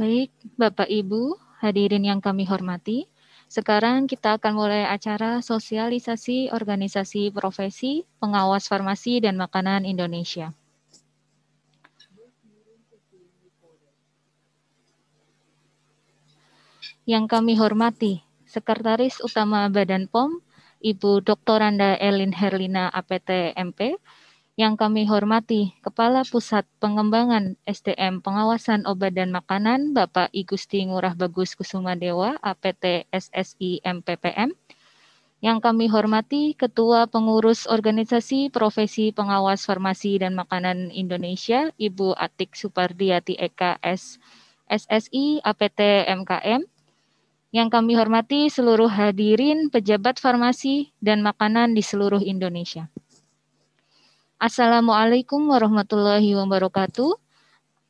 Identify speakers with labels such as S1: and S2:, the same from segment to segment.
S1: Baik, Bapak Ibu, hadirin yang kami hormati. Sekarang kita akan mulai acara sosialisasi organisasi profesi pengawas farmasi dan makanan Indonesia. Yang kami hormati, Sekretaris Utama Badan POM, Ibu Dr. Randa Elin Herlina APT MP. Yang kami hormati, Kepala Pusat Pengembangan SDM Pengawasan Obat dan Makanan, Bapak I Gusti Ngurah Bagus Kusuma Dewa, APT SSI MPPM. Yang kami hormati, Ketua Pengurus Organisasi Profesi Pengawas Farmasi dan Makanan Indonesia, Ibu Atik Supardiati Eka SSI APT MKM. Yang kami hormati seluruh hadirin pejabat farmasi dan makanan di seluruh Indonesia. Assalamualaikum warahmatullahi wabarakatuh.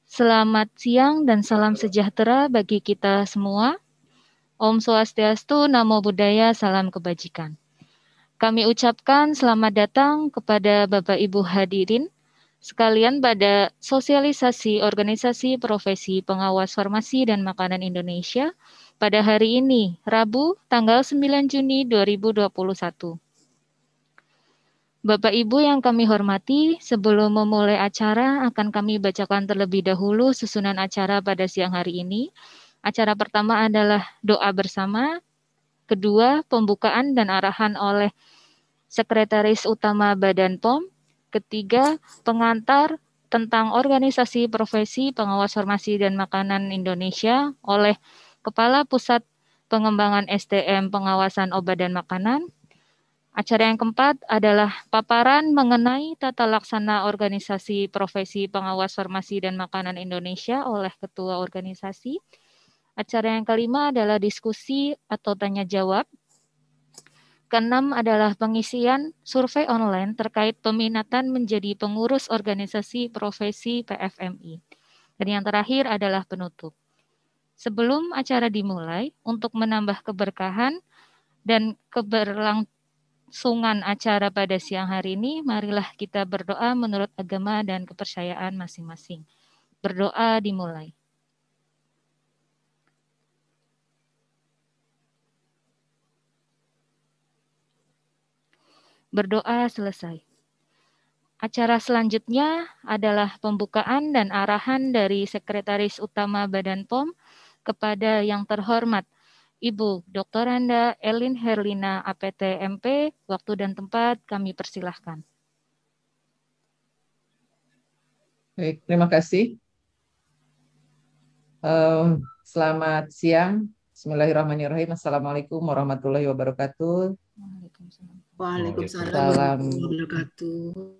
S1: Selamat siang dan salam sejahtera bagi kita semua. Om Swastiastu, Namo Buddhaya, salam kebajikan. Kami ucapkan selamat datang kepada Bapak Ibu hadirin sekalian pada sosialisasi organisasi profesi pengawas farmasi dan makanan Indonesia pada hari ini, Rabu, tanggal 9 Juni 2021. Bapak Ibu yang kami hormati, sebelum memulai acara akan kami bacakan terlebih dahulu susunan acara pada siang hari ini. Acara pertama adalah doa bersama, kedua pembukaan dan arahan oleh Sekretaris Utama Badan POM, ketiga pengantar tentang organisasi profesi pengawas farmasi dan makanan Indonesia oleh Kepala Pusat Pengembangan SDM Pengawasan Obat dan Makanan. Acara yang keempat adalah paparan mengenai tata laksana organisasi profesi pengawas farmasi dan makanan Indonesia oleh Ketua Organisasi. Acara yang kelima adalah diskusi atau tanya jawab. Keenam adalah pengisian survei online terkait peminatan menjadi pengurus organisasi profesi PFMI. Dan yang terakhir adalah penutup. Sebelum acara dimulai, untuk menambah keberkahan dan keberlangsungan acara pada siang hari ini, marilah kita berdoa menurut agama dan kepercayaan masing-masing. Berdoa dimulai. Berdoa selesai. Acara selanjutnya adalah pembukaan dan arahan dari Sekretaris Utama Badan POM kepada yang terhormat Ibu Dr. Randa Elin Herlina APT MP. Waktu dan tempat kami persilahkan.
S2: Baik, terima kasih. Selamat siang. Bismillahirrahmanirrahim. Assalamualaikum warahmatullahi wabarakatuh.
S3: Waalaikumsalam
S2: warahmatullahi
S3: wabarakatuh.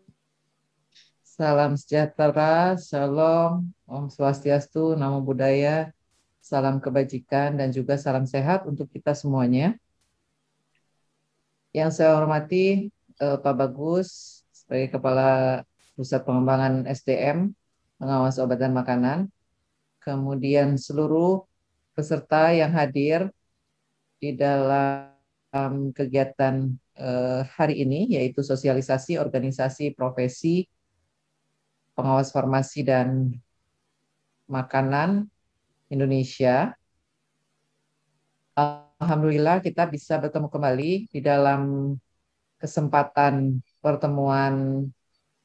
S2: Salam sejahtera, shalom, Om Swastiastu, Namo Buddhaya, salam kebajikan dan juga salam sehat untuk kita semuanya. Yang saya hormati Pak Bagus sebagai Kepala Pusat Pengembangan SDM Pengawas Obat dan Makanan, kemudian seluruh peserta yang hadir di dalam kegiatan hari ini, yaitu sosialisasi organisasi profesi pengawas farmasi dan makanan Indonesia. Alhamdulillah kita bisa bertemu kembali di dalam kesempatan pertemuan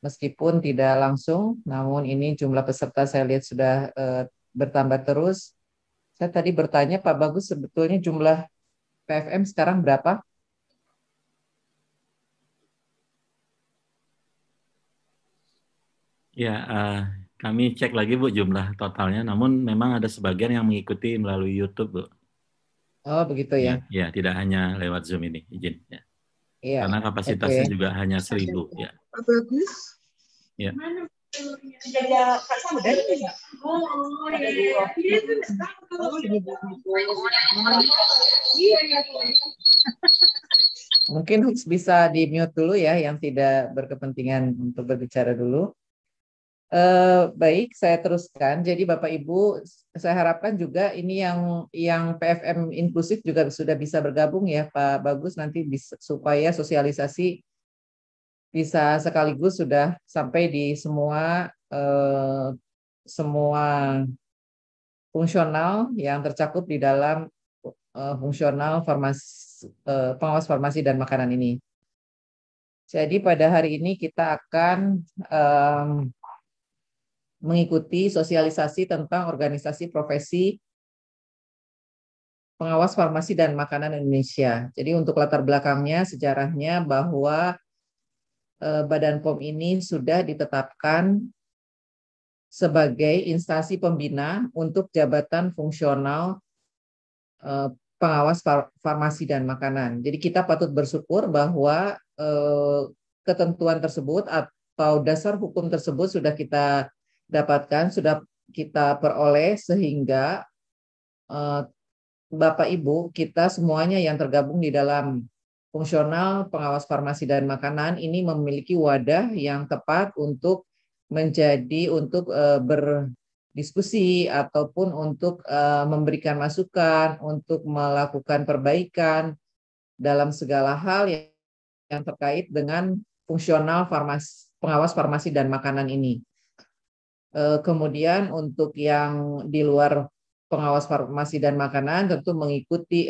S2: meskipun tidak langsung, namun ini jumlah peserta saya lihat sudah bertambah terus. Saya tadi bertanya Pak Bagus, sebetulnya jumlah PFM sekarang berapa?
S4: Ya, kami cek lagi Bu jumlah totalnya, namun memang ada sebagian yang mengikuti melalui YouTube Bu.
S2: Oh begitu ya?
S4: Ya, tidak hanya lewat Zoom ini, izin. Ya.
S2: Iya.
S4: Karena kapasitasnya
S2: Okay.
S4: juga hanya 1000. Ya.
S3: Pak Bagus.
S4: Ya.
S2: Mungkin bisa di-mute dulu ya yang tidak berkepentingan untuk berbicara dulu. Baik, saya teruskan. Jadi Bapak Ibu, saya harapkan juga ini yang PFM inklusif juga sudah bisa bergabung ya Pak Bagus, nanti supaya sosialisasi bisa sekaligus sudah sampai di semua fungsional yang tercakup di dalam fungsional pengawas farmasi dan makanan ini. Jadi pada hari ini kita akan mengikuti sosialisasi tentang organisasi profesi pengawas farmasi dan makanan Indonesia. Jadi untuk latar belakangnya, sejarahnya bahwa Badan POM ini sudah ditetapkan sebagai instansi pembina untuk jabatan fungsional pengawas farmasi dan makanan. Jadi kita patut bersyukur bahwa ketentuan tersebut atau dasar hukum tersebut sudah kita dapatkan, sudah kita peroleh sehingga Bapak Ibu kita semuanya yang tergabung di dalam fungsional pengawas farmasi dan makanan ini memiliki wadah yang tepat untuk berdiskusi ataupun untuk memberikan masukan, untuk melakukan perbaikan dalam segala hal yang terkait dengan fungsional pengawas farmasi dan makanan ini. Kemudian untuk yang di luar pengawas farmasi dan makanan tentu mengikuti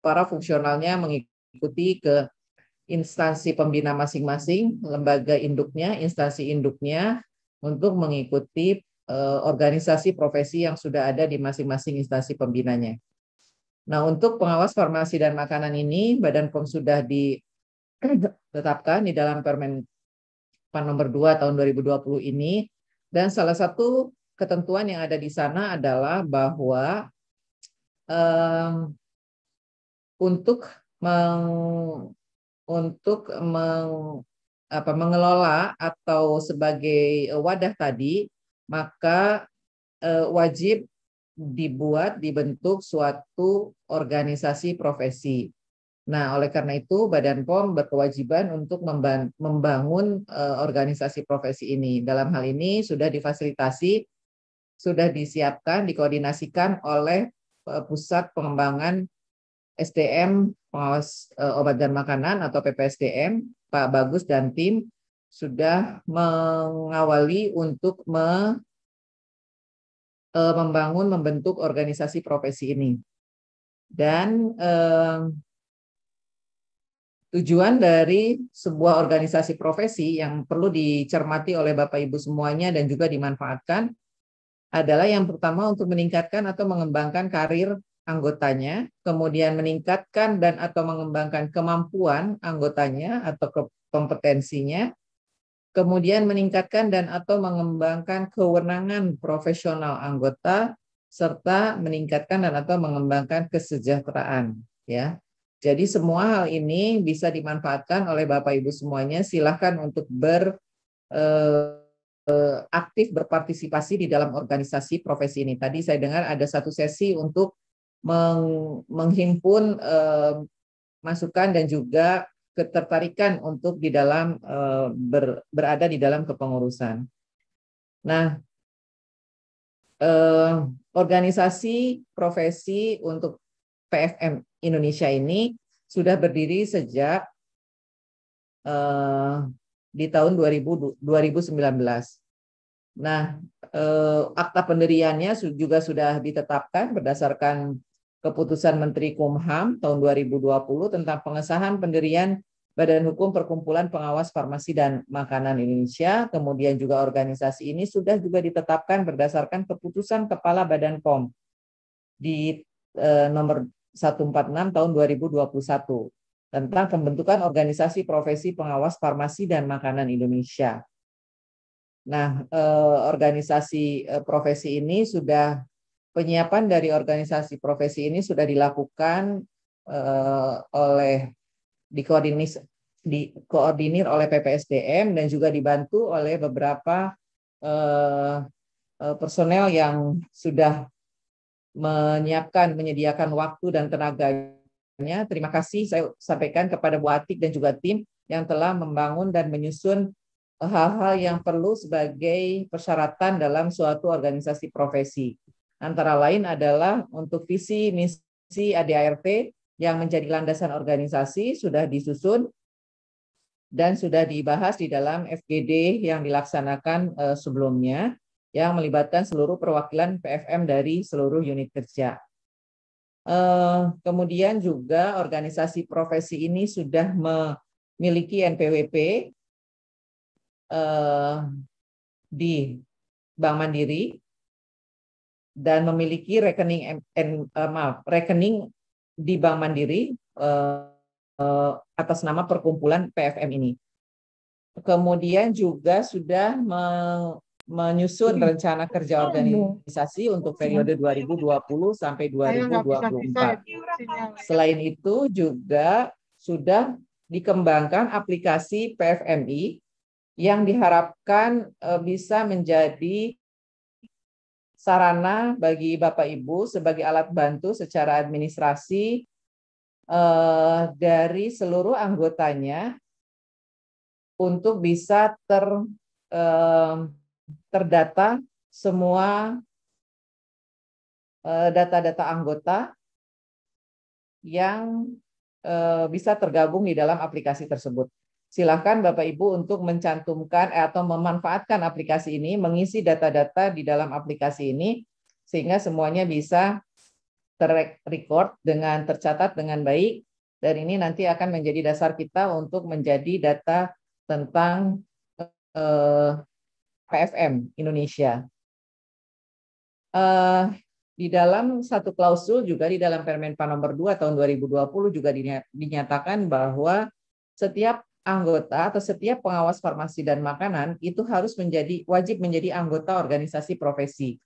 S2: para fungsionalnya mengikuti ke instansi pembina masing-masing, lembaga induknya, instansi induknya untuk mengikuti organisasi profesi yang sudah ada di masing-masing instansi pembinanya. Nah, untuk pengawas farmasi dan makanan ini, Badan POM sudah ditetapkan di dalam Permen PAN nomor 2 tahun 2020 ini, dan salah satu ketentuan yang ada di sana adalah bahwa untuk mengelola atau sebagai wadah tadi, maka wajib dibentuk suatu organisasi profesi. Nah, oleh karena itu Badan POM berkewajiban untuk membangun organisasi profesi ini. Dalam hal ini sudah difasilitasi, sudah disiapkan, dikoordinasikan oleh Pusat Pengembangan SDM Pengawas Obat dan Makanan atau PPSDM, Pak Bagus dan tim sudah mengawali untuk membentuk organisasi profesi ini. Dan tujuan dari sebuah organisasi profesi yang perlu dicermati oleh Bapak Ibu semuanya dan juga dimanfaatkan adalah yang pertama untuk meningkatkan atau mengembangkan karir anggotanya, kemudian meningkatkan dan atau mengembangkan kemampuan anggotanya atau kompetensinya, kemudian meningkatkan dan atau mengembangkan kewenangan profesional anggota, serta meningkatkan dan atau mengembangkan kesejahteraan. Ya, jadi semua hal ini bisa dimanfaatkan oleh Bapak Ibu semuanya. Silahkan untuk aktif berpartisipasi di dalam organisasi profesi ini. Tadi saya dengar ada satu sesi untuk menghimpun masukan dan juga ketertarikan untuk di dalam berada di dalam kepengurusan. Nah, organisasi profesi untuk PFM Indonesia ini sudah berdiri sejak di tahun 2019. Nah, akta pendiriannya juga sudah ditetapkan berdasarkan Keputusan Menteri Kumham tahun 2020 tentang pengesahan pendirian Badan Hukum Perkumpulan Pengawas Farmasi dan Makanan Indonesia. Kemudian juga organisasi ini sudah juga ditetapkan berdasarkan Keputusan Kepala Badan POM di nomor 146 tahun 2021 tentang pembentukan organisasi profesi pengawas farmasi dan makanan Indonesia. Nah, organisasi profesi ini penyiapan dari organisasi profesi ini sudah dilakukan dikoordinir oleh PPSDM dan juga dibantu oleh beberapa personel yang sudah menyediakan waktu dan tenaganya. Terima kasih saya sampaikan kepada Bu Atik dan juga tim yang telah membangun dan menyusun hal-hal yang perlu sebagai persyaratan dalam suatu organisasi profesi. Antara lain adalah untuk visi misi ADART yang menjadi landasan organisasi sudah disusun dan sudah dibahas di dalam FGD yang dilaksanakan sebelumnya. yang melibatkan seluruh perwakilan PFM dari seluruh unit kerja. Kemudian juga organisasi profesi ini sudah memiliki NPWP di Bank Mandiri dan memiliki rekening di Bank Mandiri atas nama perkumpulan PFM ini. Kemudian juga sudah menyusun rencana kerja organisasi untuk periode 2020 sampai 2024. Selain itu juga sudah dikembangkan aplikasi PFMI yang diharapkan bisa menjadi sarana bagi Bapak Ibu sebagai alat bantu secara administrasi dari seluruh anggotanya untuk bisa terdata semua data-data anggota yang bisa tergabung di dalam aplikasi tersebut. Silakan Bapak Ibu untuk mencantumkan atau memanfaatkan aplikasi ini, mengisi data-data di dalam aplikasi ini, sehingga semuanya bisa terrecord dengan tercatat dengan baik, dan ini nanti akan menjadi dasar kita untuk menjadi data tentang PFM Indonesia. Di dalam satu klausul juga di dalam Permenpan nomor 2 tahun 2020 juga dinyatakan bahwa setiap anggota atau setiap pengawas farmasi dan makanan itu harus wajib menjadi anggota organisasi profesi.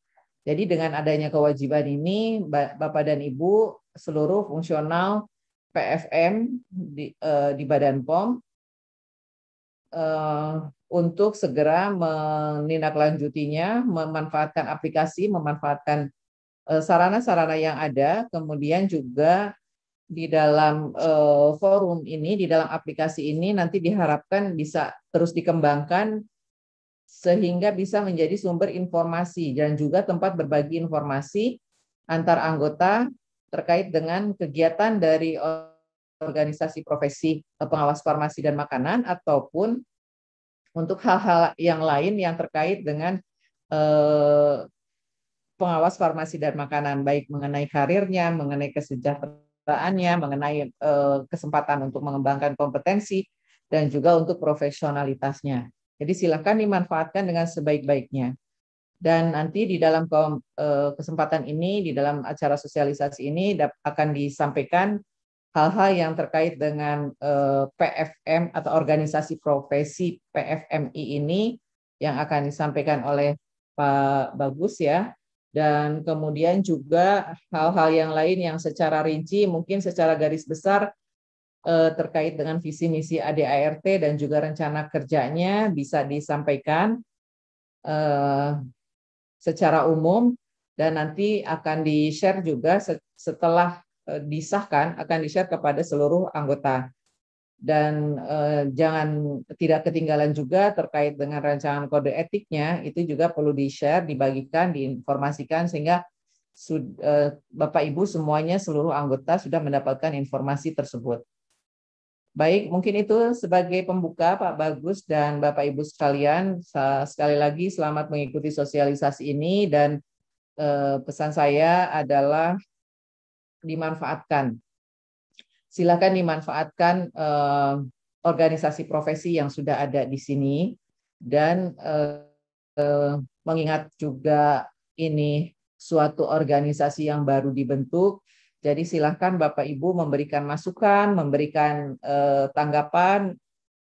S2: Jadi dengan adanya kewajiban ini, Bapak dan Ibu seluruh fungsional PFM di Badan POM untuk segera menindaklanjutinya, memanfaatkan aplikasi, memanfaatkan sarana-sarana yang ada, kemudian juga di dalam forum ini, di dalam aplikasi ini nanti diharapkan bisa terus dikembangkan sehingga bisa menjadi sumber informasi dan juga tempat berbagi informasi antar anggota terkait dengan kegiatan dari organisasi profesi pengawas farmasi dan makanan ataupun untuk hal-hal yang lain yang terkait dengan pengawas farmasi dan makanan, baik mengenai karirnya, mengenai kesejahteraannya, mengenai kesempatan untuk mengembangkan kompetensi, dan juga untuk profesionalitasnya. Jadi silakan dimanfaatkan dengan sebaik-baiknya. Dan nanti di dalam kesempatan ini, di dalam acara sosialisasi ini akan disampaikan hal-hal yang terkait dengan PFM atau organisasi profesi PFMI ini yang akan disampaikan oleh Pak Bagus ya. Dan kemudian juga hal-hal yang lain yang secara rinci, mungkin secara garis besar terkait dengan visi misi ADART dan juga rencana kerjanya bisa disampaikan secara umum dan nanti akan di-share juga setelah disahkan, akan di-share kepada seluruh anggota. Dan jangan tidak ketinggalan juga terkait dengan rancangan kode etiknya, itu juga perlu di-share, dibagikan, diinformasikan sehingga Bapak Ibu semuanya seluruh anggota sudah mendapatkan informasi tersebut. Baik, mungkin itu sebagai pembuka Pak Bagus dan Bapak Ibu sekalian. Sekali lagi selamat mengikuti sosialisasi ini dan pesan saya adalah dimanfaatkan. Silakan dimanfaatkan organisasi profesi yang sudah ada di sini dan mengingat juga ini suatu organisasi yang baru dibentuk. Jadi silakan Bapak Ibu memberikan masukan, memberikan tanggapan,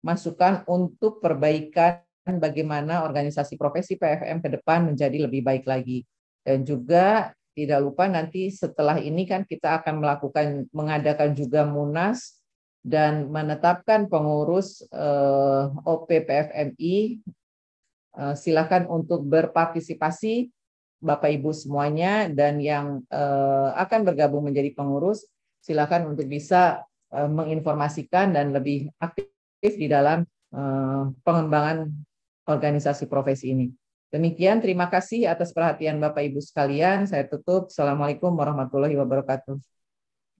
S2: masukan untuk perbaikan bagaimana organisasi profesi PFM ke depan menjadi lebih baik lagi. Dan juga tidak lupa nanti setelah ini kan kita akan mengadakan juga Munas dan menetapkan pengurus OP PFMI. Silakan untuk berpartisipasi Bapak Ibu semuanya dan yang akan bergabung menjadi pengurus, silakan untuk bisa menginformasikan dan lebih aktif di dalam pengembangan organisasi profesi ini. Demikian, terima kasih atas perhatian Bapak Ibu sekalian. Saya tutup. Assalamualaikum warahmatullahi wabarakatuh.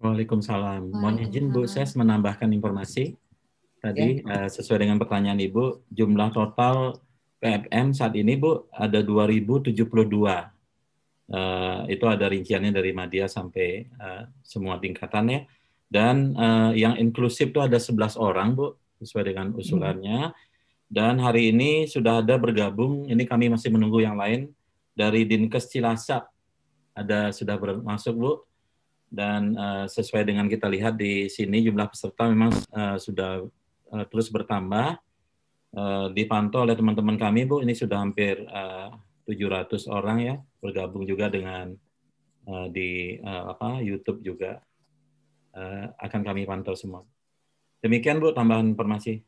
S4: Waalaikumsalam. Mohon izin Bu Ses menambahkan informasi. Tadi sesuai dengan pertanyaan Ibu, jumlah total PFM saat ini Bu ada 2072. Itu ada rinciannya dari Madya sampai semua tingkatannya. Dan yang inklusif itu ada 11 orang Bu, sesuai dengan usulannya. Dan hari ini sudah ada bergabung, ini kami masih menunggu yang lain, dari Dinkes Cilacap sudah masuk Bu. Dan sesuai dengan kita lihat di sini jumlah peserta memang sudah terus bertambah. Dipantau oleh teman-teman kami Bu, ini sudah hampir 700 orang ya, bergabung juga dengan di YouTube juga akan kami pantau semua. Demikian Bu tambahan informasi.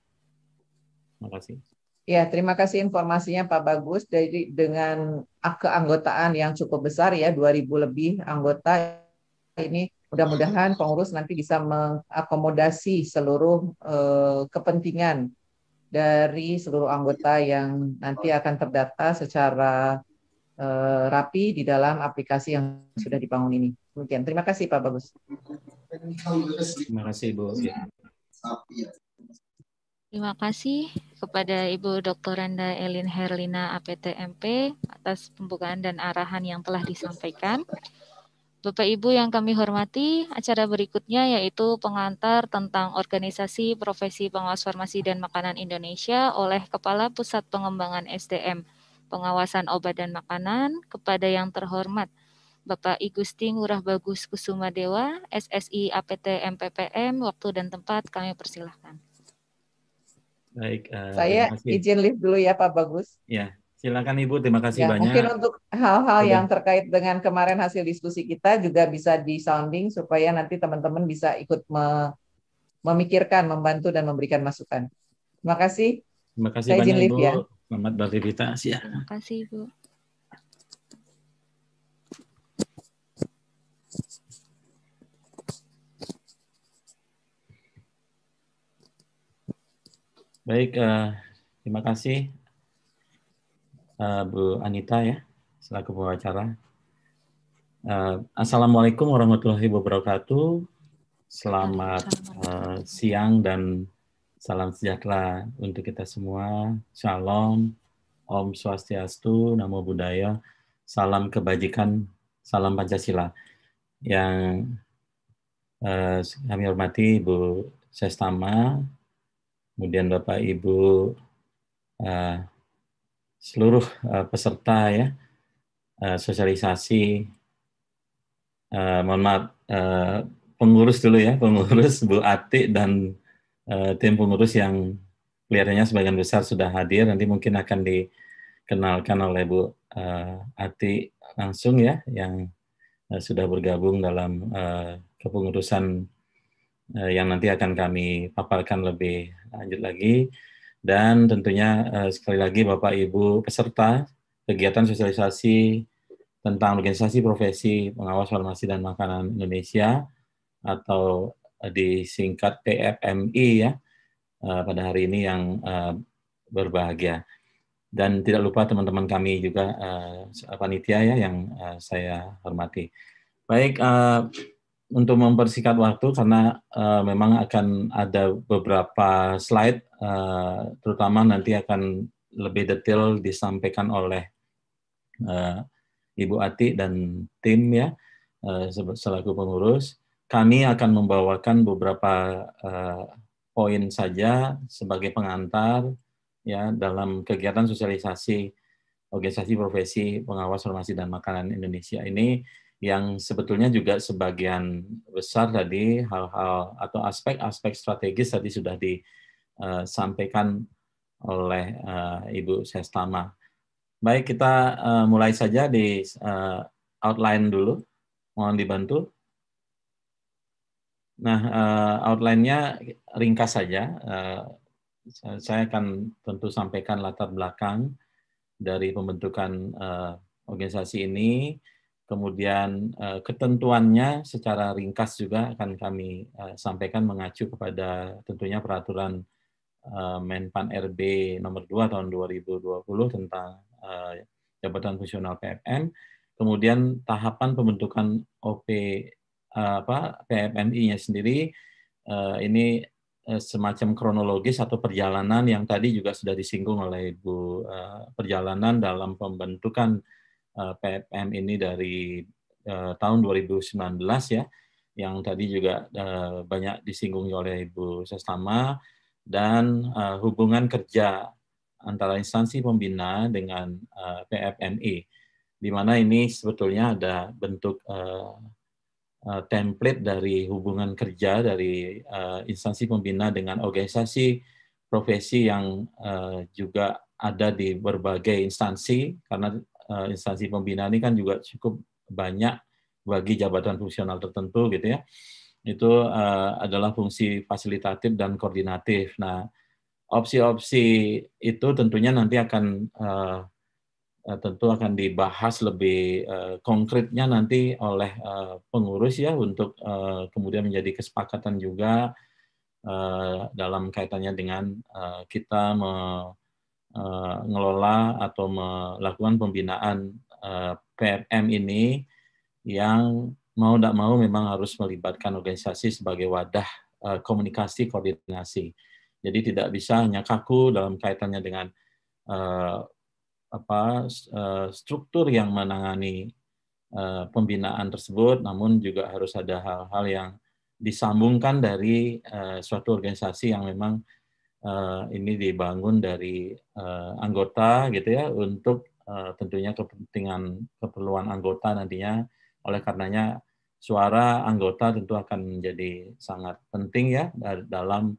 S4: Terima kasih.
S2: Ya, terima kasih informasinya Pak Bagus. Jadi dengan keanggotaan yang cukup besar ya, 2.000 lebih anggota ini, mudah-mudahan pengurus nanti bisa mengakomodasi seluruh kepentingan dari seluruh anggota yang nanti akan terdata secara rapi di dalam aplikasi yang sudah dibangun ini. Demikian. Terima kasih Pak Bagus.
S4: Terima kasih Bu. Ya.
S1: Terima kasih kepada Ibu Dr. Randa Elin Herlina APTMP atas pembukaan dan arahan yang telah disampaikan. Bapak Ibu yang kami hormati, acara berikutnya yaitu pengantar tentang Organisasi Profesi Pengawas Farmasi dan Makanan Indonesia oleh Kepala Pusat Pengembangan SDM Pengawasan Obat dan Makanan kepada yang terhormat Bapak I Gusti Ngurah Bagus Kusuma Dewa, SSI APT MPPM, waktu dan tempat kami persilahkan.
S4: Baik,
S2: saya izin live dulu ya Pak Bagus.
S4: Ya, silakan Ibu, terima kasih
S2: ya,
S4: banyak.
S2: Mungkin untuk hal-hal yang terkait dengan kemarin hasil diskusi kita juga bisa di sounding supaya nanti teman-teman bisa ikut memikirkan, membantu dan memberikan masukan. Terima kasih.
S4: Terima kasih
S2: saya
S4: banyak
S2: izin live
S4: Ibu.
S2: ya.
S4: Selamat beraktivitas ya.
S1: Terima kasih Ibu.
S4: Baik, terima kasih Bu Anita ya, selaku pembicara. Assalamualaikum warahmatullahi wabarakatuh. Selamat siang dan salam sejahtera untuk kita semua. Shalom, Om Swastiastu, Namo Buddhaya, salam kebajikan, salam Pancasila. Yang kami hormati Ibu Sestama, kemudian Bapak Ibu seluruh peserta ya, sosialisasi, mohon maaf, pengurus dulu ya, pengurus Bu Ati dan tim pengurus yang kelihatannya sebagian besar sudah hadir, nanti mungkin akan dikenalkan oleh Bu Ati langsung ya, yang sudah bergabung dalam kepengurusan yang nanti akan kami paparkan lebih lanjut lagi. Dan tentunya sekali lagi Bapak Ibu peserta kegiatan sosialisasi tentang Organisasi Profesi Pengawas Farmasi dan Makanan Indonesia atau disingkat PFMI ya, pada hari ini yang berbahagia. Dan tidak lupa teman-teman kami juga panitia ya yang saya hormati. Baik, untuk mempersingkat waktu karena memang akan ada beberapa slide, terutama nanti akan lebih detail disampaikan oleh Ibu Ati dan tim ya, selaku pengurus. Kami akan membawakan beberapa poin saja sebagai pengantar ya dalam kegiatan sosialisasi Organisasi Profesi Pengawas Farmasi dan Makanan Indonesia ini, yang sebetulnya juga sebagian besar tadi hal-hal atau aspek-aspek strategis tadi sudah disampaikan oleh Ibu Sestama. Baik, kita mulai saja di outline dulu. Mohon dibantu. Nah, outline-nya ringkas saja. Saya akan tentu sampaikan latar belakang dari pembentukan organisasi ini, kemudian ketentuannya secara ringkas juga akan kami sampaikan mengacu kepada tentunya peraturan Menpan RB nomor 2 tahun 2020 tentang jabatan fungsional PFM, kemudian tahapan pembentukan PFMI-nya sendiri, ini semacam kronologis atau perjalanan yang tadi juga sudah disinggung oleh Ibu, perjalanan dalam pembentukan PFM ini dari tahun 2019 ya, yang tadi juga banyak disinggung oleh Ibu Sestama, dan hubungan kerja antara instansi pembina dengan PFMI, di mana ini sebetulnya ada bentuk template dari hubungan kerja dari instansi pembina dengan organisasi profesi yang juga ada di berbagai instansi, karena instansi pembina ini kan juga cukup banyak bagi jabatan fungsional tertentu gitu ya. Itu adalah fungsi fasilitatif dan koordinatif. Nah, opsi-opsi itu tentunya nanti akan tentu akan dibahas lebih konkretnya nanti oleh pengurus ya, untuk kemudian menjadi kesepakatan juga dalam kaitannya dengan kita mengelola atau melakukan pembinaan PFM ini, yang mau tidak mau memang harus melibatkan organisasi sebagai wadah komunikasi koordinasi. Jadi tidak bisa hanya kaku dalam kaitannya dengan struktur yang menangani pembinaan tersebut, namun juga harus ada hal-hal yang disambungkan dari suatu organisasi yang memang ini dibangun dari anggota gitu ya, untuk tentunya keperluan anggota nantinya. Oleh karenanya suara anggota tentu akan menjadi sangat penting ya dalam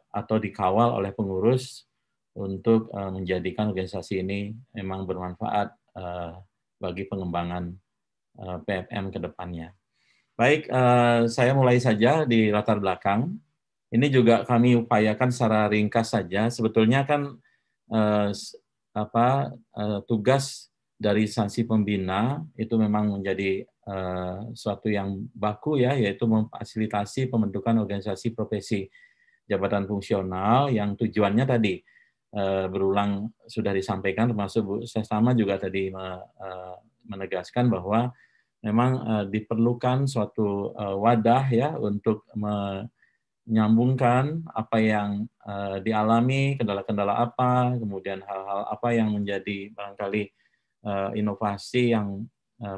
S4: atau dikawal oleh pengurus untuk menjadikan organisasi ini memang bermanfaat bagi pengembangan PFM ke depannya. Baik, saya mulai saja di latar belakang. Ini juga kami upayakan secara ringkas saja. Sebetulnya kan tugas dari instansi pembina itu memang menjadi suatu yang baku ya, yaitu memfasilitasi pembentukan organisasi profesi jabatan fungsional yang tujuannya tadi berulang sudah disampaikan, termasuk Bu Sestama juga tadi menegaskan bahwa memang diperlukan suatu wadah ya untuk menyambungkan apa yang dialami, kendala-kendala apa, kemudian hal-hal apa yang menjadi barangkali inovasi yang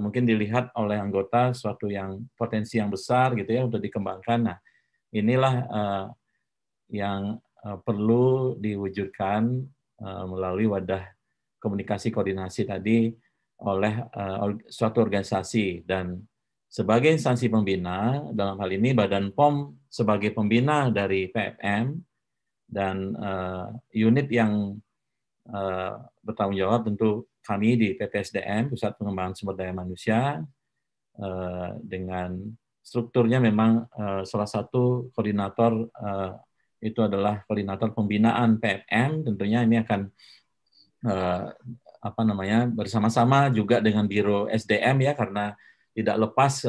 S4: mungkin dilihat oleh anggota suatu yang potensi yang besar gitu ya untuk dikembangkan. Nah, inilah yang perlu diwujudkan melalui wadah komunikasi koordinasi tadi oleh suatu organisasi, dan sebagai instansi pembina dalam hal ini Badan POM sebagai pembina dari PFM, dan unit yang bertanggung jawab tentu kami di PPSDM, Pusat Pengembangan Sumber Daya Manusia, dengan strukturnya memang salah satu koordinator itu adalah koordinator pembinaan PFM. Tentunya ini akan bersama-sama juga dengan Biro SDM ya, karena tidak lepas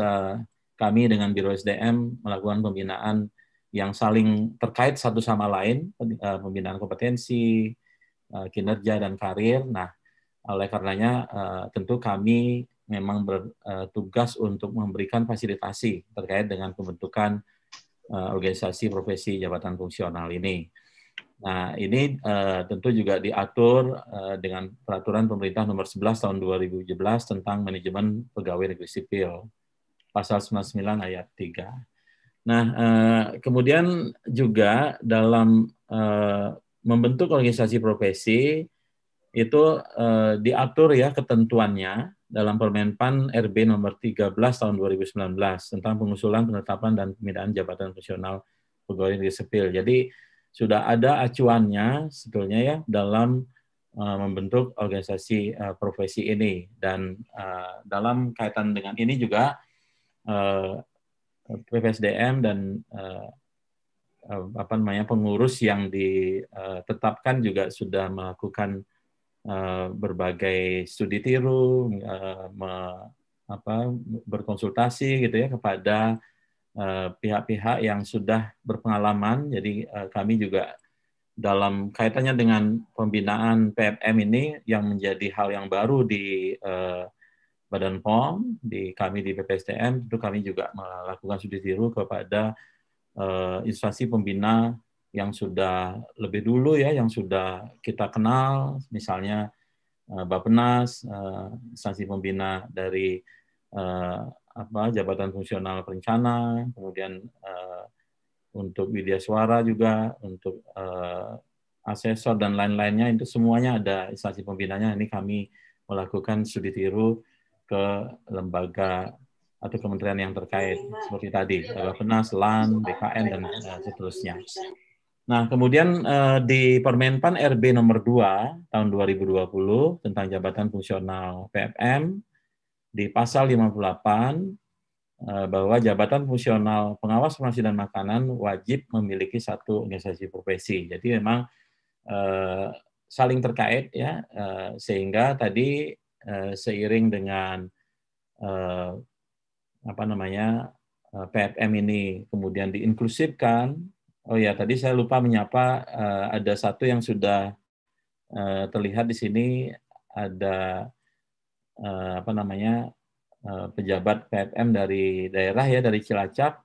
S4: kami dengan Biro SDM melakukan pembinaan yang saling terkait satu sama lain, pembinaan kompetensi, kinerja dan karir. Nah, oleh karenanya tentu kami memang bertugas untuk memberikan fasilitasi terkait dengan pembentukan organisasi profesi jabatan fungsional ini. Nah, ini tentu juga diatur dengan peraturan pemerintah nomor 11 tahun 2017 tentang manajemen pegawai negeri sipil, pasal 99 ayat 3. Nah, kemudian juga dalam membentuk organisasi profesi itu diatur ya ketentuannya dalam Permenpan RB nomor 13 tahun 2019 tentang pengusulan, penetapan, dan pembinaan jabatan fungsional pegawai negeri sipil. Jadi sudah ada acuannya sebetulnya ya dalam membentuk organisasi profesi ini, dan dalam kaitan dengan ini juga PPSDM dan pengurus yang ditetapkan juga sudah melakukan berbagai studi tiru, berkonsultasi gitu ya kepada pihak-pihak yang sudah berpengalaman. Jadi kami juga dalam kaitannya dengan pembinaan PFM ini yang menjadi hal yang baru di Badan POM, kami di PPSDM, itu kami juga melakukan studi tiru kepada instansi pembina yang sudah lebih dulu ya, yang sudah kita kenal, misalnya Bappenas, instansi pembina dari Jabatan Fungsional Perencana, kemudian untuk Widya Suara juga, untuk asesor dan lain-lainnya, itu semuanya ada instansi pembinanya. Ini kami melakukan studi tiru ke lembaga atau kementerian yang terkait seperti tadi, Bappenas, LAN, BKN, dan seterusnya. Nah, kemudian di Permenpan RB nomor 2 tahun 2020 tentang jabatan fungsional PFM, di pasal 58 bahwa jabatan fungsional pengawas farmasi dan makanan wajib memiliki satu organisasi profesi. Jadi memang saling terkait ya, sehingga tadi seiring dengan PFM ini kemudian diinklusifkan. Oh ya, tadi saya lupa menyapa, ada satu yang sudah terlihat di sini, ada pejabat PFM dari daerah ya, dari Cilacap.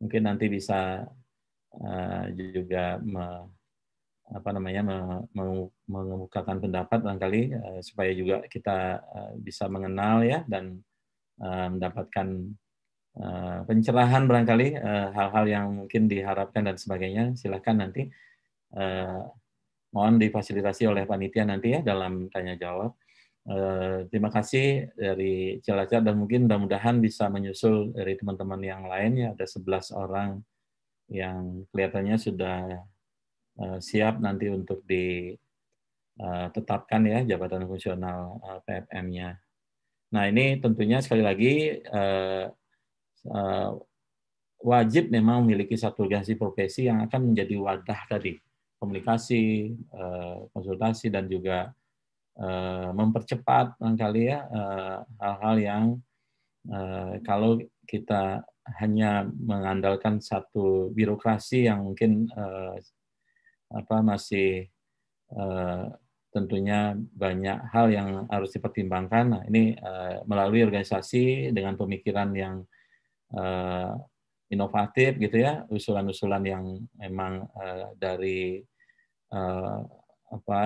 S4: Mungkin nanti bisa juga mengemukakan pendapat barangkali supaya juga kita bisa mengenal ya, dan mendapatkan pencerahan barangkali hal-hal yang mungkin diharapkan dan sebagainya. Silakan nanti mohon difasilitasi oleh panitia nanti ya dalam tanya jawab. Terima kasih dari Cilacap, dan mungkin mudah-mudahan bisa menyusul dari teman-teman yang lain ya, ada 11 orang yang kelihatannya sudah siap nanti untuk ditetapkan ya jabatan fungsional PFM-nya. Nah, ini tentunya sekali lagi wajib memang memiliki satu organisasi profesi yang akan menjadi wadah tadi, komunikasi, konsultasi, dan juga mempercepat barangkali ya hal-hal yang kalau kita hanya mengandalkan satu birokrasi yang mungkin masih tentunya banyak hal yang harus dipertimbangkan. Nah, ini melalui organisasi dengan pemikiran yang inovatif gitu ya, usulan-usulan yang memang dari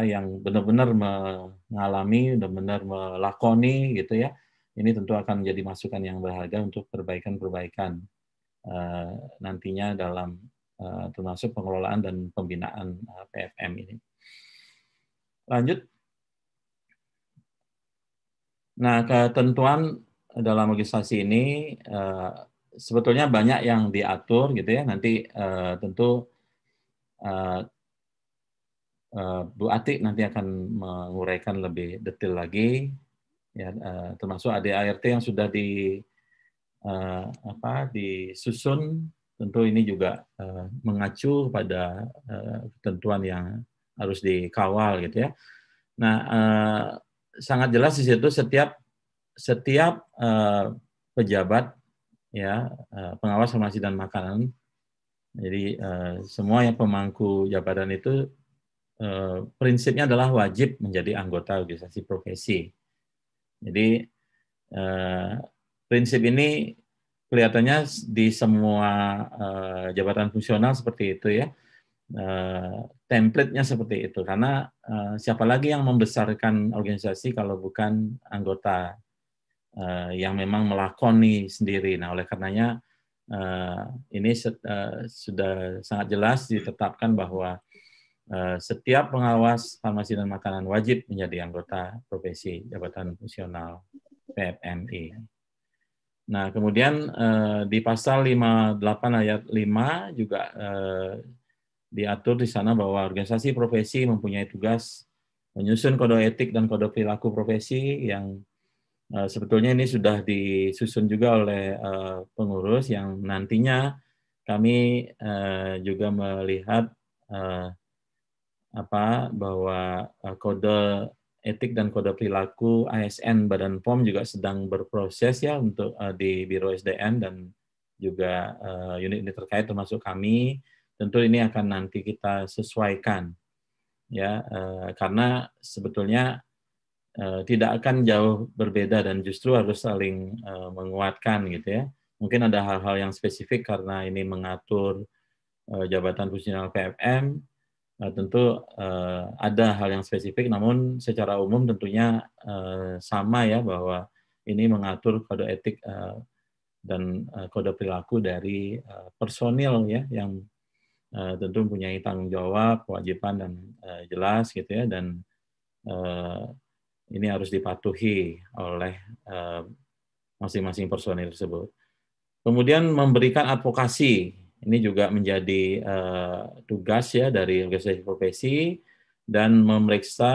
S4: yang benar-benar mengalami, benar-benar melakoni gitu ya. Ini tentu akan menjadi masukan yang berharga untuk perbaikan-perbaikan nantinya dalam termasuk pengelolaan dan pembinaan PFM ini. Lanjut. Nah, ketentuan dalam organisasi ini sebetulnya banyak yang diatur gitu ya. Nanti tentu Bu Atik nanti akan menguraikan lebih detail lagi, ya, termasuk ADART yang sudah disusun. Tentu ini juga mengacu pada ketentuan yang harus dikawal gitu ya. Nah, sangat jelas di situ setiap pejabat ya, pengawas farmasi dan makanan. Jadi semua yang pemangku jabatan itu prinsipnya adalah wajib menjadi anggota organisasi profesi. Jadi prinsip ini kelihatannya di semua jabatan fungsional seperti itu ya. Template-nya seperti itu, karena siapa lagi yang membesarkan organisasi kalau bukan anggota yang memang melakoni sendiri. Nah, oleh karenanya ini sudah sangat jelas ditetapkan bahwa setiap pengawas farmasi dan makanan wajib menjadi anggota profesi jabatan fungsional PFMI. Nah, kemudian di pasal 58 ayat 5 juga diatur di sana bahwa organisasi profesi mempunyai tugas menyusun kode etik dan kode perilaku profesi yang sebetulnya ini sudah disusun juga oleh pengurus, yang nantinya kami juga melihat bahwa kode etik dan kode perilaku ASN Badan POM juga sedang berproses ya untuk di Biro SDM dan juga unit-unit terkait termasuk kami. Tentu ini akan nanti kita sesuaikan ya, karena sebetulnya tidak akan jauh berbeda dan justru harus saling menguatkan gitu ya. Mungkin ada hal-hal yang spesifik karena ini mengatur jabatan fungsional PFM, tentu ada hal yang spesifik, namun secara umum tentunya sama ya, bahwa ini mengatur kode etik dan kode perilaku dari personil ya, yang tentu mempunyai tanggung jawab, kewajiban dan jelas gitu ya, dan ini harus dipatuhi oleh masing-masing personil tersebut. Kemudian memberikan advokasi, ini juga menjadi tugas ya dari organisasi profesi, dan memeriksa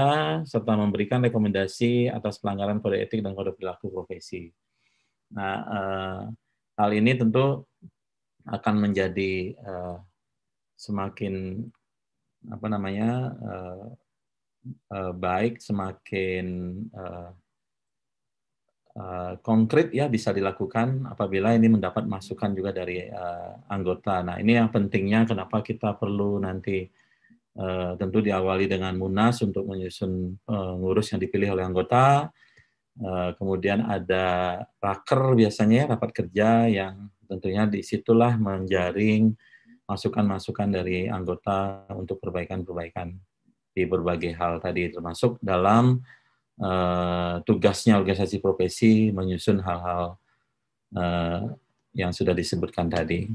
S4: serta memberikan rekomendasi atas pelanggaran kode etik dan kode perilaku profesi. Nah, hal ini tentu akan menjadi semakin baik, semakin konkret ya, bisa dilakukan apabila ini mendapat masukan juga dari anggota. Nah, ini yang pentingnya kenapa kita perlu nanti tentu diawali dengan Munas untuk menyusun pengurus yang dipilih oleh anggota. Kemudian ada raker biasanya, rapat kerja, yang tentunya disitulah menjaring masukan-masukan dari anggota untuk perbaikan-perbaikan di berbagai hal tadi, termasuk dalam tugasnya organisasi profesi menyusun hal-hal yang sudah disebutkan tadi.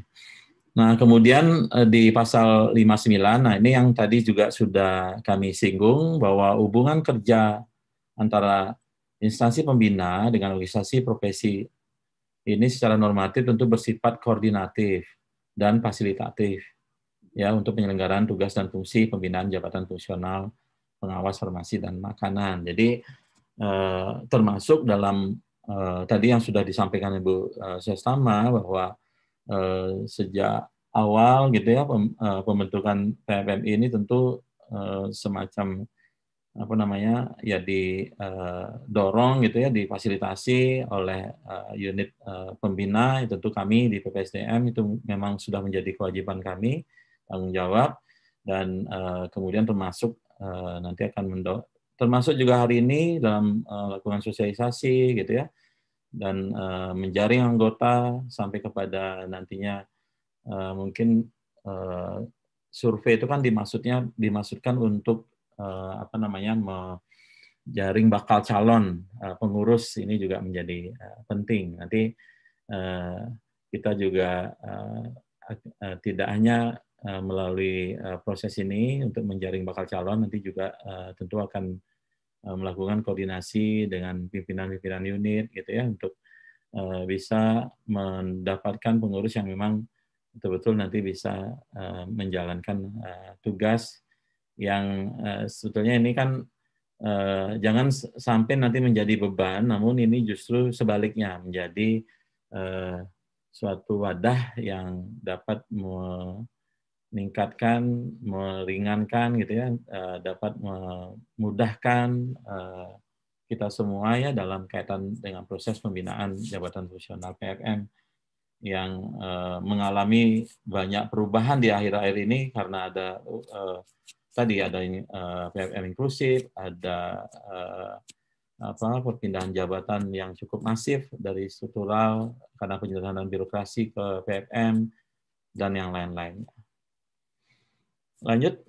S4: Nah, kemudian di pasal 59, nah ini yang tadi juga sudah kami singgung, bahwa hubungan kerja antara instansi pembina dengan organisasi profesi ini secara normatif tentu bersifat koordinatif dan fasilitatif ya, untuk penyelenggaraan tugas dan fungsi pembinaan jabatan fungsional, pengawas farmasi dan makanan. Jadi termasuk dalam tadi yang sudah disampaikan Ibu Sestama, bahwa sejak awal gitu ya, pembentukan PFM ini tentu semacam ya didorong gitu ya, difasilitasi oleh unit pembina. Tentu kami di PPSDM itu memang sudah menjadi kewajiban kami, tanggung jawab, dan kemudian termasuk nanti akan termasuk juga hari ini dalam melakukan sosialisasi gitu ya, dan menjaring anggota sampai kepada nantinya mungkin survei itu kan dimaksudkan untuk menjaring bakal calon pengurus. Ini juga menjadi penting. Nanti kita juga tidak hanya melalui proses ini untuk menjaring bakal calon, nanti juga tentu akan melakukan koordinasi dengan pimpinan-pimpinan unit gitu ya, untuk bisa mendapatkan pengurus yang memang betul-betul nanti bisa menjalankan tugas yang sebetulnya ini kan jangan sampai nanti menjadi beban, namun ini justru sebaliknya menjadi suatu wadah yang dapat meningkatkan, meringankan gitu ya, dapat memudahkan kita semua ya dalam kaitan dengan proses pembinaan jabatan fungsional PFM yang mengalami banyak perubahan di akhir-akhir ini, karena ada tadi ada PFM inklusif, ada perpindahan jabatan yang cukup masif dari struktural karena penyederhanaan birokrasi ke PFM dan yang lain-lain. Lanjut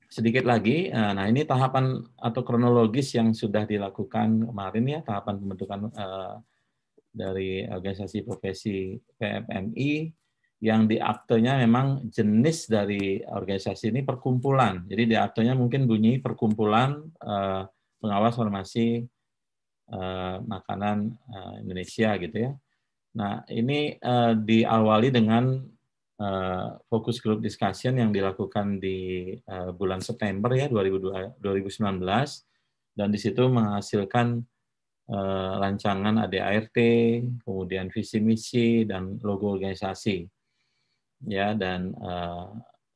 S4: sedikit lagi. Nah, ini tahapan atau kronologis yang sudah dilakukan kemarin ya, tahapan pembentukan dari organisasi profesi PFMI, yang di aktenya memang jenis dari organisasi ini perkumpulan. Jadi di aktenya mungkin bunyi perkumpulan pengawas farmasi makanan Indonesia gitu ya. Nah, ini diawali dengan fokus group discussion yang dilakukan di bulan September ya 2019, dan di situ menghasilkan rancangan ADART, kemudian visi misi dan logo organisasi ya. Dan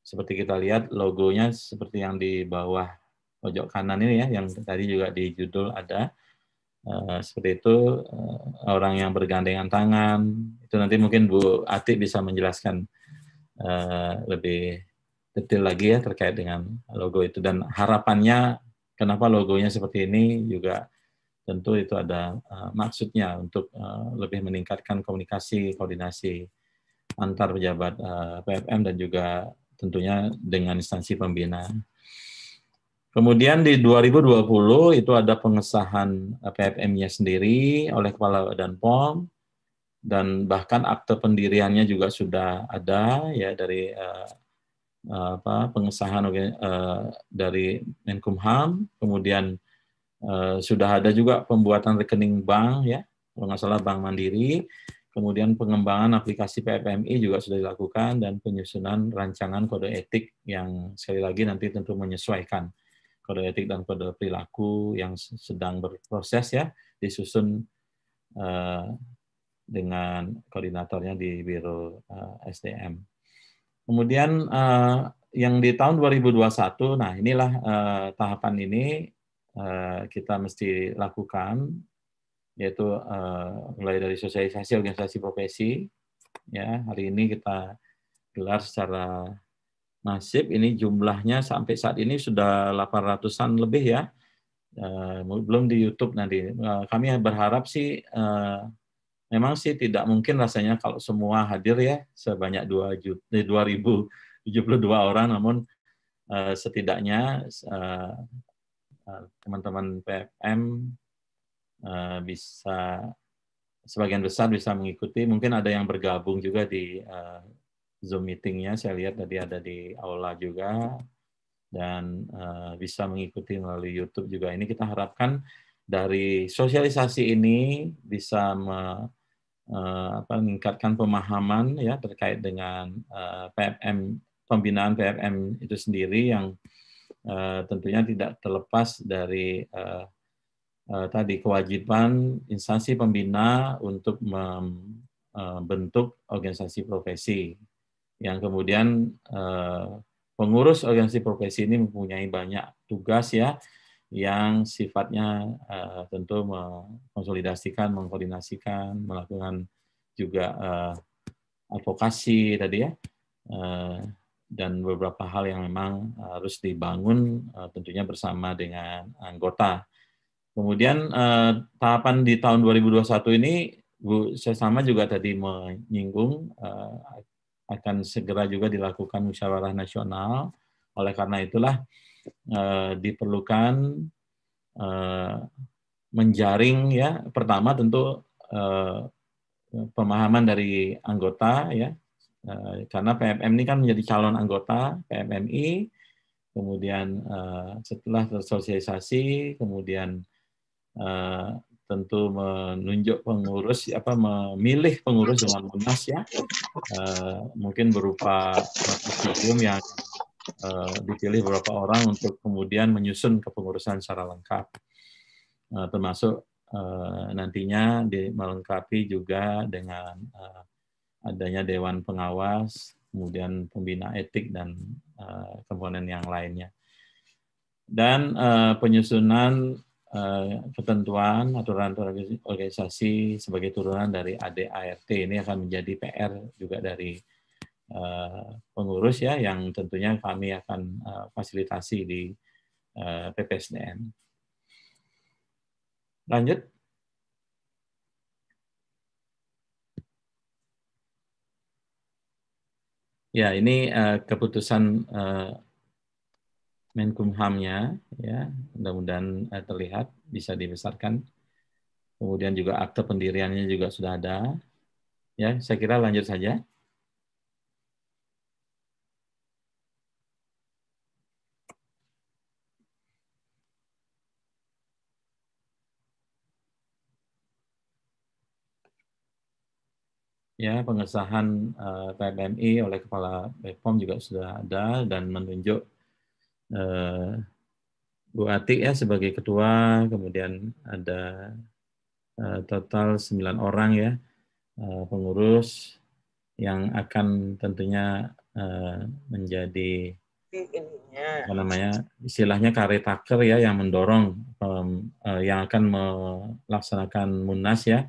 S4: seperti kita lihat logonya seperti yang di bawah pojok kanan ini ya, yang tadi juga di judul ada seperti itu, orang yang bergandengan tangan. Itu nanti mungkin Bu Ati bisa menjelaskan lebih detail lagi ya terkait dengan logo itu, dan harapannya kenapa logonya seperti ini juga tentu itu ada maksudnya untuk lebih meningkatkan komunikasi, koordinasi antar pejabat PFM dan juga tentunya dengan instansi pembina. Kemudian di 2020 itu ada pengesahan PFM-nya sendiri oleh Kepala Badan POM, dan bahkan akte pendiriannya juga sudah ada ya dari pengesahan dari Menkumham. Kemudian sudah ada juga pembuatan rekening bank ya, kalau nggak salah Bank Mandiri. Kemudian pengembangan aplikasi PFMI juga sudah dilakukan, dan penyusunan rancangan kode etik yang sekali lagi nanti tentu menyesuaikan kode etik dan kode perilaku yang sedang berproses ya, disusun dengan koordinatornya di Biro SDM. Kemudian yang di tahun 2021, nah inilah tahapan ini kita mesti lakukan, yaitu mulai dari sosialisasi organisasi profesi. Ya, hari ini kita gelar secara masif, ini jumlahnya sampai saat ini sudah 800-an lebih ya, belum di YouTube nanti. Kami berharap sih, memang sih tidak mungkin rasanya kalau semua hadir ya, sebanyak 2.072 orang, namun setidaknya teman-teman PFM bisa, sebagian besar bisa mengikuti, mungkin ada yang bergabung juga di Zoom meeting-nya, saya lihat tadi ada di aula juga, dan bisa mengikuti melalui YouTube juga. Ini kita harapkan dari sosialisasi ini bisa meningkatkan pemahaman ya terkait dengan PFM, pembinaan PFM itu sendiri, yang tentunya tidak terlepas dari tadi kewajiban instansi pembina untuk membentuk organisasi profesi, yang kemudian pengurus organisasi profesi ini mempunyai banyak tugas ya, yang sifatnya tentu mengkonsolidasikan, mengkoordinasikan, melakukan juga advokasi tadi ya, dan beberapa hal yang memang harus dibangun tentunya bersama dengan anggota. Kemudian tahapan di tahun 2021 ini, Bu Sesama juga tadi menyinggung akan segera juga dilakukan musyawarah nasional. Oleh karena itulah diperlukan menjaring ya, pertama tentu pemahaman dari anggota ya, karena PFM ini kan menjadi calon anggota PFMI. Kemudian setelah tersosialisasi, kemudian tentu menunjuk pengurus, memilih pengurus dengan munas ya, mungkin berupa presidium yang dipilih beberapa orang untuk kemudian menyusun kepengurusan secara lengkap, termasuk nantinya melengkapi juga dengan adanya dewan pengawas, kemudian pembina etik dan komponen yang lainnya. Dan penyusunan ketentuan aturan organisasi sebagai turunan dari ADART ini akan menjadi PR juga dari pengurus ya, yang tentunya kami akan fasilitasi di PPSDM. Lanjut. Ya, ini keputusan Menkumham-nya ya, mudah-mudahan terlihat bisa dibesarkan. Kemudian juga akte pendiriannya juga sudah ada. Ya, saya kira lanjut saja. Ya, pengesahan PFMI oleh Kepala BPOM juga sudah ada, dan menunjuk Bu Atik ya sebagai ketua, kemudian ada total 9 orang ya pengurus yang akan tentunya menjadi apa namanya, istilahnya caretaker ya, yang mendorong, yang akan melaksanakan munas ya,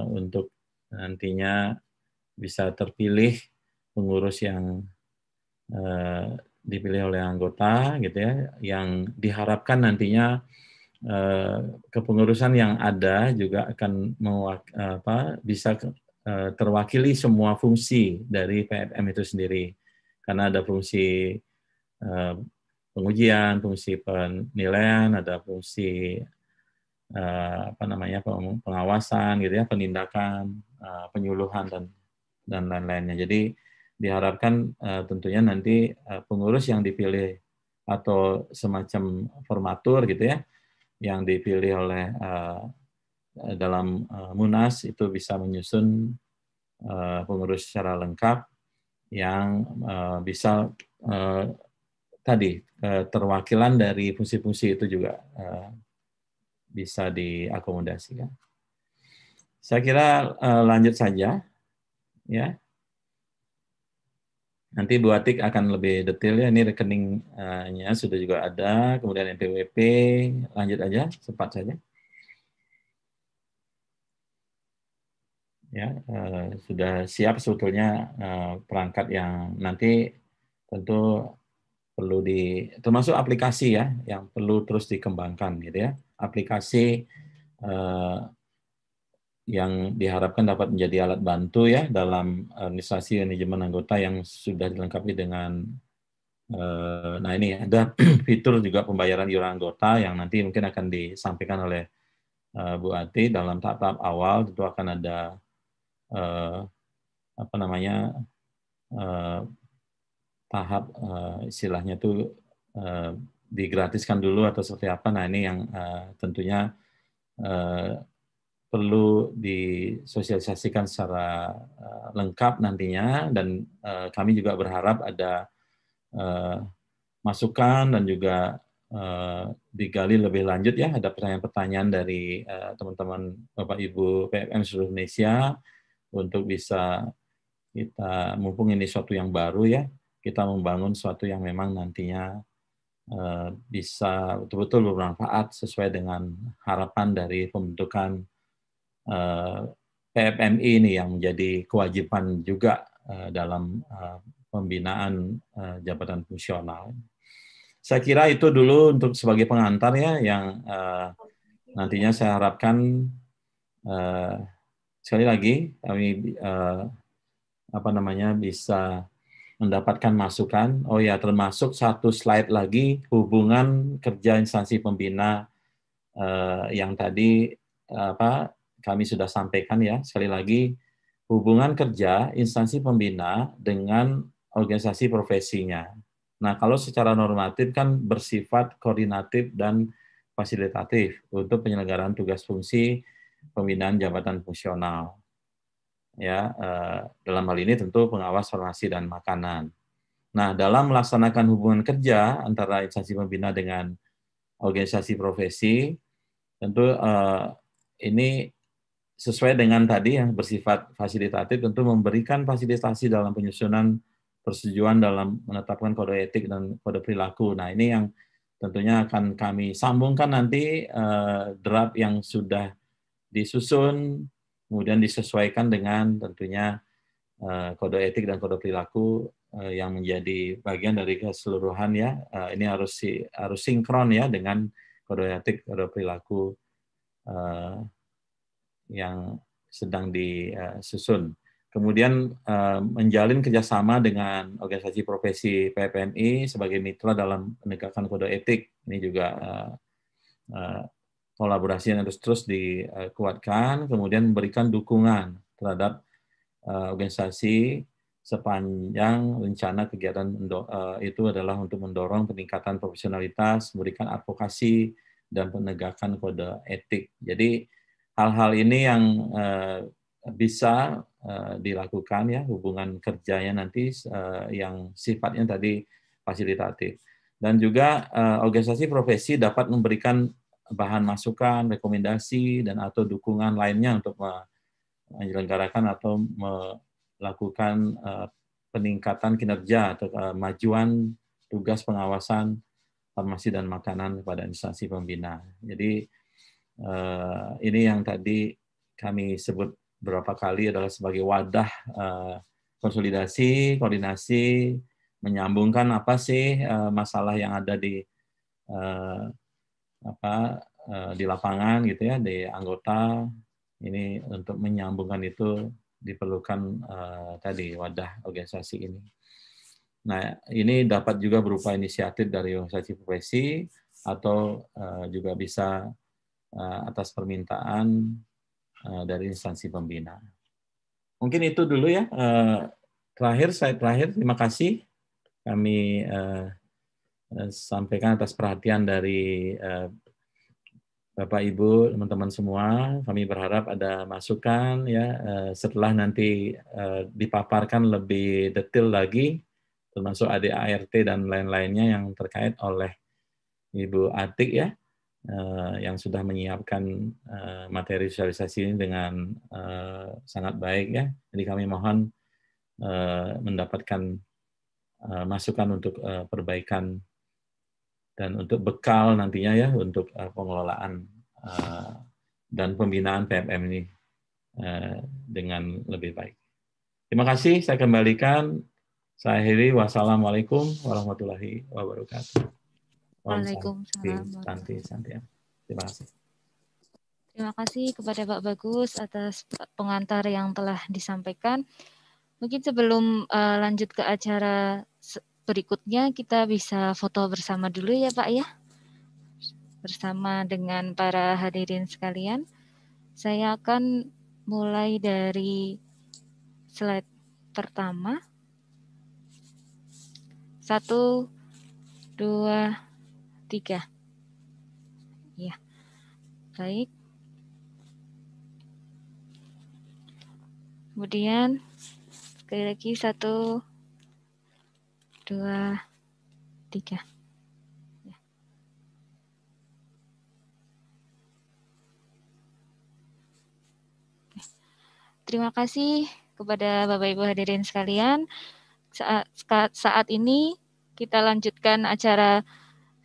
S4: untuk nantinya bisa terpilih pengurus yang dipilih oleh anggota gitu ya, yang diharapkan nantinya kepengurusan yang ada juga akan bisa terwakili semua fungsi dari PFM itu sendiri, karena ada fungsi pengujian, fungsi penilaian, ada fungsi pengawasan gitu ya, penindakan, penyuluhan dan lain-lainnya. Jadi diharapkan tentunya nanti pengurus yang dipilih atau semacam formatur gitu ya, yang dipilih oleh dalam Munas itu bisa menyusun pengurus secara lengkap yang bisa tadi terwakilan dari fungsi-fungsi itu juga bisa diakomodasikan. Saya kira lanjut saja ya. Nanti Bu Atik akan lebih detail ya, ini rekeningnya sudah juga ada, kemudian NPWP, lanjut aja, cepat saja. Ya, sudah siap sebetulnya perangkat yang nanti tentu perlu termasuk aplikasi ya, yang perlu terus dikembangkan gitu ya. Aplikasi yang diharapkan dapat menjadi alat bantu ya dalam administrasi manajemen anggota yang sudah dilengkapi dengan nah ini ada fitur juga pembayaran iuran anggota yang nanti mungkin akan disampaikan oleh Bu Ati dalam tahap awal. Tentu akan ada tahap istilahnya itu digratiskan dulu atau seperti apa. Nah ini yang tentunya perlu disosialisasikan secara lengkap nantinya, dan kami juga berharap ada masukan dan juga digali lebih lanjut ya, ada pertanyaan-pertanyaan dari teman-teman Bapak Ibu PFM seluruh Indonesia untuk bisa kita, mumpung ini suatu yang baru ya, kita membangun suatu yang memang nantinya bisa betul-betul bermanfaat sesuai dengan harapan dari pembentukan PFMI ini yang menjadi kewajiban juga dalam pembinaan jabatan fungsional. Saya kira itu dulu untuk sebagai pengantar ya, yang nantinya saya harapkan sekali lagi kami bisa mendapatkan masukan. Oh ya, termasuk satu slide lagi hubungan kerja instansi pembina yang tadi kami sudah sampaikan ya, sekali lagi hubungan kerja instansi pembina dengan organisasi profesinya. Nah, kalau secara normatif kan bersifat koordinatif dan fasilitatif untuk penyelenggaraan tugas fungsi pembinaan jabatan fungsional. Ya, dalam hal ini tentu pengawas farmasi dan makanan. Nah, dalam melaksanakan hubungan kerja antara instansi pembina dengan organisasi profesi, tentu ini sesuai dengan tadi yang bersifat fasilitatif, tentu memberikan fasilitasi dalam penyusunan persetujuan dalam menetapkan kode etik dan kode perilaku. Nah, ini yang tentunya akan kami sambungkan nanti draft yang sudah disusun, kemudian disesuaikan dengan tentunya kode etik dan kode perilaku yang menjadi bagian dari keseluruhan ya. Ini harus sinkron ya dengan kode etik, kode perilaku yang sedang disusun. Kemudian menjalin kerjasama dengan organisasi profesi PFMI sebagai mitra dalam penegakan kode etik. Ini juga kolaborasi yang harus terus dikuatkan, kemudian memberikan dukungan terhadap organisasi sepanjang rencana kegiatan itu adalah untuk mendorong peningkatan profesionalitas, memberikan advokasi, dan penegakan kode etik. Jadi hal-hal ini yang bisa dilakukan ya, hubungan kerjanya nanti yang sifatnya tadi fasilitatif. Dan juga organisasi profesi dapat memberikan bahan masukan, rekomendasi, dan atau dukungan lainnya untuk menyelenggarakan atau melakukan peningkatan kinerja atau kemajuan tugas pengawasan farmasi dan makanan kepada instansi pembina. Jadi ini yang tadi kami sebut beberapa kali adalah sebagai wadah konsolidasi, koordinasi, menyambungkan apa sih masalah yang ada di di lapangan gitu ya, di anggota ini untuk menyambungkan itu diperlukan tadi wadah organisasi ini. Nah, ini dapat juga berupa inisiatif dari organisasi profesi atau juga bisa atas permintaan dari instansi pembina. Mungkin itu dulu ya. Slide terakhir, terima kasih kami sampaikan atas perhatian dari Bapak Ibu, teman-teman semua. Kami berharap ada masukan ya setelah nanti dipaparkan lebih detail lagi, termasuk ADART dan lain-lainnya yang terkait oleh Ibu Atik ya, yang sudah menyiapkan materi sosialisasi ini dengan sangat baik ya. Jadi kami mohon mendapatkan masukan untuk perbaikan dan untuk bekal nantinya ya untuk pengelolaan dan pembinaan PMM ini dengan lebih baik. Terima kasih, saya kembalikan. Saya akhiri, wassalamualaikum warahmatullahi wabarakatuh.
S1: Waalaikumsalam.
S4: Terima kasih.
S1: Terima kasih kepada Pak Bagus atas pengantar yang telah disampaikan. Mungkin sebelum lanjut ke acara berikutnya, kita bisa foto bersama dulu ya Pak ya. Bersama dengan para hadirin sekalian. Saya akan mulai dari slide pertama. 1, 2, 3. Ya, baik. Kemudian sekali lagi 1, 2, 3. Ya. Terima kasih kepada Bapak Ibu hadirin sekalian. Saat ini kita lanjutkan acara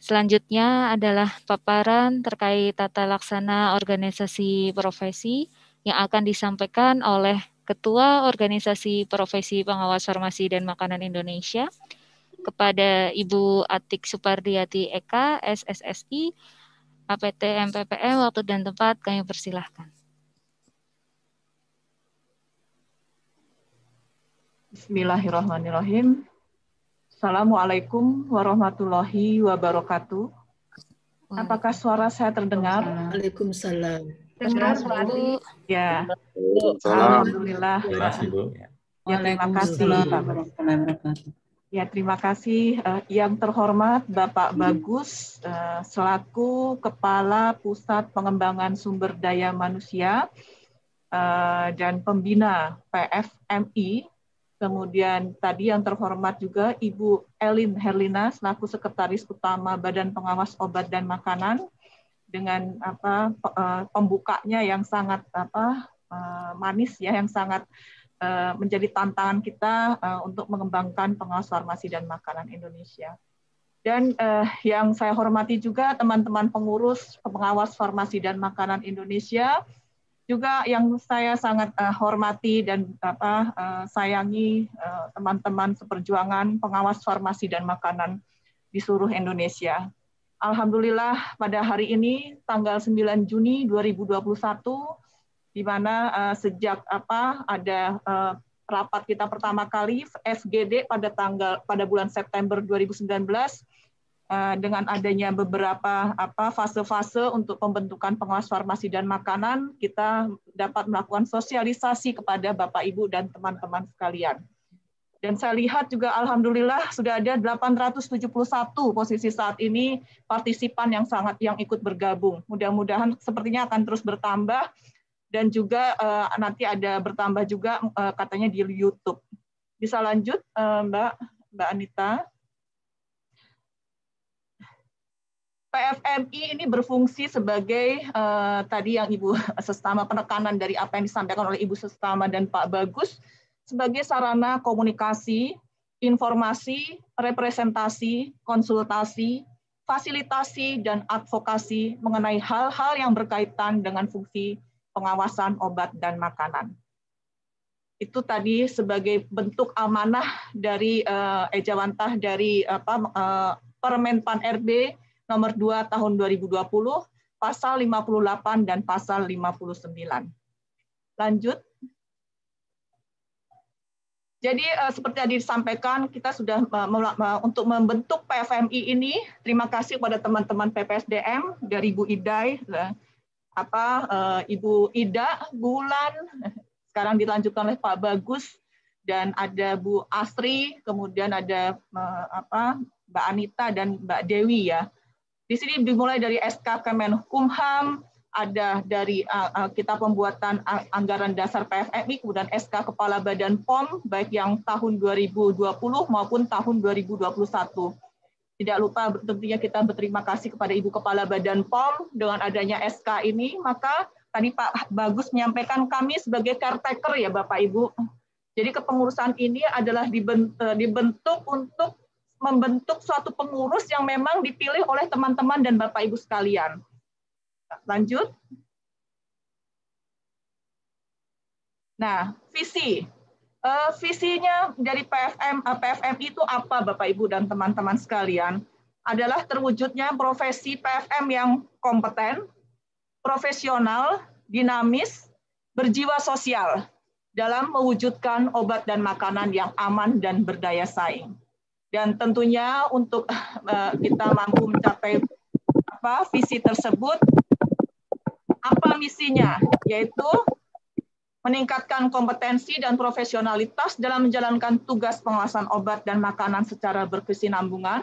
S1: selanjutnya adalah paparan terkait tata laksana organisasi profesi yang akan disampaikan oleh Ketua Organisasi Profesi Pengawas Farmasi dan Makanan Indonesia kepada Ibu Atik Supardiati Eka, SSSI, APT MPPM. Waktu dan tempat kami persilahkan.
S5: Bismillahirrahmanirrahim. Assalamualaikum warahmatullahi wabarakatuh. Apakah suara saya terdengar?
S3: Waalaikumsalam.
S5: Dengar,
S1: Bu.
S5: Ya. Alhamdulillah.
S3: Ya,
S5: terima kasih. Ya, terima kasih yang terhormat Bapak Bagus selaku Kepala Pusat Pengembangan Sumber Daya Manusia dan Pembina PFMI. Kemudian tadi yang terhormat juga Ibu Elin Herlina selaku Sekretaris Utama Badan Pengawas Obat dan Makanan dengan pembukanya yang sangat manis ya, yang sangat menjadi tantangan kita untuk mengembangkan pengawas farmasi dan makanan Indonesia. Dan yang saya hormati juga teman-teman pengurus pengawas farmasi dan makanan Indonesia. Juga yang saya sangat hormati dan sayangi teman-teman seperjuangan pengawas farmasi dan makanan di seluruh Indonesia. Alhamdulillah pada hari ini tanggal 9 Juni 2021 di mana sejak ada rapat kita pertama kali SGD pada bulan September 2019 dengan adanya beberapa fase-fase untuk pembentukan pengawas farmasi dan makanan, kita dapat melakukan sosialisasi kepada Bapak Ibu dan teman-teman sekalian. Dan saya lihat juga alhamdulillah sudah ada 871 posisi saat ini partisipan yang ikut bergabung. Mudah-mudahan sepertinya akan terus bertambah dan juga nanti ada bertambah juga katanya di YouTube. Bisa lanjut Mbak Anita. PFMI ini berfungsi sebagai tadi yang Ibu Sestama penekanan dari apa yang disampaikan oleh Ibu Sestama dan Pak Bagus sebagai sarana komunikasi, informasi, representasi, konsultasi, fasilitasi, dan advokasi mengenai hal-hal yang berkaitan dengan fungsi pengawasan obat dan makanan. Itu tadi sebagai bentuk amanah dari ejawantah dari Permen Pan RB nomor 2 tahun 2020 pasal 58 dan pasal 59. Lanjut. Jadi seperti yang disampaikan, kita sudah untuk membentuk PFMI ini. Terima kasih kepada teman-teman PPSDM dari Bu Idai, Ibu Ida, Bulan, sekarang dilanjutkan oleh Pak Bagus, dan ada Bu Asri, kemudian ada Mbak Anita dan Mbak Dewi ya. Di sini dimulai dari SK Kemenkumham, ada dari kita pembuatan anggaran dasar PFMI, kemudian SK Kepala Badan POM, baik yang tahun 2020 maupun tahun 2021. Tidak lupa tentunya kita berterima kasih kepada Ibu Kepala Badan POM dengan adanya SK ini, maka tadi Pak Bagus menyampaikan kami sebagai caretaker ya Bapak Ibu. Jadi kepengurusan ini adalah dibentuk untuk membentuk suatu pengurus yang memang dipilih oleh teman-teman dan Bapak Ibu sekalian. Lanjut. Nah, visi. Visinya dari PFMI itu apa Bapak Ibu dan teman-teman sekalian? Adalah terwujudnya profesi PFM yang kompeten, profesional, dinamis, berjiwa sosial dalam mewujudkan obat dan makanan yang aman dan berdaya saing. Dan tentunya untuk kita mampu mencapai visi tersebut, apa misinya? Yaitu meningkatkan kompetensi dan profesionalitas dalam menjalankan tugas pengawasan obat dan makanan secara berkesinambungan.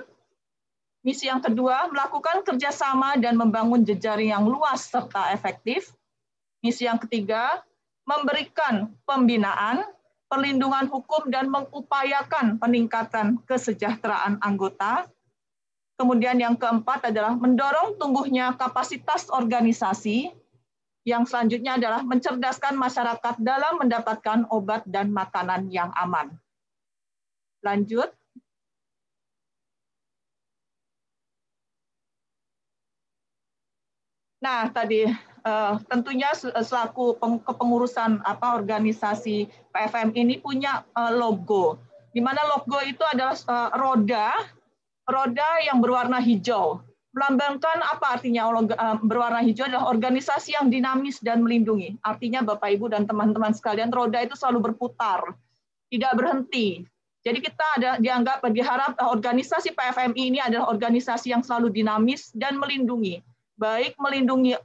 S5: Misi yang kedua, melakukan kerjasama dan membangun jejaring yang luas serta efektif. Misi yang ketiga, memberikan pembinaan, perlindungan hukum, dan mengupayakan peningkatan kesejahteraan anggota. Kemudian yang keempat adalah mendorong tumbuhnya kapasitas organisasi. Yang selanjutnya adalah mencerdaskan masyarakat dalam mendapatkan obat dan makanan yang aman. Lanjut. Nah, tadi tentunya selaku kepengurusan organisasi PFM ini punya logo. Di mana logo itu adalah roda yang berwarna hijau. Melambangkan apa artinya berwarna hijau? Adalah organisasi yang dinamis dan melindungi. Artinya Bapak Ibu dan teman-teman sekalian, roda itu selalu berputar, tidak berhenti. Jadi kita diharap organisasi PFMI ini adalah organisasi yang selalu dinamis dan melindungi. Baik melindungi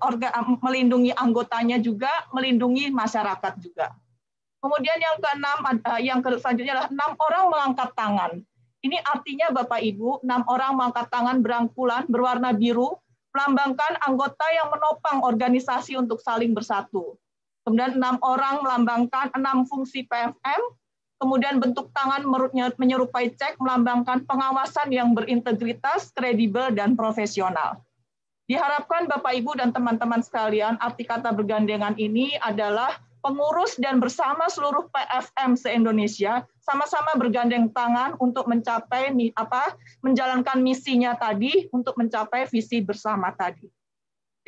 S5: anggotanya juga, melindungi masyarakat juga. Kemudian yang keenam, yang selanjutnya adalah 6 orang mengangkat tangan. Ini artinya Bapak Ibu, 6 orang mengangkat tangan berangkulan berwarna biru, melambangkan anggota yang menopang organisasi untuk saling bersatu. Kemudian 6 orang melambangkan 6 fungsi PFM, kemudian bentuk tangan menyerupai cek melambangkan pengawasan yang berintegritas, kredibel, dan profesional. Diharapkan Bapak Ibu dan teman-teman sekalian, arti kata bergandengan ini adalah pengurus dan bersama seluruh PFM se-Indonesia sama-sama bergandeng tangan untuk menjalankan misinya tadi untuk mencapai visi bersama tadi.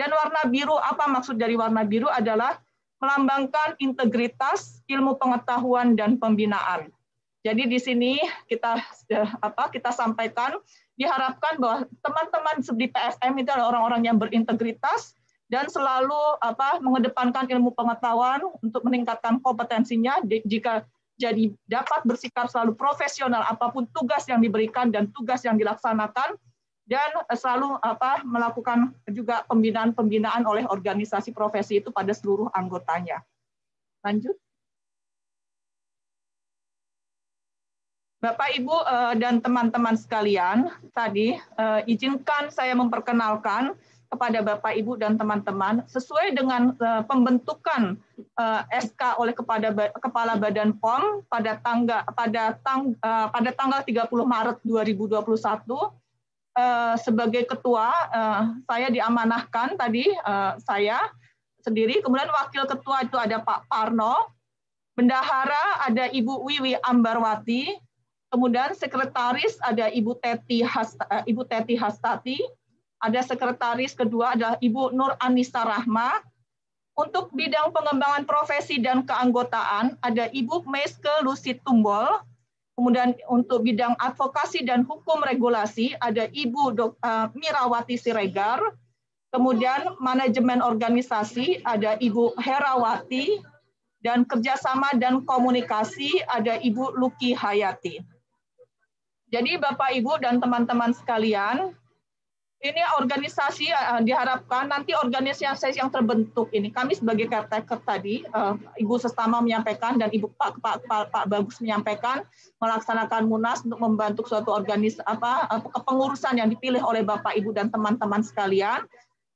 S5: Dan warna biru, apa maksud dari warna biru? Adalah melambangkan integritas, ilmu pengetahuan, dan pembinaan. Jadi di sini kita sampaikan, diharapkan bahwa teman-teman di PFM itu adalah orang-orang yang berintegritas dan selalu mengedepankan ilmu pengetahuan untuk meningkatkan kompetensinya, jika jadi dapat bersikap selalu profesional apapun tugas yang diberikan dan tugas yang dilaksanakan, dan selalu melakukan juga pembinaan oleh organisasi profesi itu pada seluruh anggotanya. Lanjut. Bapak, Ibu, dan teman-teman sekalian, tadi izinkan saya memperkenalkan kepada Bapak, Ibu, dan teman-teman sesuai dengan pembentukan SK oleh Kepala Badan POM pada tanggal 30 Maret 2021 sebagai ketua. Saya diamanahkan tadi, saya sendiri, kemudian wakil ketua itu ada Pak Parno, bendahara ada Ibu Wiwi Ambarwati, kemudian sekretaris ada Ibu Teti Hastati, ada sekretaris kedua adalah Ibu Nur Anissa Rahma. Untuk bidang pengembangan profesi dan keanggotaan ada Ibu Meske Lucy Tumbol. Kemudian untuk bidang advokasi dan hukum regulasi ada Ibu Mirawati Siregar. Kemudian manajemen organisasi ada Ibu Herawati, dan kerjasama dan komunikasi ada Ibu Luki Hayati. Jadi Bapak Ibu dan teman-teman sekalian, ini organisasi diharapkan nanti organisasi yang terbentuk ini, kami sebagai caretaker tadi, Ibu Sestama menyampaikan dan Ibu Pak Bagus menyampaikan melaksanakan munas untuk membantu suatu kepengurusan yang dipilih oleh Bapak Ibu dan teman-teman sekalian.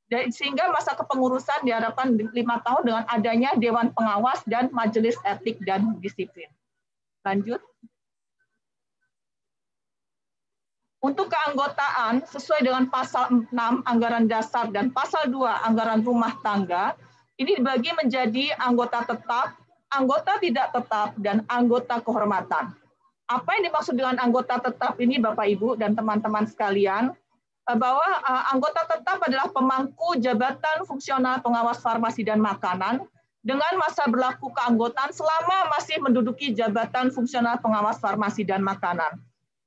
S5: Dan sehingga masa kepengurusan diharapkan 5 tahun dengan adanya Dewan Pengawas dan Majelis Etik dan Disiplin. Lanjut. Untuk keanggotaan, sesuai dengan pasal 6 Anggaran Dasar dan pasal 2 Anggaran Rumah Tangga, ini dibagi menjadi anggota tetap, anggota tidak tetap, dan anggota kehormatan. Apa yang dimaksud dengan anggota tetap ini Bapak Ibu dan teman-teman sekalian, bahwa anggota tetap adalah pemangku jabatan fungsional pengawas farmasi dan makanan dengan masa berlaku keanggotaan selama masih menduduki jabatan fungsional pengawas farmasi dan makanan.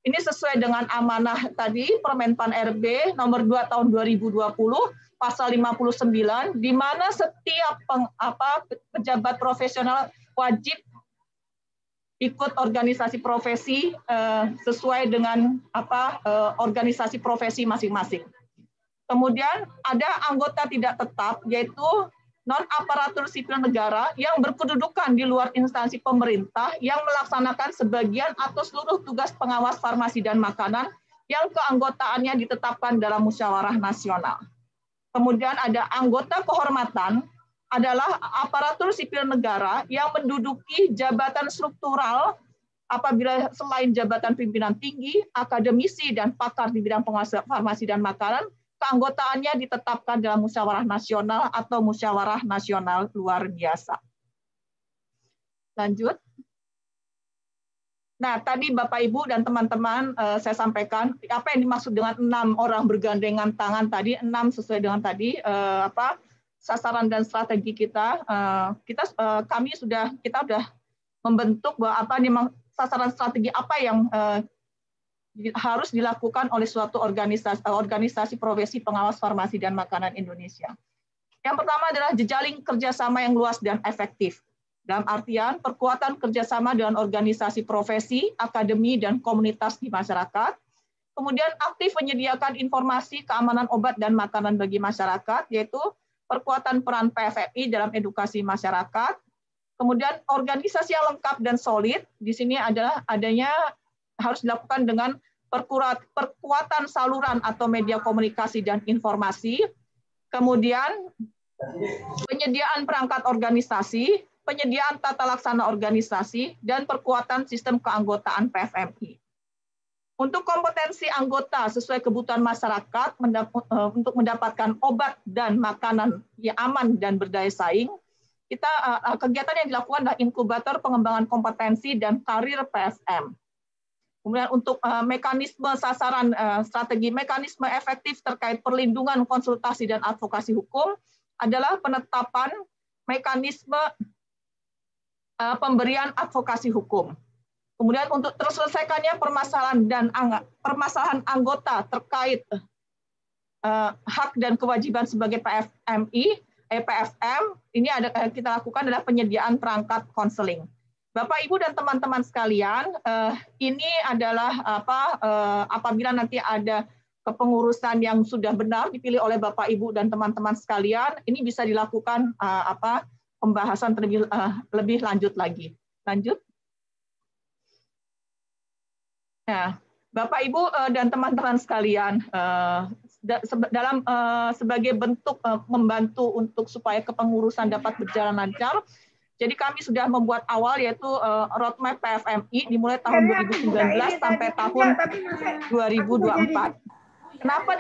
S5: Ini sesuai dengan amanah tadi Permenpan RB nomor 2 tahun 2020 pasal 59 di mana setiap pejabat profesional wajib ikut organisasi profesi sesuai dengan organisasi profesi masing-masing. Kemudian ada anggota tidak tetap yaitu non-aparatur sipil negara yang berkedudukan di luar instansi pemerintah yang melaksanakan sebagian atau seluruh tugas pengawas farmasi dan makanan yang keanggotaannya ditetapkan dalam musyawarah nasional. Kemudian ada anggota kehormatan adalah aparatur sipil negara yang menduduki jabatan struktural apabila selain jabatan pimpinan tinggi, akademisi, dan pakar di bidang pengawas farmasi dan makanan, keanggotaannya ditetapkan dalam musyawarah nasional atau musyawarah nasional luar biasa. Lanjut. Nah, tadi Bapak Ibu dan teman-teman saya sampaikan apa yang dimaksud dengan 6 orang bergandengan tangan tadi, 6 sesuai dengan tadi sasaran dan strategi kita. Kita sudah membentuk bahwa sasaran strategi apa yang harus dilakukan oleh suatu organisasi profesi pengawas farmasi dan makanan Indonesia. Yang pertama adalah jejaring kerjasama yang luas dan efektif. Dalam artian perkuatan kerjasama dengan organisasi profesi, akademi, dan komunitas di masyarakat. Kemudian aktif menyediakan informasi keamanan obat dan makanan bagi masyarakat, yaitu perkuatan peran PFMI dalam edukasi masyarakat. Kemudian organisasi yang lengkap dan solid, di sini adalah adanya harus dilakukan dengan perkuatan saluran atau media komunikasi dan informasi, kemudian penyediaan perangkat organisasi, penyediaan tata laksana organisasi, dan perkuatan sistem keanggotaan PFMI. Untuk kompetensi anggota sesuai kebutuhan masyarakat untuk mendapatkan obat dan makanan yang aman dan berdaya saing, kegiatan yang dilakukan adalah inkubator pengembangan kompetensi dan karir PSM. Kemudian untuk mekanisme sasaran strategi mekanisme efektif terkait perlindungan konsultasi dan advokasi hukum adalah penetapan mekanisme pemberian advokasi hukum. Kemudian untuk terselesaikannya permasalahan anggota terkait hak dan kewajiban sebagai PFM ini kita lakukan adalah penyediaan perangkat konseling. Bapak, Ibu, dan teman-teman sekalian, ini adalah apabila nanti ada kepengurusan yang sudah benar dipilih oleh Bapak, Ibu, dan teman-teman sekalian, ini bisa dilakukan pembahasan lebih lanjut lagi. Lanjut. Nah, Bapak, Ibu, dan teman-teman sekalian, sebagai bentuk membantu untuk supaya kepengurusan dapat berjalan lancar, jadi kami sudah membuat awal yaitu roadmap PFMI dimulai tahun 2019 sampai tahun 2024. Kenapa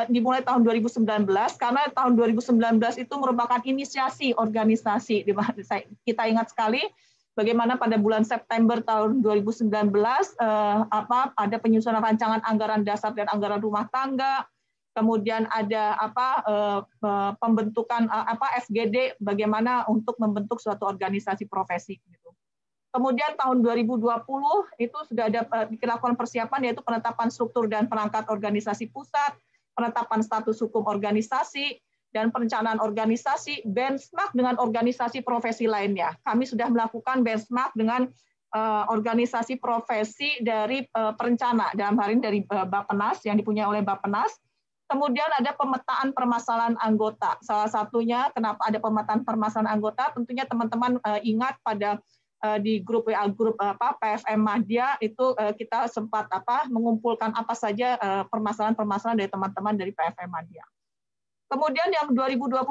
S5: dimulai tahun 2019? Karena tahun 2019 itu merupakan inisiasi organisasi. Kita ingat sekali bagaimana pada bulan September tahun 2019 ada penyusunan rancangan anggaran dasar dan anggaran rumah tangga. Kemudian ada pembentukan FGD bagaimana untuk membentuk suatu organisasi profesi gitu. Kemudian tahun 2020 itu sudah ada dilakukan persiapan yaitu penetapan struktur dan perangkat organisasi pusat, penetapan status hukum organisasi, dan perencanaan organisasi, benchmark dengan organisasi profesi lainnya. Kami sudah melakukan benchmark dengan organisasi profesi dari perencana, dalam hal ini dari Bappenas, yang dipunyai oleh Bappenas. Kemudian ada pemetaan permasalahan anggota. Salah satunya kenapa ada pemetaan permasalahan anggota, tentunya teman-teman ingat pada di grup WA grup PFM Madya itu kita sempat mengumpulkan apa saja permasalahan-permasalahan dari teman-teman dari PFM Madya. Kemudian yang 2021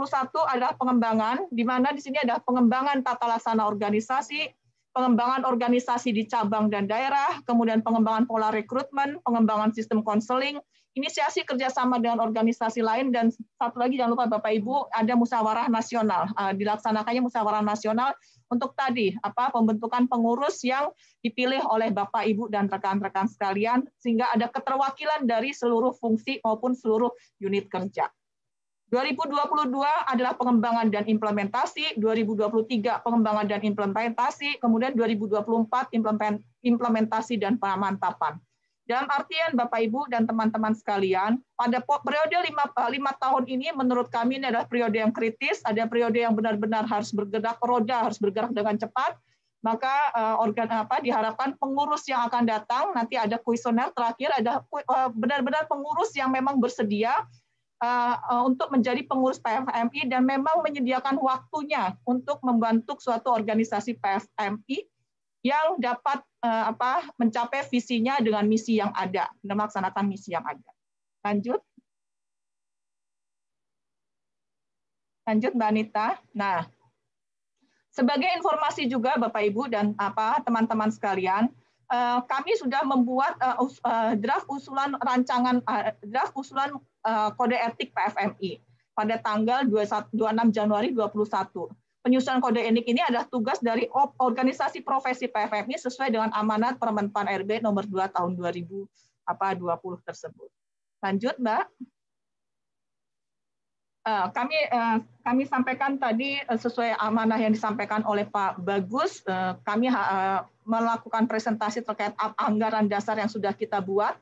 S5: adalah pengembangan, di mana di sini ada pengembangan tata laksana organisasi, pengembangan organisasi di cabang dan daerah, kemudian pengembangan pola rekrutmen, pengembangan sistem konseling, inisiasi kerjasama dengan organisasi lain, dan satu lagi jangan lupa Bapak Ibu, ada musyawarah nasional. Dilaksanakannya musyawarah nasional untuk tadi pembentukan pengurus yang dipilih oleh Bapak Ibu dan rekan-rekan sekalian, sehingga ada keterwakilan dari seluruh fungsi maupun seluruh unit kerja. 2022 adalah pengembangan dan implementasi, 2023 pengembangan dan implementasi, kemudian 2024 implementasi dan pemantapan. Dalam artian Bapak Ibu dan teman-teman sekalian, pada periode 5 tahun ini menurut kami ini adalah periode yang kritis, ada periode yang benar-benar harus bergerak, roda harus bergerak dengan cepat, maka diharapkan pengurus yang akan datang, nanti ada kuesioner terakhir, ada benar-benar pengurus yang memang bersedia untuk menjadi pengurus PFMI dan memang menyediakan waktunya untuk membantu suatu organisasi PFMI yang dapat mencapai visinya dengan misi yang ada, melaksanakan misi yang ada. Lanjut Mbak Anita. Nah, sebagai informasi juga Bapak Ibu dan teman-teman sekalian, kami sudah membuat draft usulan kode etik PFMI pada tanggal 26 Januari 2021. Penyusunan kode etik ini adalah tugas dari organisasi profesi PFMI sesuai dengan amanat Permenpan RB nomor 2 tahun 2020 tersebut. Lanjut, Mbak. Kami sampaikan tadi sesuai amanah yang disampaikan oleh Pak Bagus, kami melakukan presentasi terkait anggaran dasar yang sudah kita buat,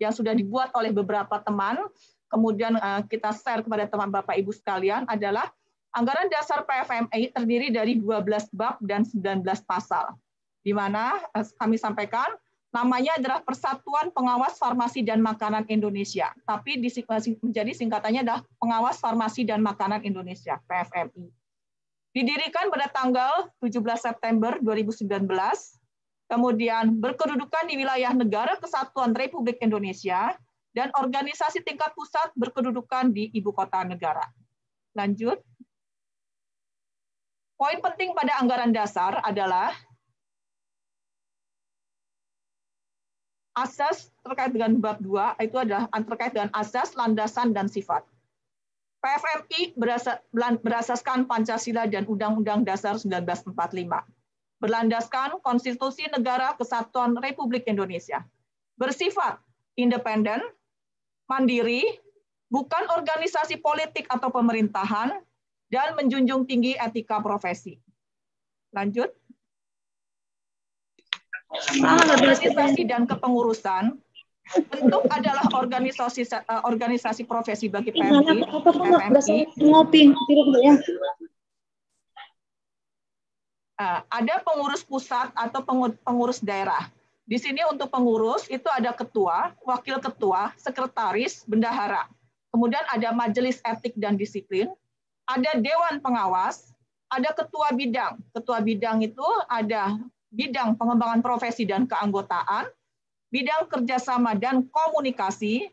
S5: yang sudah dibuat oleh beberapa teman, kemudian kita share kepada teman Bapak Ibu sekalian adalah anggaran dasar PFMI terdiri dari 12 bab dan 19 pasal, di mana kami sampaikan namanya adalah Persatuan Pengawas Farmasi dan Makanan Indonesia, tapi menjadi singkatannya adalah Pengawas Farmasi dan Makanan Indonesia, PFMI. Didirikan pada tanggal 17 September 2019, kemudian berkedudukan di wilayah Negara Kesatuan Republik Indonesia, dan organisasi tingkat pusat berkedudukan di Ibu Kota Negara. Lanjut. Poin penting pada anggaran dasar adalah asas terkait dengan bab 2, itu adalah terkait dengan asas, landasan, dan sifat. PFMI berasaskan Pancasila dan Undang-Undang Dasar 1945. Berlandaskan Konstitusi Negara Kesatuan Republik Indonesia. Bersifat independen, mandiri, bukan organisasi politik atau pemerintahan, dan menjunjung tinggi etika profesi. Lanjut. Organisasi dan kepengurusan bentuk adalah organisasi profesi bagi PMI. Ada pengurus pusat atau pengurus daerah. Di sini untuk pengurus itu ada ketua, wakil ketua, sekretaris, bendahara. Kemudian ada majelis etik dan disiplin, ada dewan pengawas, ada ketua bidang. Ketua bidang itu ada bidang pengembangan profesi dan keanggotaan, bidang kerjasama dan komunikasi,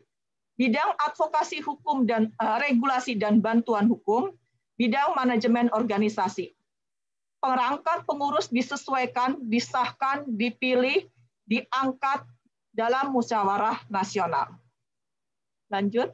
S5: bidang advokasi hukum dan regulasi dan bantuan hukum, bidang manajemen organisasi. Perangkat pengurus disesuaikan, disahkan, dipilih, diangkat dalam musyawarah nasional. Lanjut.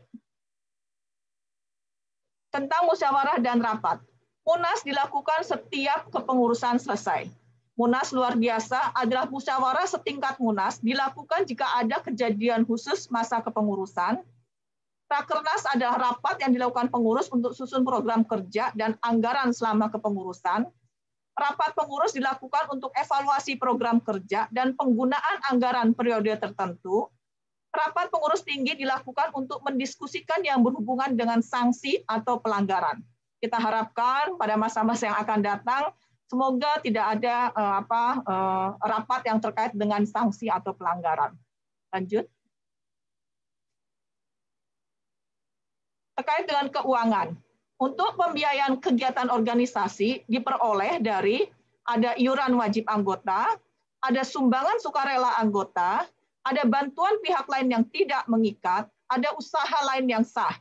S5: Tentang musyawarah dan rapat. Munas dilakukan setiap kepengurusan selesai. Munas luar biasa adalah musyawarah setingkat munas dilakukan jika ada kejadian khusus masa kepengurusan. Rakernas adalah rapat yang dilakukan pengurus untuk susun program kerja dan anggaran selama kepengurusan. Rapat pengurus dilakukan untuk evaluasi program kerja dan penggunaan anggaran periode tertentu. Rapat pengurus tinggi dilakukan untuk mendiskusikan yang berhubungan dengan sanksi atau pelanggaran. Kita harapkan pada masa-masa yang akan datang, semoga tidak ada rapat yang terkait dengan sanksi atau pelanggaran. Lanjut. Terkait dengan keuangan. Untuk pembiayaan kegiatan organisasi diperoleh dari ada iuran wajib anggota, ada sumbangan sukarela anggota, ada bantuan pihak lain yang tidak mengikat, ada usaha lain yang sah,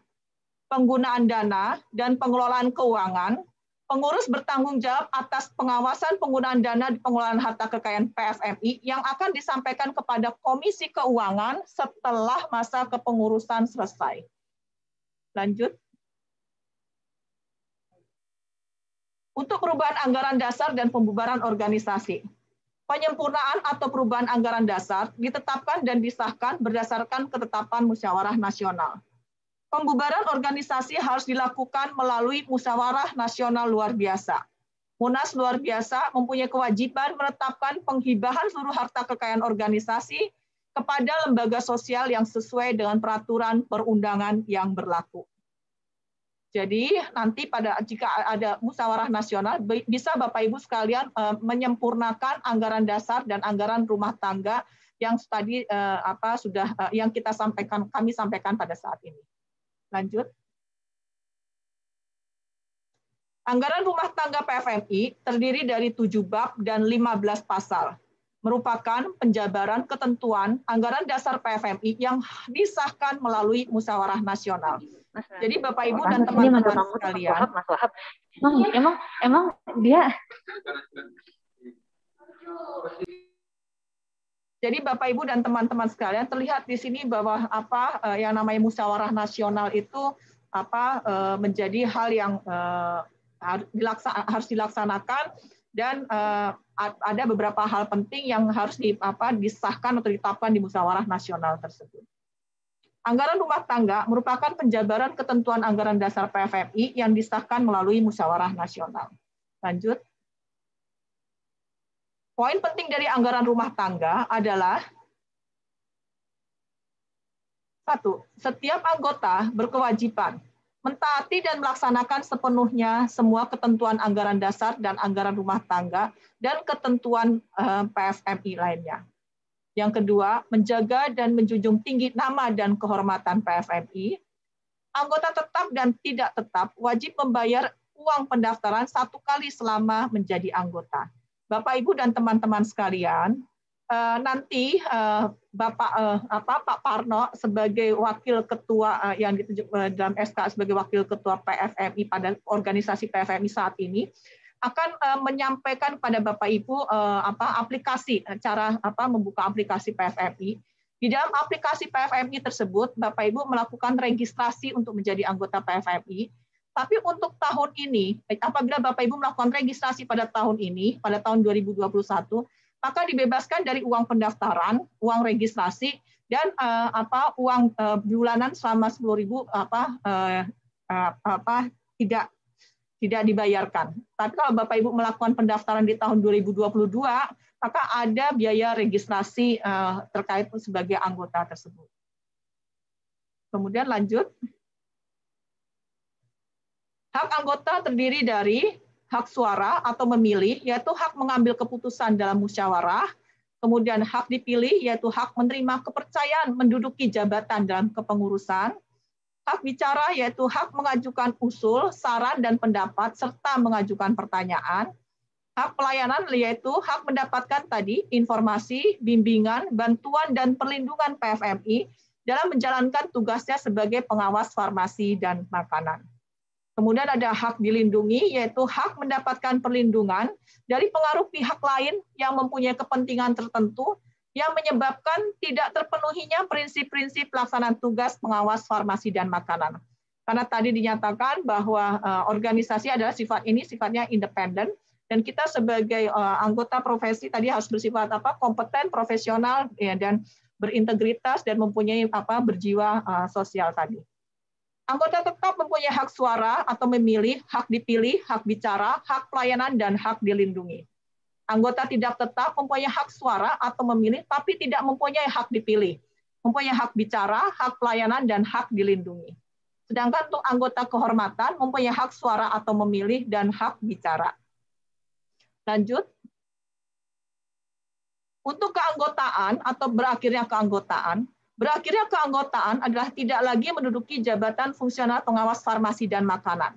S5: penggunaan dana dan pengelolaan keuangan, pengurus bertanggung jawab atas pengawasan penggunaan dana di pengelolaan harta kekayaan PFMI yang akan disampaikan kepada Komisi Keuangan setelah masa kepengurusan selesai. Lanjut. Untuk perubahan anggaran dasar dan pembubaran organisasi. Penyempurnaan atau perubahan anggaran dasar ditetapkan dan disahkan berdasarkan ketetapan musyawarah nasional. Pembubaran organisasi harus dilakukan melalui musyawarah nasional luar biasa. Munas luar biasa mempunyai kewajiban menetapkan penghibahan seluruh harta kekayaan organisasi kepada lembaga sosial yang sesuai dengan peraturan perundangan yang berlaku. Jadi nanti jika ada musyawarah nasional, bisa Bapak Ibu sekalian menyempurnakan anggaran dasar dan anggaran rumah tangga yang tadi yang kami sampaikan pada saat ini. Lanjut. Anggaran rumah tangga PFMI terdiri dari 7 bab dan 15 pasal. Merupakan penjabaran ketentuan anggaran dasar PFMI yang disahkan melalui musyawarah nasional. Jadi Bapak Ibu dan teman-teman sekalian,
S1: Mas Wahab, emang dia.
S5: Jadi Bapak Ibu dan teman-teman sekalian, terlihat di sini bahwa yang namanya musyawarah nasional itu menjadi hal yang harus dilaksanakan, dan ada beberapa hal penting yang harus disahkan atau ditetapkan di musyawarah nasional tersebut. Anggaran rumah tangga merupakan penjabaran ketentuan anggaran dasar PFMI yang disahkan melalui musyawarah nasional. Lanjut. Poin penting dari anggaran rumah tangga adalah 1. Setiap anggota berkewajiban mentaati dan melaksanakan sepenuhnya semua ketentuan anggaran dasar dan anggaran rumah tangga dan ketentuan PFMI lainnya. Yang kedua, menjaga dan menjunjung tinggi nama dan kehormatan PFMI. Anggota tetap dan tidak tetap wajib membayar uang pendaftaran 1 kali selama menjadi anggota. Bapak, Ibu, dan teman-teman sekalian, nanti Pak Parno sebagai wakil ketua yang ditunjuk dalam SK sebagai wakil ketua PFMI pada organisasi PFMI saat ini, akan menyampaikan kepada Bapak Ibu aplikasi, cara membuka aplikasi PFMI. Di dalam aplikasi PFMI tersebut, Bapak Ibu melakukan registrasi untuk menjadi anggota PFMI. Tapi untuk tahun ini, apabila Bapak Ibu melakukan registrasi pada tahun ini, pada tahun 2021, maka dibebaskan dari uang pendaftaran, uang registrasi, dan uang bulanan selama 10.000 tidak dibayarkan. Tapi kalau Bapak Ibu melakukan pendaftaran di tahun 2022, maka ada biaya registrasi terkait sebagai anggota tersebut. Kemudian lanjut. Hak anggota terdiri dari hak suara atau memilih, yaitu hak mengambil keputusan dalam musyawarah, kemudian hak dipilih, yaitu hak menerima kepercayaan menduduki jabatan dalam kepengurusan, hak bicara, yaitu hak mengajukan usul, saran, dan pendapat, serta mengajukan pertanyaan. Hak pelayanan, yaitu hak mendapatkan tadi informasi, bimbingan, bantuan, dan perlindungan PFMI dalam menjalankan tugasnya sebagai pengawas farmasi dan makanan. Kemudian ada hak dilindungi, yaitu hak mendapatkan perlindungan dari pengaruh pihak lain yang mempunyai kepentingan tertentu yang menyebabkan tidak terpenuhinya prinsip-prinsip pelaksanaan tugas pengawas farmasi dan makanan. Karena tadi dinyatakan bahwa organisasi adalah sifatnya independen, dan kita sebagai anggota profesi tadi harus bersifat kompeten, profesional, ya, dan berintegritas dan mempunyai berjiwa sosial tadi. Anggota tetap mempunyai hak suara atau memilih, hak dipilih, hak bicara, hak pelayanan, dan hak dilindungi. Anggota tidak tetap mempunyai hak suara atau memilih, tapi tidak mempunyai hak dipilih. mempunyai hak bicara, hak pelayanan, dan hak dilindungi. Sedangkan untuk anggota kehormatan mempunyai hak suara atau memilih dan hak bicara. Lanjut. Untuk keanggotaan atau berakhirnya keanggotaan adalah tidak lagi menduduki jabatan fungsional pengawas farmasi dan makanan.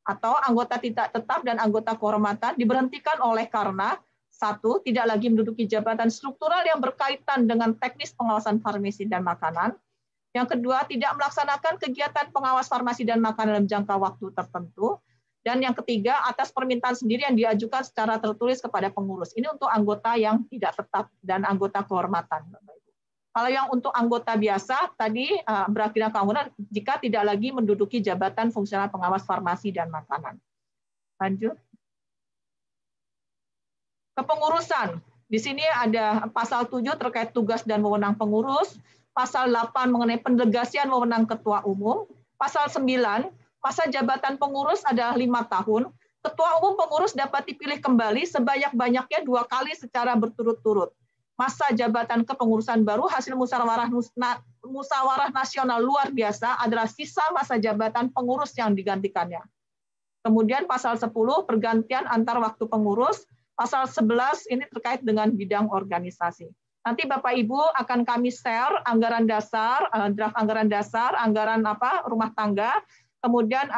S5: Atau anggota tidak tetap dan anggota kehormatan diberhentikan oleh karena satu, tidak lagi menduduki jabatan struktural yang berkaitan dengan teknis pengawasan farmasi dan makanan. Yang kedua, tidak melaksanakan kegiatan pengawas farmasi dan makanan dalam jangka waktu tertentu. Dan yang ketiga, atas permintaan sendiri yang diajukan secara tertulis kepada pengurus. Ini untuk anggota yang tidak tetap dan anggota kehormatan. Kalau yang untuk anggota biasa, tadi berakhirnya keanggotaan jika tidak lagi menduduki jabatan fungsional pengawas farmasi dan makanan. Lanjut. Kepengurusan. Di sini ada pasal 7 terkait tugas dan wewenang pengurus, pasal 8 mengenai pendelegasian wewenang ketua umum, pasal 9 masa jabatan pengurus adalah 5 tahun. Ketua umum pengurus dapat dipilih kembali sebanyak-banyaknya 2 kali secara berturut-turut. Masa jabatan kepengurusan baru hasil musyawarah nasional luar biasa adalah sisa masa jabatan pengurus yang digantikannya. Kemudian pasal 10 pergantian antar waktu pengurus, pasal 11 ini terkait dengan bidang organisasi. Nanti Bapak Ibu akan kami share anggaran dasar, draft anggaran dasar, anggaran rumah tangga. Kemudian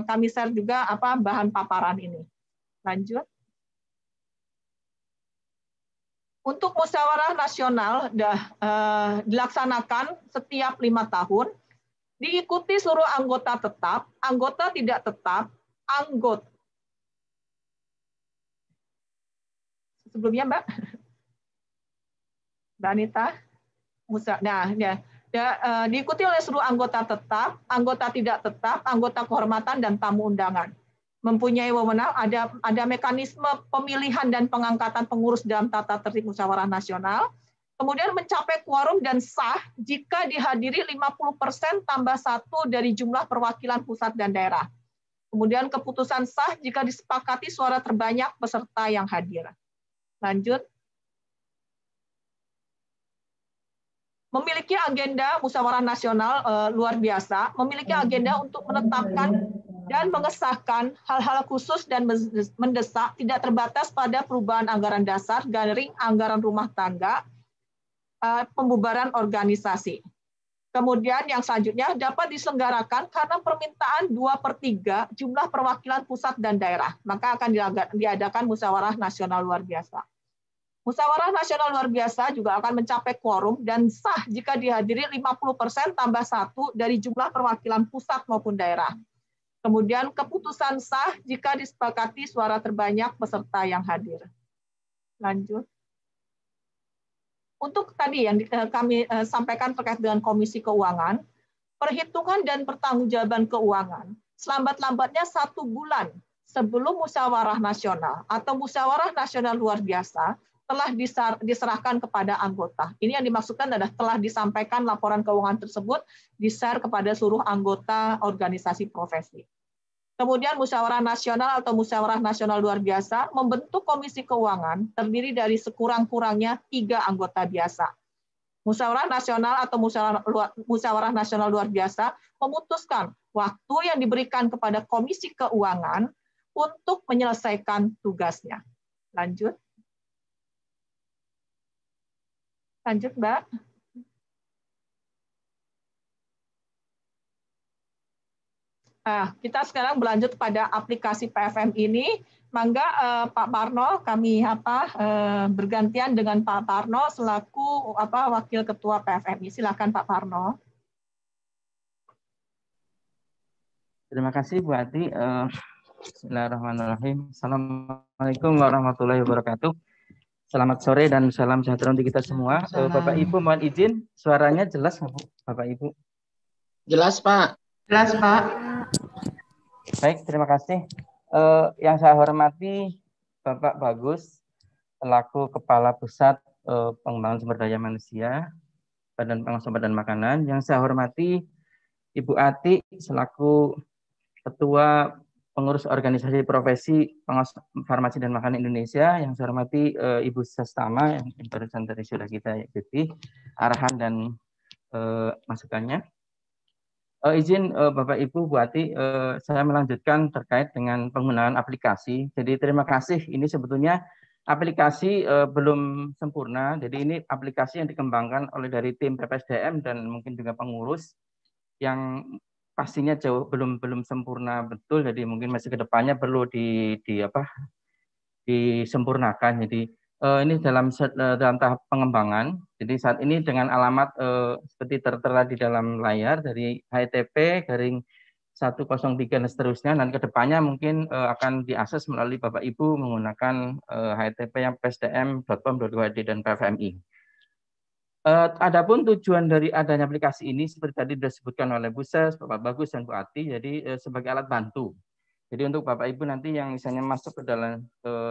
S5: kami share juga bahan paparan ini. Lanjut. Untuk musyawarah nasional dilaksanakan setiap 5 tahun, diikuti seluruh anggota tetap, anggota tidak tetap, anggota. Sebelumnya Mbak Anita, diikuti oleh seluruh anggota tetap, anggota tidak tetap, anggota kehormatan, dan tamu undangan. Mempunyai wewenang, ada mekanisme pemilihan dan pengangkatan pengurus dalam tata tertib musyawarah nasional, kemudian mencapai quorum dan sah jika dihadiri 50% tambah 1 dari jumlah perwakilan pusat dan daerah. Kemudian keputusan sah jika disepakati suara terbanyak peserta yang hadir. Lanjut. Memiliki agenda musyawarah nasional luar biasa, memiliki agenda untuk menetapkan dan mengesahkan hal-hal khusus dan mendesak tidak terbatas pada perubahan anggaran dasar, garing anggaran rumah tangga, pembubaran organisasi. Kemudian yang selanjutnya dapat diselenggarakan karena permintaan 2/3 jumlah perwakilan pusat dan daerah, maka akan diadakan musyawarah nasional luar biasa. Musyawarah nasional luar biasa juga akan mencapai quorum dan sah jika dihadiri 50% tambah 1 dari jumlah perwakilan pusat maupun daerah. Kemudian keputusan sah jika disepakati suara terbanyak peserta yang hadir. Lanjut. Untuk tadi yang kami sampaikan terkait dengan Komisi Keuangan, perhitungan dan pertanggungjawaban keuangan selambat-lambatnya 1 bulan sebelum musyawarah nasional atau musyawarah nasional luar biasa telah diserahkan kepada anggota. Ini yang dimaksudkan adalah telah disampaikan laporan keuangan tersebut, di-share kepada seluruh anggota organisasi profesi. Kemudian musyawarah nasional atau musyawarah nasional luar biasa membentuk komisi keuangan terdiri dari sekurang-kurangnya 3 anggota biasa. Musyawarah nasional atau musyawarah nasional luar biasa memutuskan waktu yang diberikan kepada komisi keuangan untuk menyelesaikan tugasnya. Lanjut. Lanjut, Mbak. Kita sekarang berlanjut pada aplikasi PFM ini. Mangga Pak Parno, kami bergantian dengan Pak Parno selaku Wakil Ketua PFMI. Silakan Pak Parno.
S6: Terima kasih Bu Ati. Bismillahirrahmanirrahim. Assalamualaikum warahmatullahi wabarakatuh. Selamat sore dan salam sejahtera untuk kita semua. Bapak Ibu mohon izin, suaranya jelas nggak Bu? Bapak Ibu?
S3: Jelas Pak.
S5: Jelas Pak.
S6: Baik, terima kasih. Yang saya hormati Bapak Bagus, selaku Kepala Pusat Pengembangan Sumber Daya Manusia, Badan Pengawas Obat dan Makanan. Yang saya hormati Ibu Ati, selaku Ketua Pengurus Organisasi Profesi Pengawas Farmasi dan Makanan Indonesia. Yang saya hormati Ibu Sestama, yang barusan tadi sudah kita ikuti arahan dan masukannya. Izin Bapak Ibu Bu Ati, saya melanjutkan terkait dengan penggunaan aplikasi. Jadi terima kasih. Ini sebetulnya aplikasi belum sempurna. Jadi ini aplikasi yang dikembangkan oleh dari tim PPSDM dan mungkin juga pengurus yang pastinya belum sempurna betul. Jadi mungkin masih kedepannya perlu disempurnakan. Jadi ini dalam tahap pengembangan. Jadi saat ini dengan alamat seperti tertera di dalam layar dari HTTP:103 dan seterusnya. Dan kedepannya mungkin akan diakses melalui Bapak Ibu menggunakan HTTP yang psdm.com.go.id dan PFMI. Adapun tujuan dari adanya aplikasi ini seperti tadi disebutkan oleh Bu Ses, Bapak Bagus dan Bu Ati, jadi sebagai alat bantu. Jadi untuk Bapak Ibu nanti yang misalnya masuk ke dalam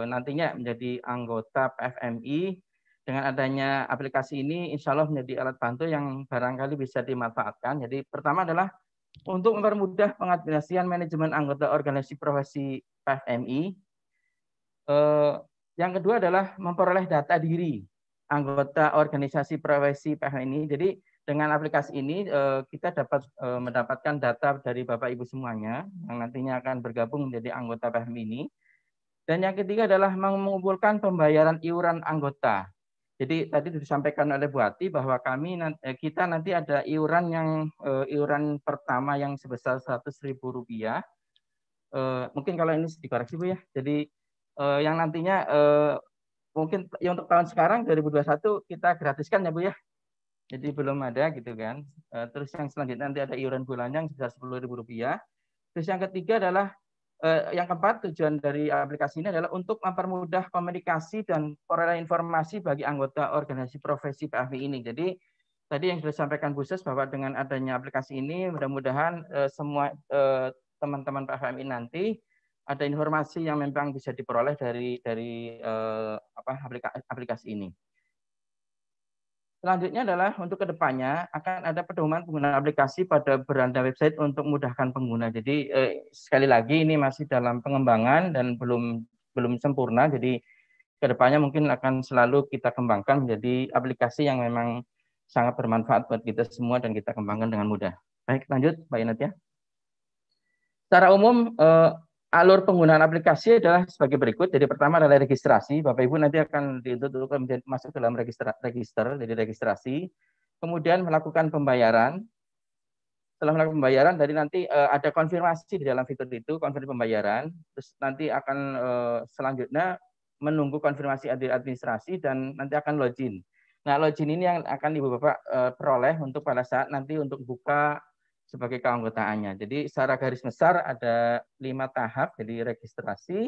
S6: nantinya menjadi anggota PFMI, dengan adanya aplikasi ini insya Allah menjadi alat bantu yang barangkali bisa dimanfaatkan. Jadi pertama adalah untuk mempermudah pengadministrasian manajemen anggota organisasi profesi PFMI. Yang kedua adalah memperoleh data diri anggota organisasi profesi PFMI ini. Jadi dengan aplikasi ini kita dapat mendapatkan data dari Bapak Ibu semuanya yang nantinya akan bergabung menjadi anggota PFMI ini. Dan yang ketiga adalah mengumpulkan pembayaran iuran anggota. Jadi tadi disampaikan oleh Bu Ati bahwa kita nanti ada iuran pertama yang sebesar Rp100.000. Mungkin kalau ini dikoreksi Bu ya. Jadi yang nantinya mungkin ya untuk tahun sekarang 2021 kita gratiskan ya Bu ya. Jadi belum ada gitu kan. Terus yang selanjutnya nanti ada iuran bulannya yang sebesar Rp10.000. Terus yang ketiga adalah yang keempat, tujuan dari aplikasi ini adalah untuk mempermudah komunikasi dan perolehan informasi bagi anggota organisasi profesi PFMI ini. Jadi tadi yang sudah disampaikan Bu Ses bahwa dengan adanya aplikasi ini mudah-mudahan semua teman-teman PFMI nanti ada informasi yang memang bisa diperoleh dari aplikasi ini. Selanjutnya adalah untuk kedepannya akan ada pedoman penggunaan aplikasi pada beranda website untuk memudahkan pengguna. Jadi sekali lagi ini masih dalam pengembangan dan belum sempurna. Jadi kedepannya mungkin akan selalu kita kembangkan menjadi aplikasi yang memang sangat bermanfaat buat kita semua dan kita kembangkan dengan mudah. Baik, lanjut Mbak Inat ya. Secara umum alur penggunaan aplikasi adalah sebagai berikut. Jadi pertama adalah registrasi. Bapak Ibu nanti akan dituntut masuk dalam register, jadi registrasi. Kemudian melakukan pembayaran. Setelah melakukan pembayaran, dari nanti ada konfirmasi di dalam fitur itu, konfirmasi pembayaran. Terus nanti akan selanjutnya menunggu konfirmasi administrasi dan nanti akan login. Nah, login ini yang akan Ibu Bapak peroleh untuk pada saat nanti untuk buka sebagai keanggotaannya. Jadi secara garis besar ada 5 tahap, jadi registrasi,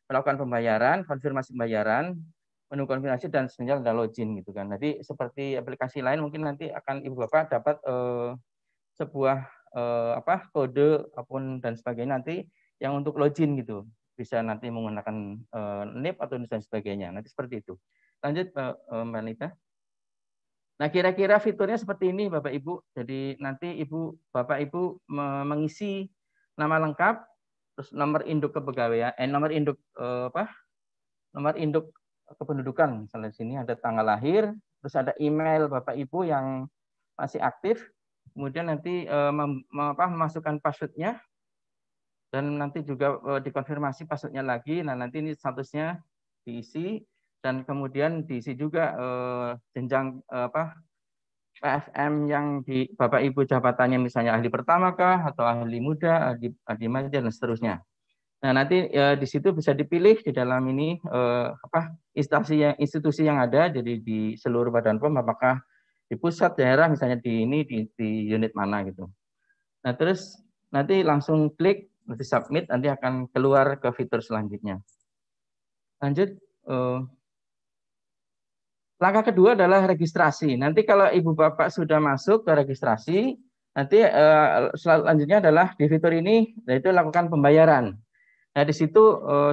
S6: melakukan pembayaran, konfirmasi pembayaran, menunggu konfirmasi dan selanjutnya ada login gitu kan. Jadi seperti aplikasi lain mungkin nanti akan Ibu Bapak dapat sebuah kode apapun dan sebagainya nanti yang untuk login gitu. Bisa nanti menggunakan NIP atau dan sebagainya. Nanti seperti itu. Lanjut Mbak Nita. Nah, kira-kira fiturnya seperti ini Bapak Ibu. Jadi nanti Bapak Ibu mengisi nama lengkap, terus nomor induk kepegawaian, nomor induk kependudukan. Misalnya di sini ada tanggal lahir, terus ada email Bapak Ibu yang masih aktif. Kemudian nanti memasukkan password-nya dan nanti juga dikonfirmasi password-nya lagi. Nah, nanti ini statusnya diisi. Dan kemudian diisi juga jenjang PFM yang di Bapak Ibu jabatannya misalnya ahli pertama kah atau ahli muda, ahli maja dan seterusnya. Nah, nanti di situ bisa dipilih di dalam ini institusi yang ada, jadi di seluruh badan POM apakah di pusat, daerah, misalnya di unit mana gitu. Nah, terus nanti langsung klik, nanti submit, nanti akan keluar ke fitur selanjutnya. Lanjut. Langkah kedua adalah registrasi. Nanti kalau Ibu Bapak sudah masuk ke registrasi, nanti selanjutnya adalah di fitur ini, yaitu lakukan pembayaran. Nah, di situ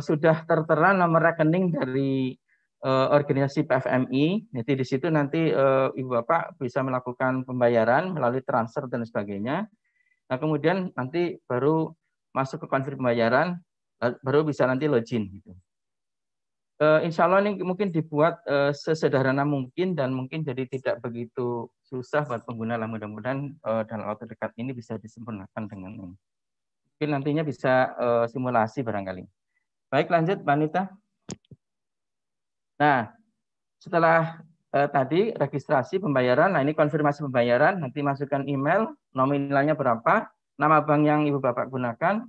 S6: sudah tertera nomor rekening dari organisasi PFMI. Jadi di situ nanti Ibu Bapak bisa melakukan pembayaran melalui transfer dan sebagainya. Nah, kemudian nanti baru masuk ke konfirmasi pembayaran, baru bisa nanti login. Gitu. Insya Allah ini mungkin dibuat sesederhana mungkin dan mungkin jadi tidak begitu susah buat pengguna lah. Mudah-mudahan dalam waktu dekat ini bisa disempurnakan dengan ini. Mungkin nantinya bisa simulasi barangkali. Baik, lanjut Mbak Anita. Nah, setelah tadi registrasi pembayaran, nah ini konfirmasi pembayaran, nanti masukkan email, nominalnya berapa, nama bank yang Ibu Bapak gunakan,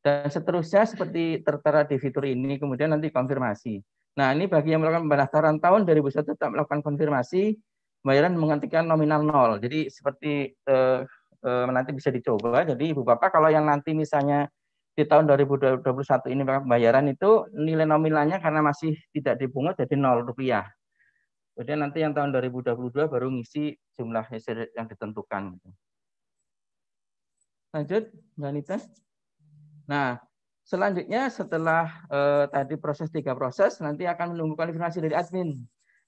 S6: dan seterusnya seperti tertera di fitur ini, kemudian nanti konfirmasi. Nah, ini bagi yang melakukan pendaftaran tahun 2021 tetap melakukan konfirmasi, pembayaran menggantikan nominal 0. Jadi seperti nanti bisa dicoba. Jadi Ibu Bapak kalau yang nanti misalnya di tahun 2021 ini pembayaran itu nilai nominalnya karena masih tidak dipungut jadi 0 rupiah. Kemudian nanti yang tahun 2022 baru ngisi jumlah yang ditentukan. Lanjut, Mbak Anita. Nah, selanjutnya setelah tadi proses 3 proses, nanti akan menunggu konfirmasi dari admin.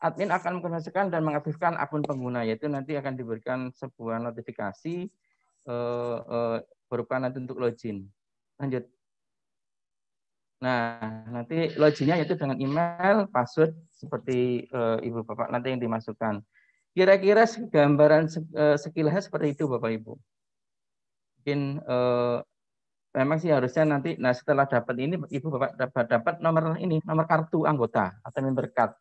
S6: Admin akan mengkonfirmasikan dan mengaktifkan akun pengguna, yaitu nanti akan diberikan sebuah notifikasi berupa nanti untuk login. Lanjut. Nah, nanti loginnya yaitu dengan email, password seperti Ibu Bapak nanti yang dimasukkan. Kira-kira gambaran sekilasnya seperti itu Bapak Ibu. Mungkin memang sih harusnya nanti, nah setelah dapat ini Ibu Bapak dapat nomor ini, nomor kartu anggota atau member card.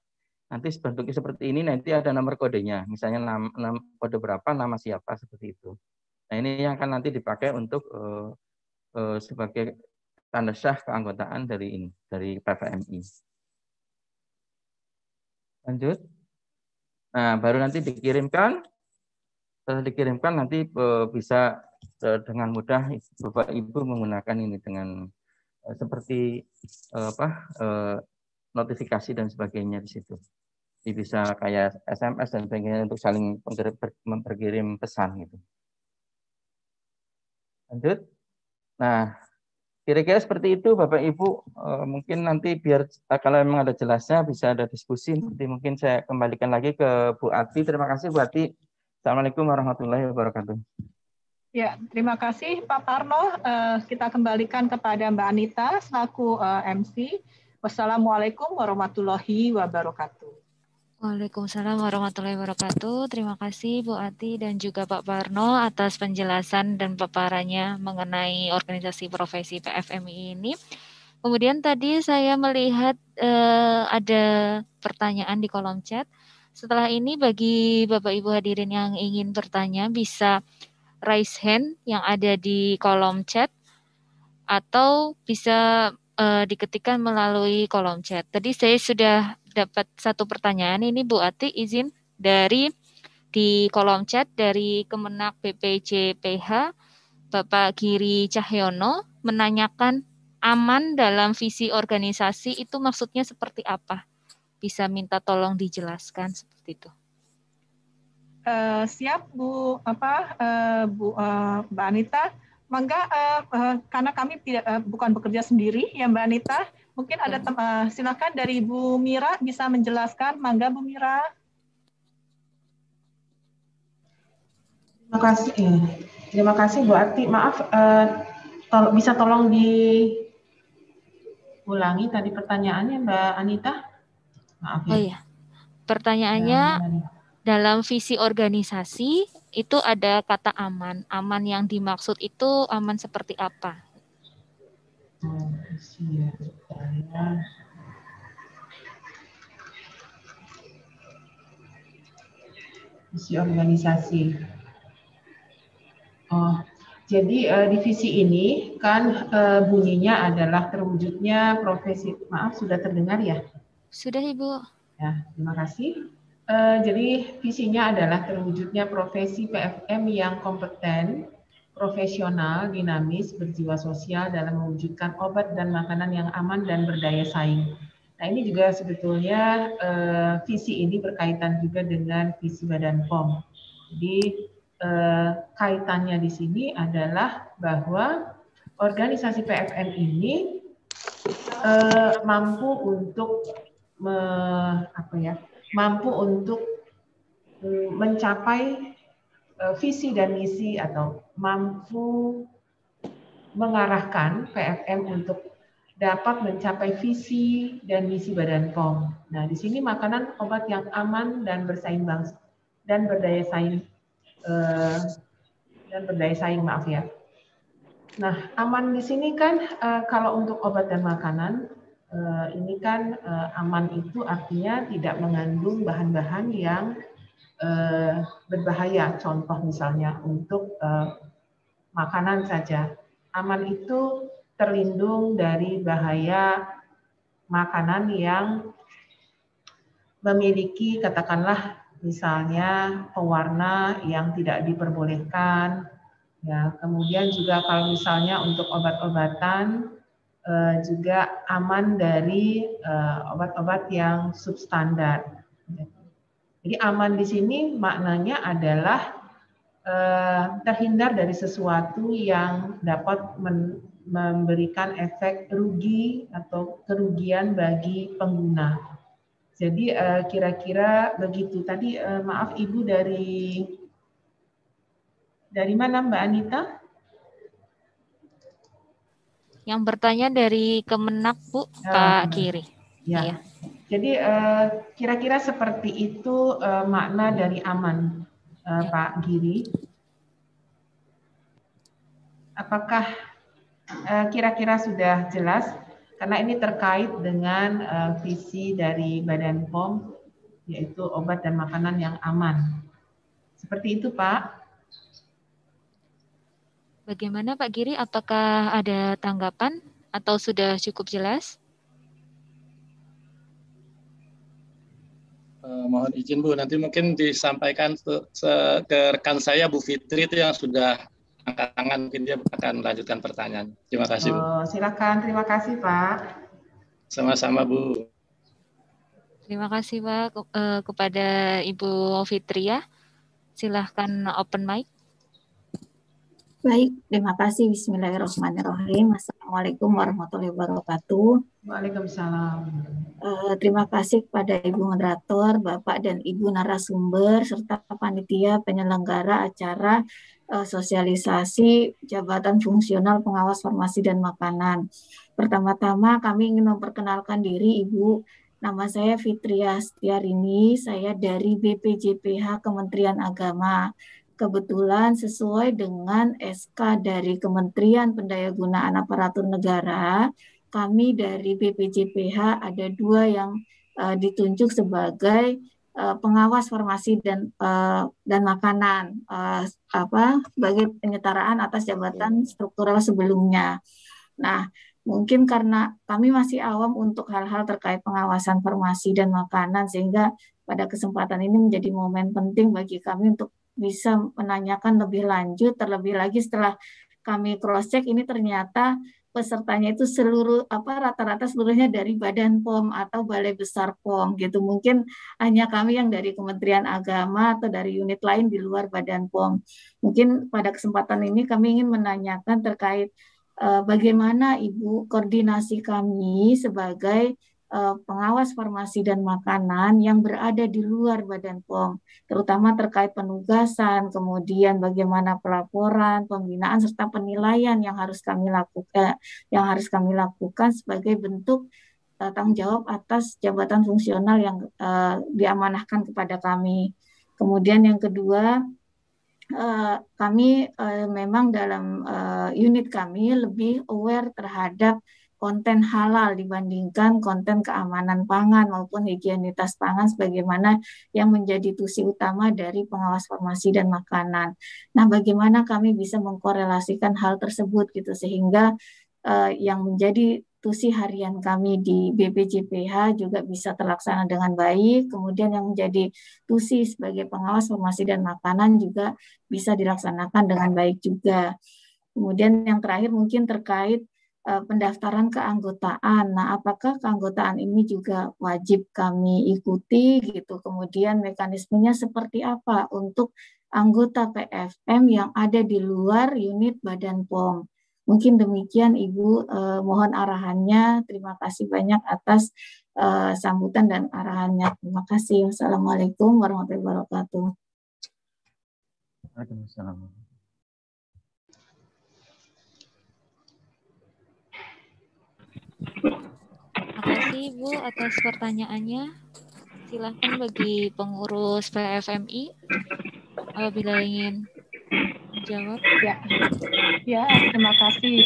S6: Nanti bentuknya seperti ini, nanti ada nomor kodenya, misalnya kode berapa, nama siapa, seperti itu. Nah ini yang akan nanti dipakai untuk sebagai tanda sah keanggotaan dari ini, dari PVMI. Lanjut. Nah baru nanti dikirimkan, setelah dikirimkan nanti bisa dengan mudah Bapak Ibu menggunakan ini dengan seperti notifikasi dan sebagainya di situ. Jadi bisa kayak SMS dan sebagainya untuk saling memperkirim pesan gitu. Lanjut. Nah, kira-kira seperti itu Bapak Ibu. Mungkin nanti biar kalau memang ada jelasnya bisa ada diskusi. Nanti mungkin saya kembalikan lagi ke Bu Ati. Terima kasih Bu Ati. Assalamualaikum warahmatullahi wabarakatuh.
S5: Ya, terima kasih Pak Parno. Kita kembalikan kepada Mbak Anita selaku MC. Wassalamualaikum warahmatullahi wabarakatuh.
S1: Waalaikumsalam warahmatullahi wabarakatuh. Terima kasih Bu Ati dan juga Pak Parno atas penjelasan dan paparannya mengenai organisasi profesi PFMI ini. Kemudian tadi saya melihat ada pertanyaan di kolom chat. Setelah ini bagi Bapak Ibu hadirin yang ingin bertanya bisa raise hand yang ada di kolom chat atau bisa diketikkan melalui kolom chat. Tadi saya sudah dapat satu pertanyaan ini Bu Ati, izin dari di kolom chat dari Kemenak BPJPH Bapak Giri Cahyono menanyakan aman dalam visi organisasi itu maksudnya seperti apa? Bisa minta tolong dijelaskan seperti itu.
S5: Siap Bu Mbak Anita. Mangga karena kami bukan bekerja sendiri ya Mbak Anita. Mungkin ada silakan dari Bu Mira bisa menjelaskan. Mangga Bu Mira.
S7: Terima kasih Bu Ati. Maaf, bisa tolong diulangi tadi pertanyaannya Mbak Anita? Maaf ya.
S1: Oh iya. Pertanyaannya dalam visi organisasi itu ada kata aman. Aman yang dimaksud itu aman seperti apa?
S7: Visi organisasi. Jadi divisi ini kan bunyinya adalah terwujudnya profesi. Maaf, sudah terdengar ya?
S1: Sudah Ibu.
S7: Ya, terima kasih. Jadi visinya adalah terwujudnya profesi PFM yang kompeten, profesional, dinamis, berjiwa sosial dalam mewujudkan obat dan makanan yang aman dan berdaya saing. Nah ini juga sebetulnya visi ini berkaitan juga dengan visi Badan POM. Jadi kaitannya di sini adalah bahwa organisasi PFM ini mampu untuk mencapai visi dan misi atau mampu mengarahkan PFM untuk dapat mencapai visi dan misi Badan POM. Nah, di sini makanan obat yang aman dan bersaing dan berdaya saing, maaf ya. Nah, aman di sini kan kalau untuk obat dan makanan ini kan aman itu artinya tidak mengandung bahan-bahan yang berbahaya. Contoh misalnya untuk makanan saja. Aman itu terlindung dari bahaya makanan yang memiliki katakanlah misalnya pewarna yang tidak diperbolehkan. Ya, kemudian juga kalau misalnya untuk obat-obatan juga aman dari obat-obat yang substandar. Jadi aman di sini maknanya adalah terhindar dari sesuatu yang dapat memberikan efek rugi atau kerugian bagi pengguna. Jadi kira-kira begitu. Tadi maaf Ibu dari mana Mbak Anita?
S1: Yang bertanya dari Kemenak, Bu, Pak Giri.
S7: Ya.
S1: Iya.
S7: Jadi kira-kira seperti itu makna dari aman, Pak Giri. Apakah kira-kira sudah jelas? Karena ini terkait dengan visi dari Badan POM, yaitu obat dan makanan yang aman. Seperti itu, Pak.
S1: Bagaimana Pak Giri, apakah ada tanggapan atau sudah cukup jelas?
S3: Mohon izin Bu, nanti mungkin disampaikan ke rekan saya Bu Fitri itu yang sudah angkat tangan, mungkin dia akan melanjutkan pertanyaan. Terima kasih Bu.
S7: Silakan, terima kasih Pak.
S3: Sama-sama Bu.
S1: Terima kasih Pak kepada Ibu Fitri ya. Silahkan open mic.
S8: Baik, terima kasih. Bismillahirrahmanirrahim. Assalamualaikum warahmatullahi wabarakatuh.
S7: Waalaikumsalam.
S8: Terima kasih kepada Ibu Moderator, Bapak dan Ibu narasumber, serta panitia penyelenggara acara sosialisasi Jabatan Fungsional Pengawas Farmasi dan Makanan. Pertama-tama kami ingin memperkenalkan diri Ibu. Nama saya Fitria Setiarini, saya dari BPJPH Kementerian Agama. Kebetulan sesuai dengan SK dari Kementerian Pendayagunaan Aparatur Negara, kami dari BPJPH ada 2 yang ditunjuk sebagai pengawas farmasi dan makanan sebagai penyetaraan atas jabatan struktural sebelumnya. Nah, mungkin karena kami masih awam untuk hal-hal terkait pengawasan farmasi dan makanan, sehingga pada kesempatan ini menjadi momen penting bagi kami untuk bisa menanyakan lebih lanjut, terlebih lagi setelah kami cross check ini ternyata pesertanya itu rata-rata seluruhnya dari Badan POM atau Balai Besar POM gitu. Mungkin hanya kami yang dari Kementerian Agama atau dari unit lain di luar Badan POM. Mungkin pada kesempatan ini kami ingin menanyakan terkait bagaimana Ibu koordinasi kami sebagai pengawas farmasi dan makanan yang berada di luar Badan POM, terutama terkait penugasan, kemudian bagaimana pelaporan, pembinaan serta penilaian yang harus kami lakukan sebagai bentuk tanggung jawab atas jabatan fungsional yang diamanahkan kepada kami. Kemudian yang kedua, kami memang dalam unit kami lebih aware terhadap konten halal dibandingkan konten keamanan pangan maupun higienitas pangan sebagaimana yang menjadi tusi utama dari pengawas farmasi dan makanan. Nah, bagaimana kami bisa mengkorelasikan hal tersebut gitu sehingga yang menjadi tusi harian kami di BPJPH juga bisa terlaksana dengan baik, kemudian yang menjadi tusi sebagai pengawas farmasi dan makanan juga bisa dilaksanakan dengan baik juga. Kemudian yang terakhir mungkin terkait pendaftaran keanggotaan. Nah, apakah keanggotaan ini juga wajib kami ikuti gitu? Kemudian mekanismenya seperti apa untuk anggota PFM yang ada di luar unit Badan POM? Mungkin demikian Ibu, mohon arahannya. Terima kasih banyak atas sambutan dan arahannya. Terima kasih. Wassalamualaikum warahmatullahi wabarakatuh.
S6: Waalaikumsalam.
S1: Terima kasih Bu atas pertanyaannya. Silakan bagi pengurus PFMI apabila ingin menjawab.
S5: Ya, terima kasih.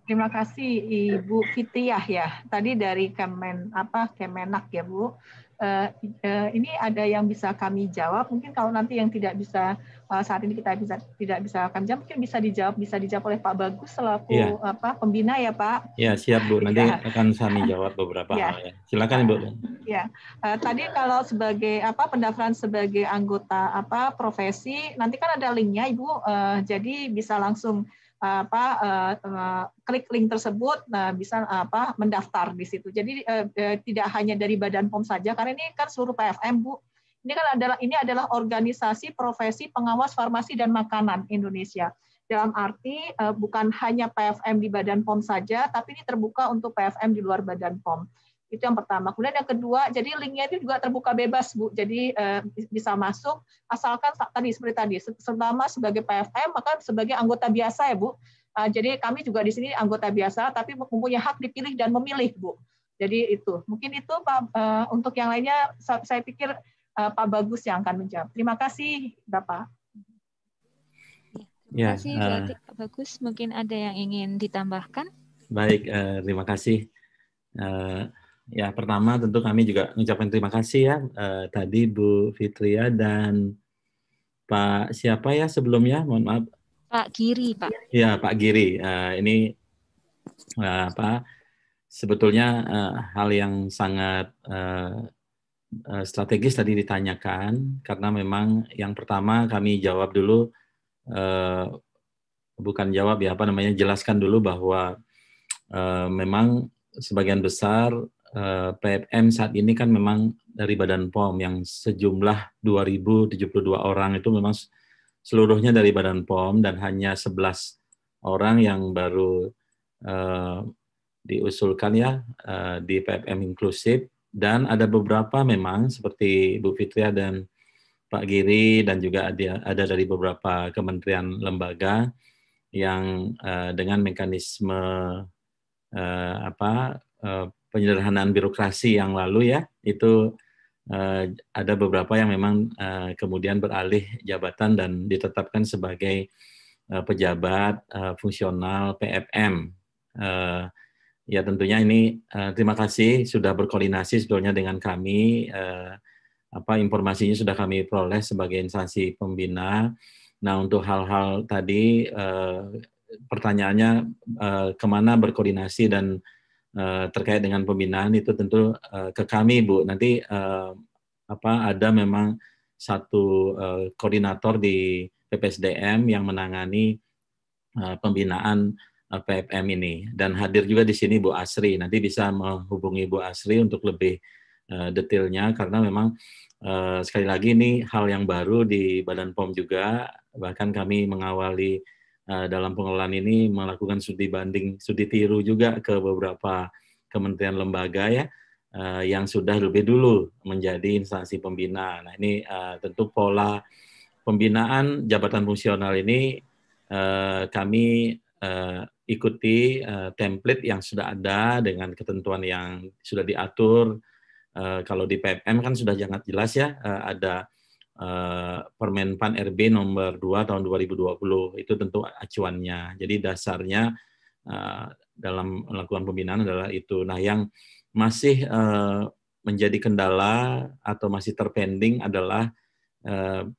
S5: Terima kasih Ibu Fitriah ya. Tadi dari Kemenak ya Bu. Ini ada yang bisa kami jawab. Mungkin kalau nanti yang tidak bisa saat ini tidak bisa kami jawab, mungkin bisa dijawab oleh Pak Bagus selaku pembina ya Pak.
S4: Ya siap Bu. Nanti akan kami jawab beberapa hal ya. Silakan Ibu.
S5: Ya. Tadi kalau sebagai pendaftaran sebagai anggota profesi, nanti kan ada linknya Ibu. Jadi bisa langsung klik link tersebut, bisa mendaftar di situ. Jadi tidak hanya dari Badan POM saja, karena ini kan seluruh PFM Bu. Ini adalah organisasi profesi pengawas farmasi dan makanan Indonesia. Dalam arti bukan hanya PFM di Badan POM saja, tapi ini terbuka untuk PFM di luar Badan POM. Itu yang pertama. Kemudian yang kedua, jadi linknya itu juga terbuka bebas, Bu. Jadi bisa masuk, asalkan seperti tadi, selama sebagai PFM, maka sebagai anggota biasa ya, Bu. Jadi kami juga di sini anggota biasa, tapi mempunyai hak dipilih dan memilih, Bu. Jadi itu. Mungkin itu, Pak. Untuk yang lainnya, saya pikir Pak Bagus yang akan menjawab. Terima kasih, Bapak.
S1: Terima kasih, Pak Bagus. Mungkin ada yang ingin ditambahkan?
S4: Baik, terima kasih. Ya, pertama tentu kami juga mengucapkan terima kasih ya tadi Bu Fitria dan Pak siapa ya sebelumnya, mohon maaf.
S1: Pak Giri, Pak.
S4: Ya, Pak Giri. Ini sebetulnya hal yang sangat strategis tadi ditanyakan, karena memang yang pertama kami jawab dulu, bukan jawab ya, jelaskan dulu bahwa memang sebagian besar PFM saat ini kan memang dari Badan POM yang sejumlah 2.072 orang itu memang seluruhnya dari Badan POM, dan hanya 11 orang yang baru diusulkan ya di PFM inklusif, dan ada beberapa memang seperti Bu Fitria dan Pak Giri, dan juga ada dari beberapa kementerian lembaga yang dengan mekanisme penyederhanaan birokrasi yang lalu ya, itu ada beberapa yang memang kemudian beralih jabatan dan ditetapkan sebagai pejabat fungsional PFM. Ya tentunya ini terima kasih sudah berkoordinasi sebetulnya dengan kami, informasinya sudah kami peroleh sebagai instansi pembina. Nah untuk hal-hal tadi pertanyaannya kemana berkoordinasi dan terkait dengan pembinaan itu tentu ke kami Bu. Nanti ada memang satu koordinator di PPSDM yang menangani pembinaan PFM ini, dan hadir juga di sini Bu Asri. Nanti bisa menghubungi Bu Asri untuk lebih detailnya, karena memang sekali lagi ini hal yang baru di Badan POM juga. Bahkan kami mengawali dalam pengelolaan ini melakukan studi banding, studi tiru juga ke beberapa kementerian lembaga ya, yang sudah lebih dulu menjadi instansi pembina. Nah ini tentu pola pembinaan jabatan fungsional ini kami ikuti template yang sudah ada dengan ketentuan yang sudah diatur. Kalau di PFM kan sudah sangat jelas ya, ada Permenpan RB nomor 2 tahun 2020, itu tentu acuannya. Jadi dasarnya dalam melakukan pembinaan adalah itu. Nah yang masih menjadi kendala atau masih terpending adalah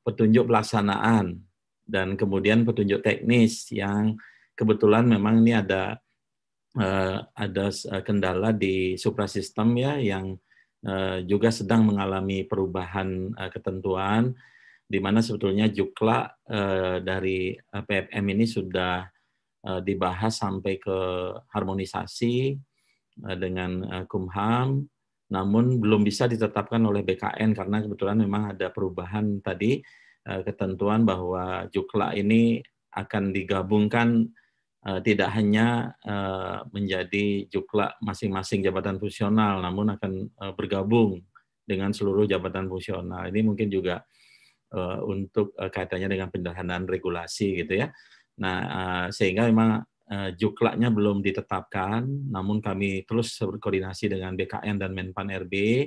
S4: petunjuk pelaksanaan dan kemudian petunjuk teknis, yang kebetulan memang ini ada kendala di suprasistem ya, yang juga sedang mengalami perubahan ketentuan, di mana sebetulnya Jukla dari PFM ini sudah dibahas sampai ke harmonisasi dengan Kumham, namun belum bisa ditetapkan oleh BKN karena kebetulan memang ada perubahan tadi ketentuan bahwa Jukla ini akan digabungkan, tidak hanya menjadi Jukla masing-masing jabatan fungsional, namun akan bergabung dengan seluruh jabatan fungsional. Ini mungkin juga untuk kaitannya dengan penyederhanaan regulasi gitu ya. Nah, sehingga memang juklaknya belum ditetapkan, namun kami terus berkoordinasi dengan BKN dan Menpan RB,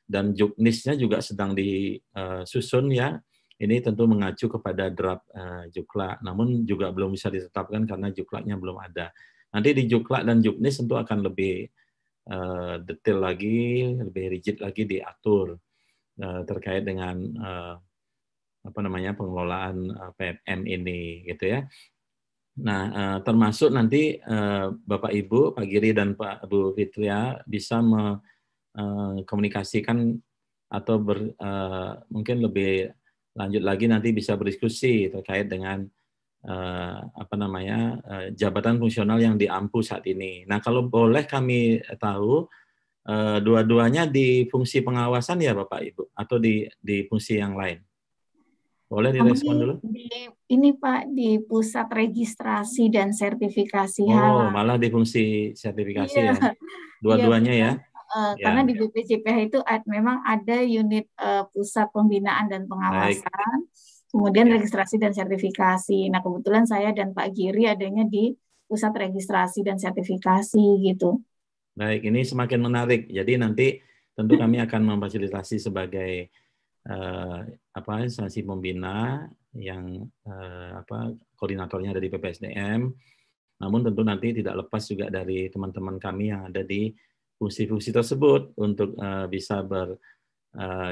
S4: dan juknisnya juga sedang disusun ya. Ini tentu mengacu kepada draft juklak, namun juga belum bisa ditetapkan karena juklaknya belum ada. Nanti di juklak dan juknis tentu akan lebih detail lagi, lebih rigid lagi diatur terkait dengan pengelolaan PFM ini, gitu ya. Nah, termasuk nanti Bapak Ibu, Pak Giri dan Pak Bu Fitria bisa mengkomunikasikan atau mungkin lebih lanjut lagi nanti bisa berdiskusi terkait dengan jabatan fungsional yang di AMPU saat ini. Nah, kalau boleh kami tahu dua-duanya di fungsi pengawasan ya Bapak Ibu atau di fungsi yang lain? Boleh direspon dulu?
S8: Ini Pak, di Pusat Registrasi dan Sertifikasi
S4: Oh,
S8: Halal.
S4: malah di fungsi sertifikasi
S8: Iya.
S4: ya? Dua-duanya ya?
S8: Karena di BPJPH itu memang ada unit Pusat Pembinaan dan Pengawasan, kemudian registrasi dan sertifikasi. Nah, kebetulan saya dan Pak Giri adanya di Pusat Registrasi dan Sertifikasi gitu.
S4: Baik, ini semakin menarik. Jadi nanti tentu kami akan memfasilitasi sebagai instansi pembina yang koordinatornya dari PPSDM. Namun tentu nanti tidak lepas juga dari teman-teman kami yang ada di fungsi-fungsi tersebut untuk bisa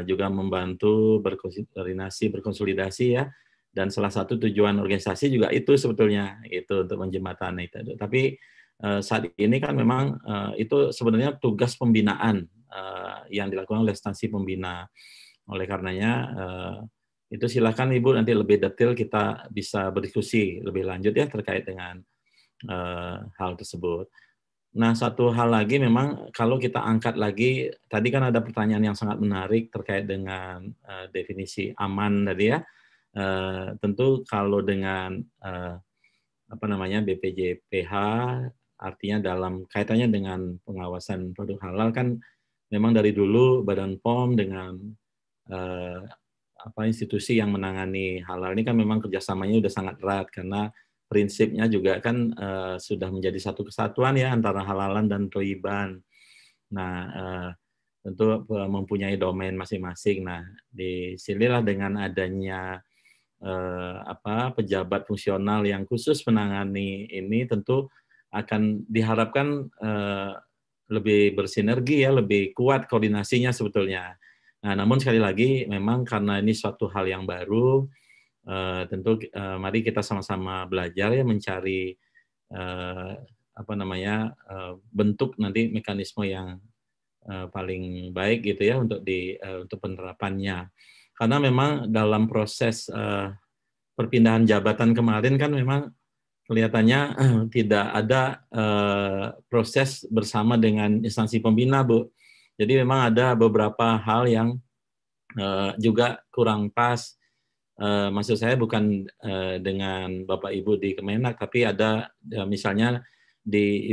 S4: juga membantu berkoordinasi, berkonsolidasi ya. Dan salah satu tujuan organisasi juga itu sebetulnya itu untuk menjembatani itu. Tapi saat ini kan memang itu sebenarnya tugas pembinaan yang dilakukan oleh instansi pembina. Oleh karenanya itu silakan Ibu nanti lebih detail kita bisa berdiskusi lebih lanjut ya terkait dengan hal tersebut. Nah, satu hal lagi memang kalau kita angkat lagi, tadi kan ada pertanyaan yang sangat menarik terkait dengan definisi aman tadi ya. Tentu kalau dengan BPJPH artinya dalam kaitannya dengan pengawasan produk halal kan memang dari dulu Badan POM dengan institusi yang menangani halal ini kan memang kerjasamanya sudah sangat erat karena prinsipnya juga kan sudah menjadi satu kesatuan ya antara halalan dan thayyiban. Nah, tentu mempunyai domain masing-masing. Nah, disinilah dengan adanya pejabat fungsional yang khusus menangani ini tentu akan diharapkan lebih bersinergi ya, lebih kuat koordinasinya sebetulnya. Nah, namun sekali lagi memang karena ini suatu hal yang baru, tentu mari kita sama-sama belajar ya mencari bentuk nanti mekanisme yang paling baik gitu ya untuk penerapannya. Karena memang dalam proses perpindahan jabatan kemarin kan memang kelihatannya tidak ada proses bersama dengan instansi pembina, Bu. Jadi memang ada beberapa hal yang juga kurang pas. Maksud saya bukan dengan Bapak Ibu di Kemenak, tapi ada misalnya di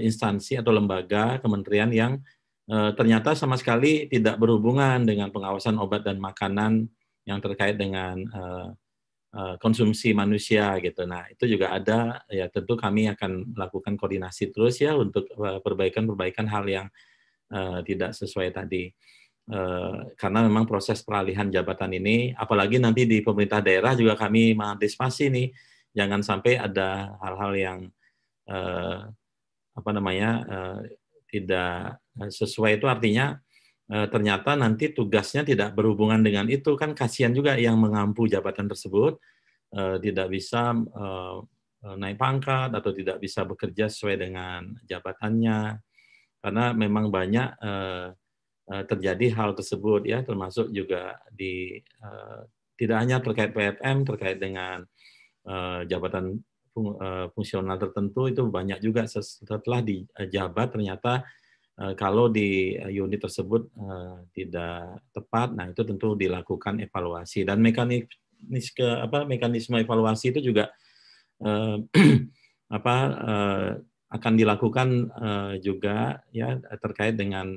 S4: instansi atau lembaga kementerian yang ternyata sama sekali tidak berhubungan dengan pengawasan obat dan makanan yang terkait dengan konsumsi manusia gitu. Nah, itu juga ada ya, tentu kami akan melakukan koordinasi terus ya untuk perbaikan hal yang tidak sesuai tadi. Karena memang proses peralihan jabatan ini, apalagi nanti di pemerintah daerah juga kami mengantisipasi nih, jangan sampai ada hal-hal yang tidak sesuai. Itu artinya ternyata nanti tugasnya tidak berhubungan dengan itu, kan kasihan juga yang mengampu jabatan tersebut tidak bisa naik pangkat atau tidak bisa bekerja sesuai dengan jabatannya, karena memang banyak terjadi hal tersebut ya, termasuk juga tidak hanya terkait PFM, terkait dengan jabatan fungsional tertentu, itu banyak juga setelah dijabat ternyata kalau di unit tersebut tidak tepat. Nah, itu tentu dilakukan evaluasi, dan mekanisme evaluasi itu juga akan dilakukan juga ya terkait dengan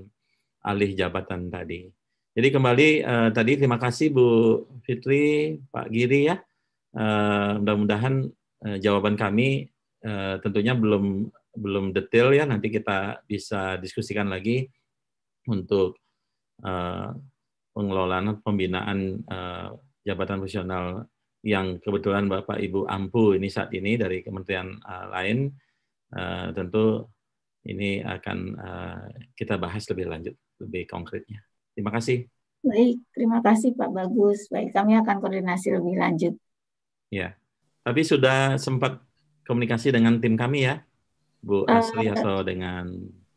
S4: alih jabatan tadi. Jadi kembali tadi terima kasih Bu Fitri, Pak Giri ya. Mudah-mudahan jawaban kami tentunya belum detail ya, nanti kita bisa diskusikan lagi untuk pengelolaan pembinaan jabatan fungsional yang kebetulan Bapak Ibu ampu ini saat ini dari kementerian lain. Tentu ini akan kita bahas lebih lanjut, lebih konkretnya. Terima kasih.
S8: Baik, terima kasih Pak Bagus. Baik, kami akan koordinasi lebih lanjut.
S4: Ya, tapi sudah sempat komunikasi dengan tim kami ya, Bu Asri, atau dengan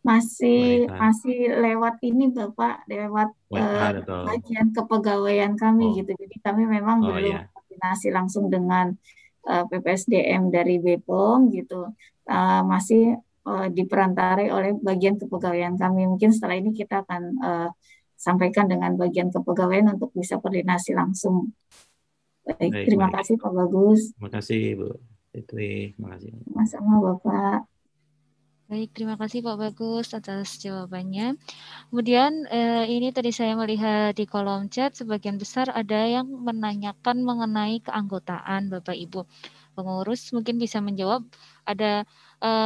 S8: masih
S4: Wanita?
S8: lewat ini Bapak, lewat
S4: atau
S8: bagian kepegawaian kami gitu. Jadi kami memang belum koordinasi langsung dengan PPSDM dari BPOM gitu. Masih diperantarai oleh bagian kepegawaian kami. Mungkin setelah ini kita akan sampaikan dengan bagian kepegawaian untuk bisa koordinasi langsung. Baik, terima kasih Pak Bagus.
S4: Terima kasih Bu Fitri, terima kasih.
S8: Sama-sama Bapak.
S1: Baik, terima kasih Pak Bagus atas jawabannya. Kemudian ini tadi saya melihat di kolom chat sebagian besar ada yang menanyakan mengenai keanggotaan Bapak Ibu pengurus. Mungkin bisa menjawab. Ada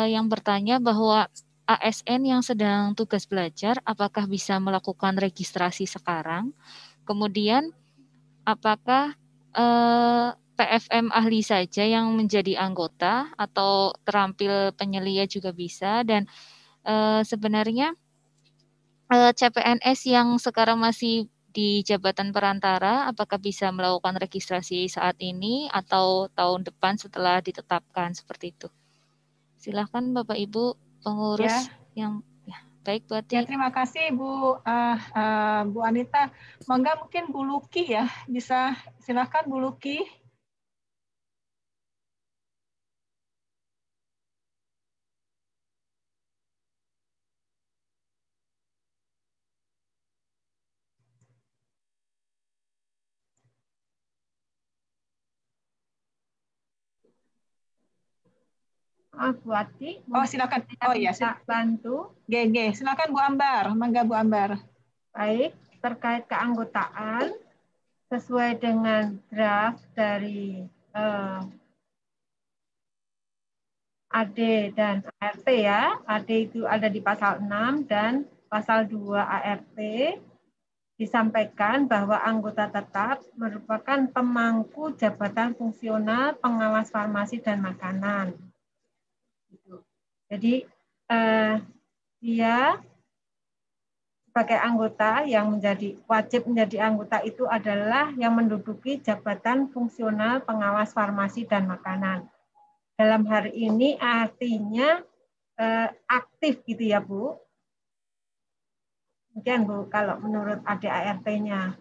S1: yang bertanya bahwa ASN yang sedang tugas belajar apakah bisa melakukan registrasi sekarang? Kemudian apakah PFM ahli saja yang menjadi anggota atau terampil penyelia juga bisa, dan sebenarnya CPNS yang sekarang masih di jabatan perantara apakah bisa melakukan registrasi saat ini atau tahun depan setelah ditetapkan, seperti itu. Silakan Bapak Ibu pengurus yang baik Bu Ati.
S5: Ya, terima kasih Bu Bu Anita. Monggo mungkin Bu Luki ya, bisa silakan Bu Luki.
S9: Bu Ati.
S5: Oh, silakan. Oh iya,
S9: bantu.
S5: GG. Silakan Bu Ambar. Mangga Bu Ambar.
S9: Baik, terkait keanggotaan sesuai dengan draft dari AD dan ART ya. AD itu ada di pasal 6 dan pasal 2 ART disampaikan bahwa anggota tetap merupakan pemangku jabatan fungsional pengawas farmasi dan makanan. Jadi dia sebagai anggota yang wajib menjadi anggota itu adalah yang menduduki jabatan fungsional pengawas farmasi dan makanan. Dalam hari ini artinya aktif gitu ya Bu. Mungkin Bu kalau menurut ADART-nya.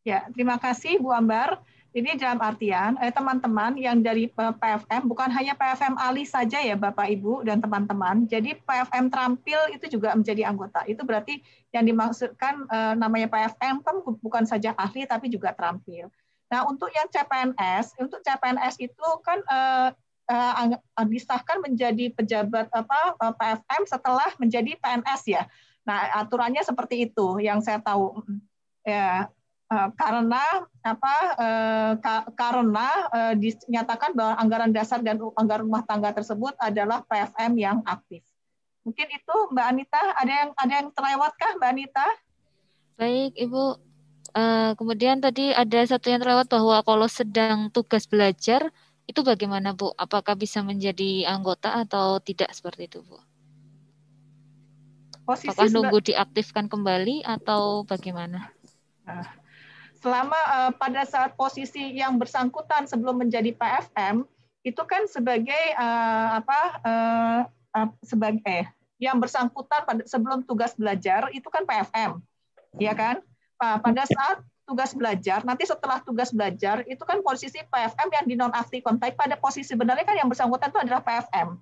S5: Ya, terima kasih Bu Ambar. Ini dalam artian teman-teman yang dari PFM, bukan hanya PFM ahli saja ya Bapak Ibu dan teman-teman. Jadi PFM terampil itu juga menjadi anggota. Itu berarti yang dimaksudkan namanya PFM kan bukan saja ahli tapi juga terampil. Nah, untuk yang CPNS, itu kan disahkan menjadi pejabat PFM setelah menjadi PNS ya. Nah, aturannya seperti itu yang saya tahu. Ya. Karena dinyatakan bahwa anggaran dasar dan anggaran rumah tangga tersebut adalah PFM yang aktif. Mungkin itu Mbak Anita, ada yang terlewatkah Mbak Anita?
S1: Baik Ibu. Kemudian tadi ada satu yang terlewat bahwa kalau sedang tugas belajar itu bagaimana Bu? Apakah bisa menjadi anggota atau tidak seperti itu Bu? Apakah nunggu diaktifkan kembali atau bagaimana?
S5: Selama pada saat posisi yang bersangkutan sebelum menjadi PFM itu kan sebagai yang bersangkutan sebelum tugas belajar itu kan PFM, ya kan? Pada saat tugas belajar, nanti setelah tugas belajar itu kan posisi PFM yang dinonaktifkan. Tapi pada posisi sebenarnya kan yang bersangkutan itu adalah PFM.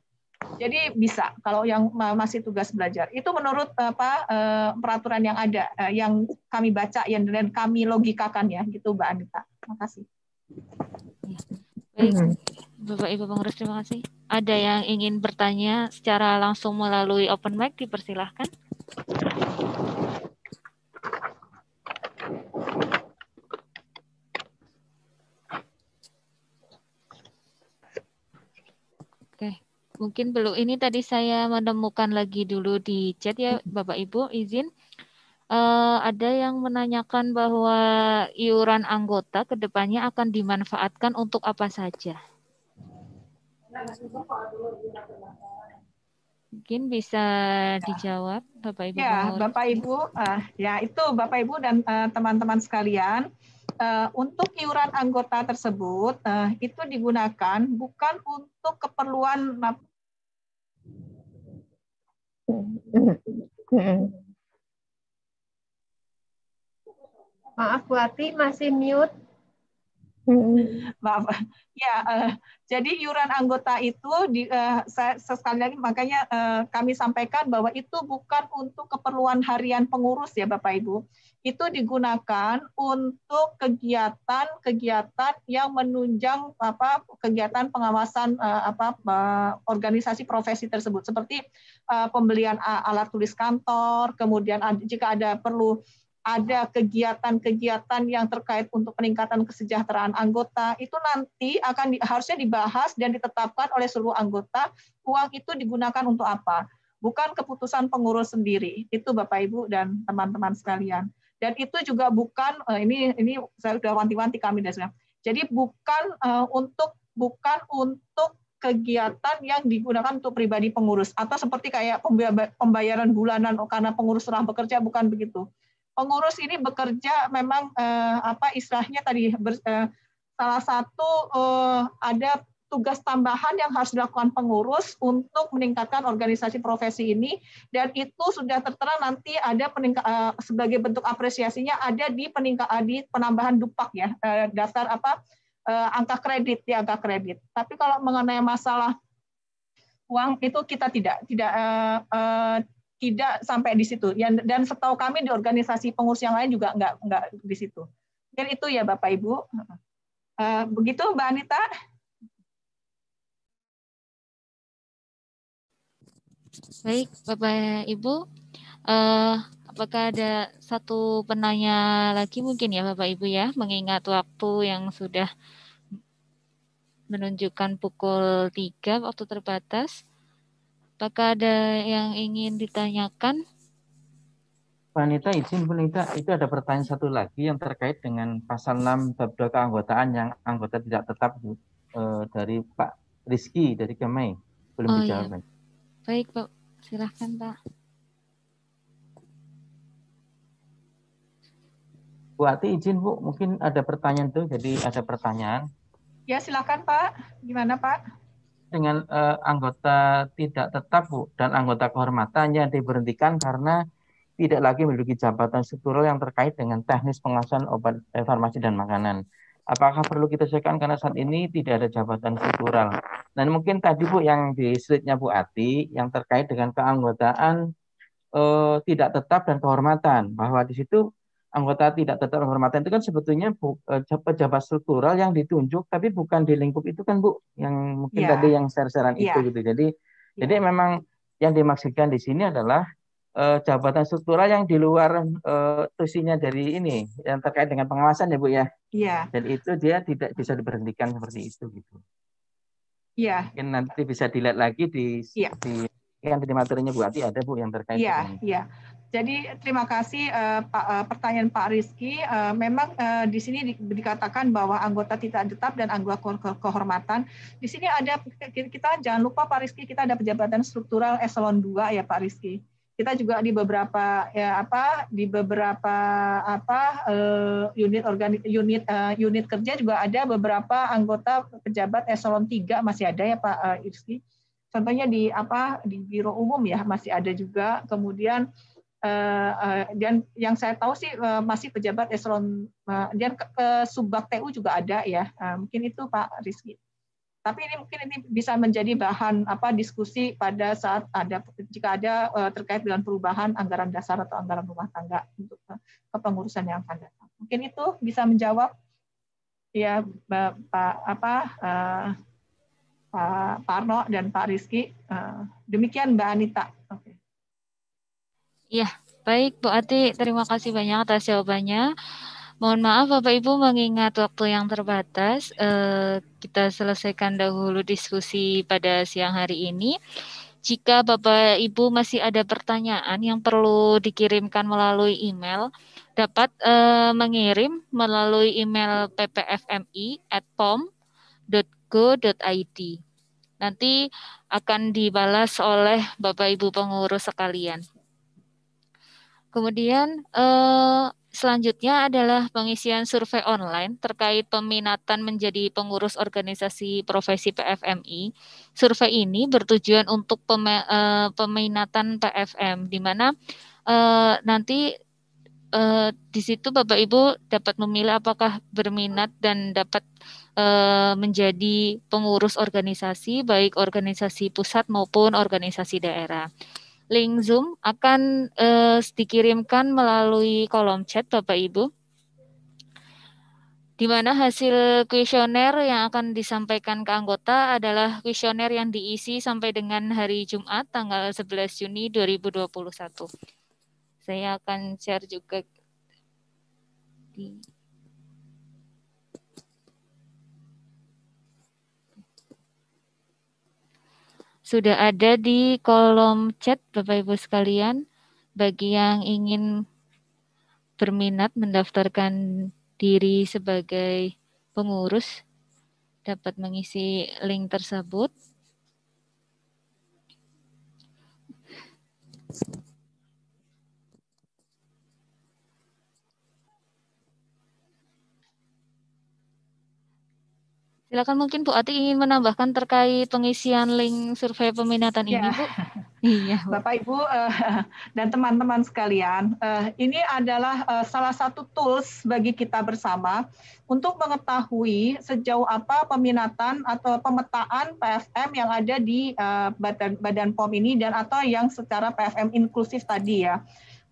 S5: Jadi bisa kalau yang masih tugas belajar. Itu menurut peraturan yang ada, yang kami baca dan kami logikakan ya, gitu Mbak Anita. Terima kasih.
S1: Baik, Bapak Ibu pengurus terima kasih. Ada yang ingin bertanya secara langsung melalui open mic, dipersilahkan. Oke, mungkin belum. Ini tadi saya menemukan lagi dulu di chat ya, Bapak Ibu, izin. Ada yang menanyakan bahwa iuran anggota kedepannya akan dimanfaatkan untuk apa saja? Mungkin bisa dijawab, Bapak Ibu.
S5: Ya, Bapak Ibu, ya itu Bapak Ibu dan teman-teman sekalian, untuk iuran anggota tersebut itu digunakan bukan untuk keperluan
S9: Maaf Bu Ati, masih mute.
S5: Maaf. Ya, jadi iuran anggota itu sekali lagi makanya kami sampaikan bahwa itu bukan untuk keperluan harian pengurus ya Bapak Ibu. Itu digunakan untuk kegiatan-kegiatan yang menunjang kegiatan pengawasan organisasi profesi tersebut seperti pembelian alat tulis kantor, kemudian jika ada perlu ada kegiatan-kegiatan yang terkait untuk peningkatan kesejahteraan anggota, itu nanti harusnya dibahas dan ditetapkan oleh seluruh anggota, uang itu digunakan untuk apa. Bukan keputusan pengurus sendiri. Itu Bapak Ibu dan teman-teman sekalian. Dan itu juga bukan, ini saya sudah wanti-wanti kami dan jadi bukan untuk kegiatan yang digunakan untuk pribadi pengurus, atau seperti kayak pembayaran bulanan karena pengurus telah bekerja, bukan begitu. Pengurus ini bekerja memang istilahnya tadi salah satu ada tugas tambahan yang harus dilakukan pengurus untuk meningkatkan organisasi profesi ini, dan itu sudah tertera nanti ada sebagai bentuk apresiasinya ada di penambahan dupak ya, daftar angka kredit di angka kredit. Tapi kalau mengenai masalah uang itu kita tidak sampai di situ. Dan setahu kami di organisasi pengurus yang lain juga nggak di situ. Mungkin itu ya Bapak Ibu. Begitu Mbak Anita.
S1: Baik Bapak Ibu. Apakah ada satu penanya lagi mungkin ya Bapak Ibu ya, mengingat waktu yang sudah menunjukkan pukul 3 waktu terbatas. Apakah ada yang ingin ditanyakan?
S6: Pak Anita, izin Bu Anita, itu ada pertanyaan satu lagi yang terkait dengan pasal 6 bab 2 keanggotaan yang anggota tidak tetap dari Pak Rizky dari Kemai. Belum dijawab.
S1: Iya. Baik Pak, silahkan Pak.
S6: Bu Ati izin Bu, mungkin ada pertanyaan tuh, jadi ada pertanyaan.
S5: Ya silakan Pak, gimana Pak?
S6: Dengan anggota tidak tetap Bu dan anggota kehormatan yang diberhentikan karena tidak lagi memiliki jabatan struktural yang terkait dengan teknis pengawasan obat farmasi dan makanan. Apakah perlu kita sesuaikan karena saat ini tidak ada jabatan struktural? Dan mungkin tadi Bu yang di slide-nya Bu Ati yang terkait dengan keanggotaan tidak tetap dan kehormatan, bahwa di situ anggota tidak tetap dan kehormatan itu kan sebetulnya pejabat struktural yang ditunjuk tapi bukan di lingkup itu kan Bu, yang mungkin tadi yang share-sharean itu gitu. Jadi memang yang dimaksudkan di sini adalah jabatan struktural yang di luar tusinya dari ini yang terkait dengan pengawasan ya Bu ya.
S5: Iya.
S6: Dan itu dia tidak bisa diberhentikan seperti itu gitu.
S5: Iya.
S6: Mungkin nanti bisa dilihat lagi di yang di materinya Bu Ati ada Bu yang terkait dengan ini.
S5: Iya. Jadi terima kasih pertanyaan Pak Rizky. Memang di sini dikatakan bahwa anggota tidak tetap dan anggota kehormatan. Di sini ada, kita jangan lupa Pak Rizky, kita ada pejabatan struktural eselon 2 ya Pak Rizky. Kita juga di beberapa unit kerja juga ada beberapa anggota pejabat eselon 3 masih ada ya Pak Rizky. Contohnya di biro umum ya masih ada juga. Kemudian dan yang saya tahu sih masih pejabat eselon dan subbak TU juga ada ya. Mungkin itu Pak Rizky. Tapi ini bisa menjadi bahan diskusi pada saat jika ada terkait dengan perubahan anggaran dasar atau anggaran rumah tangga untuk kepengurusan yang akan datang. Mungkin itu bisa menjawab ya Pak Arno dan Pak Rizky. Demikian Mbak Anita. Oke.
S1: Ya, baik Bu Ati, terima kasih banyak atas jawabannya. Mohon maaf Bapak Ibu mengingat waktu yang terbatas, kita selesaikan dahulu diskusi pada siang hari ini. Jika Bapak Ibu masih ada pertanyaan yang perlu dikirimkan melalui email, dapat mengirim melalui email ppfmi@pom.go.id. Nanti akan dibalas oleh Bapak Ibu pengurus sekalian. Kemudian selanjutnya adalah pengisian survei online terkait peminatan menjadi pengurus organisasi profesi PFMI. Survei ini bertujuan untuk peminatan PFM, di mana nanti di situ Bapak Ibu dapat memilih apakah berminat dan dapat menjadi pengurus organisasi, baik organisasi pusat maupun organisasi daerah. Link Zoom akan dikirimkan melalui kolom chat Bapak Ibu, di mana hasil kuesioner yang akan disampaikan ke anggota adalah kuesioner yang diisi sampai dengan hari Jumat tanggal 11 Juni 2021. Saya akan share juga di sudah ada di kolom chat Bapak Ibu sekalian. Bagi yang ingin berminat mendaftarkan diri sebagai pengurus dapat mengisi link tersebut. Silakan, mungkin Bu Ati ingin menambahkan terkait pengisian link survei peminatan ini, Bu. Iya, Bu.
S5: Bapak Ibu dan teman-teman sekalian, ini adalah salah satu tools bagi kita bersama untuk mengetahui sejauh apa peminatan atau pemetaan PFM yang ada di Badan POM ini dan atau yang secara PFM inklusif tadi ya.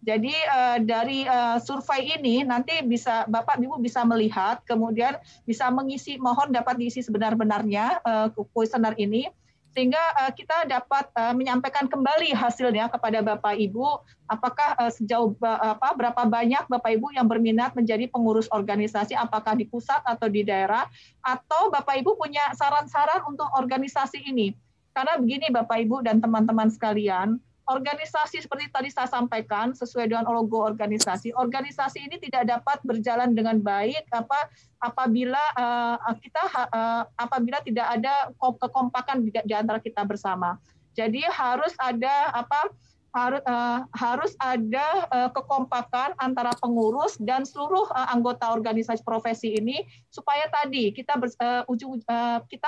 S5: Jadi dari survei ini nanti bisa Bapak Ibu bisa melihat, kemudian bisa mengisi, mohon dapat diisi sebenar-benarnya kuesioner ini, sehingga kita dapat menyampaikan kembali hasilnya kepada Bapak Ibu, apakah sejauh berapa banyak Bapak Ibu yang berminat menjadi pengurus organisasi, apakah di pusat atau di daerah, atau Bapak Ibu punya saran-saran untuk organisasi ini. Karena begini Bapak Ibu dan teman-teman sekalian, organisasi seperti tadi saya sampaikan sesuai dengan logo organisasi ini tidak dapat berjalan dengan baik apabila apabila tidak ada kekompakan di antara kita bersama. Jadi harus ada harus ada kekompakan antara pengurus dan seluruh anggota organisasi profesi ini supaya tadi kita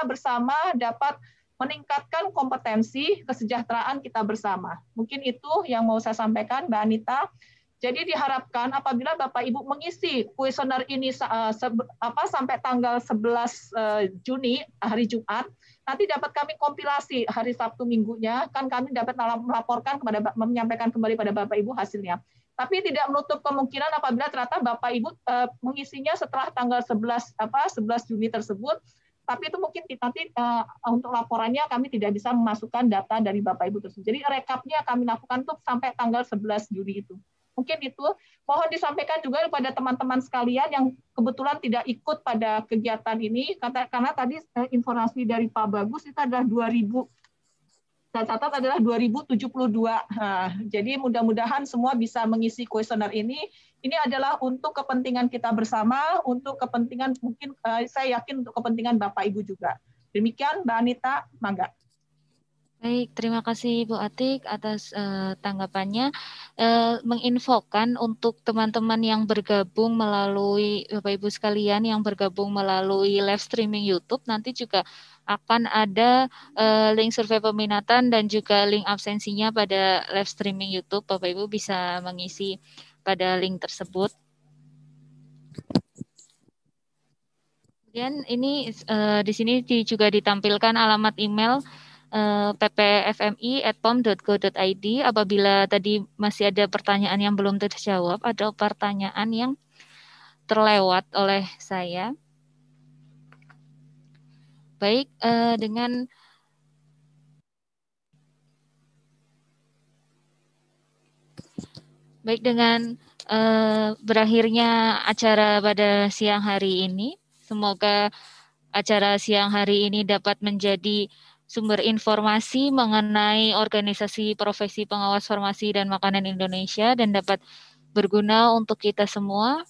S5: bersama dapat meningkatkan kompetensi kesejahteraan kita bersama. Mungkin itu yang mau saya sampaikan, Mbak Anita. Jadi diharapkan apabila Bapak Ibu mengisi kuesioner ini sampai tanggal 11 Juni, hari Jumat, nanti dapat kami kompilasi hari Sabtu minggunya, kan kami dapat melaporkan menyampaikan kembali pada Bapak Ibu hasilnya. Tapi tidak menutup kemungkinan apabila ternyata Bapak Ibu mengisinya setelah tanggal 11 Juni tersebut, tapi itu mungkin nanti untuk laporannya kami tidak bisa memasukkan data dari Bapak Ibu tersebut. Jadi rekapnya kami lakukan tuh sampai tanggal 11 Juli itu. Mungkin itu mohon disampaikan juga kepada teman-teman sekalian yang kebetulan tidak ikut pada kegiatan ini, karena tadi informasi dari Pak Bagus itu adalah 2000. Saya catat adalah 2072. Nah, jadi mudah-mudahan semua bisa mengisi kuesioner ini. Ini adalah untuk kepentingan kita bersama, untuk kepentingan mungkin saya yakin untuk kepentingan Bapak Ibu juga. Demikian Mbak Anita, mangga.
S1: Baik, terima kasih Bu Atik atas tanggapannya. Menginfokan untuk teman-teman yang bergabung melalui Bapak Ibu sekalian yang bergabung melalui live streaming YouTube, nanti juga akan ada link survei peminatan dan juga link absensinya pada live streaming YouTube. Bapak Ibu bisa mengisi pada link tersebut. Kemudian ini di sini juga ditampilkan alamat email ppfmi@pom.go.id. Apabila tadi masih ada pertanyaan yang belum terjawab, ada pertanyaan yang terlewat oleh saya. Baik, dengan berakhirnya acara pada siang hari ini. Semoga acara siang hari ini dapat menjadi sumber informasi mengenai organisasi profesi pengawas farmasi dan makanan Indonesia dan dapat berguna untuk kita semua.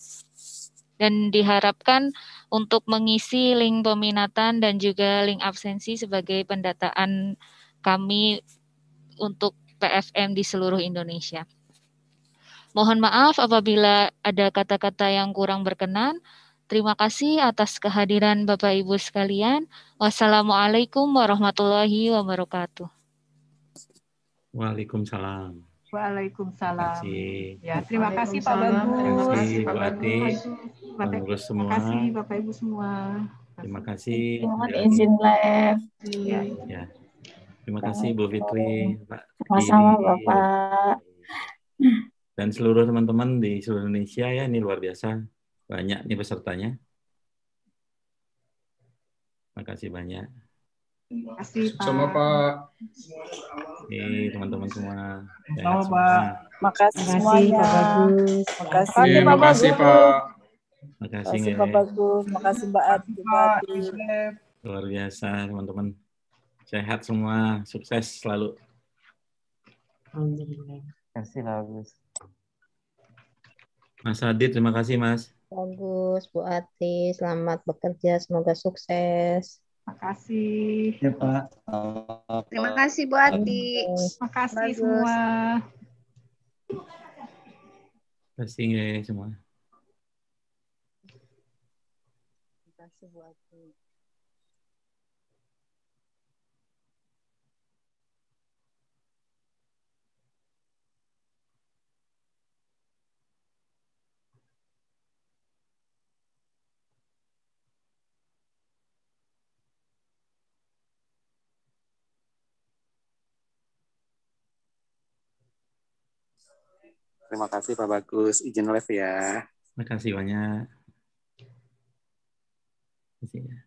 S1: Dan diharapkan untuk mengisi link peminatan dan juga link absensi sebagai pendataan kami untuk PFM di seluruh Indonesia. Mohon maaf apabila ada kata-kata yang kurang berkenan. Terima kasih atas kehadiran Bapak Ibu sekalian. Wassalamualaikum warahmatullahi wabarakatuh.
S4: Waalaikumsalam.
S5: Waalaikumsalam.
S4: Terima kasih.
S5: Ya, terima kasih Pak Bagus.
S4: Terima kasih Bu Ati, pengurus semua.
S5: Terima kasih Bapak Ibu semua.
S4: Terima kasih.
S8: Mohon izin live.
S4: Ya. Terima kasih Bu Fitri, Pak.
S8: Sama-sama Bapak.
S4: Dan seluruh teman-teman di seluruh Indonesia ya, ini luar biasa. Banyak nih pesertanya. Terima kasih banyak.
S5: Terima kasih Pak.
S3: Sama Pak.
S4: Teman-teman semua.
S10: Sama Pak.
S8: Makasih semuanya.
S9: Pak Bagus.
S8: Makasih
S3: Terima kasih Pak.
S4: Makasih
S8: Pak Bagus. Makasih Mbak Ati.
S4: Luar biasa teman-teman. Sehat semua, sukses selalu.
S6: Alhamdulillah. Terima kasih Bagus.
S4: Mas Adit, terima kasih Mas.
S11: Bagus, Bu Ati, selamat bekerja, semoga sukses.
S5: Terima kasih.
S10: Ya Pak.
S12: Terima kasih Bu Ati.
S5: Terima kasih
S11: Bagus.
S5: semua.
S4: Terima kasih ya semua.
S11: Terima kasih Bu Ati.
S13: Terima kasih Pak Bagus. Izin live ya.
S4: Terima kasih banyak. Terima kasih ya.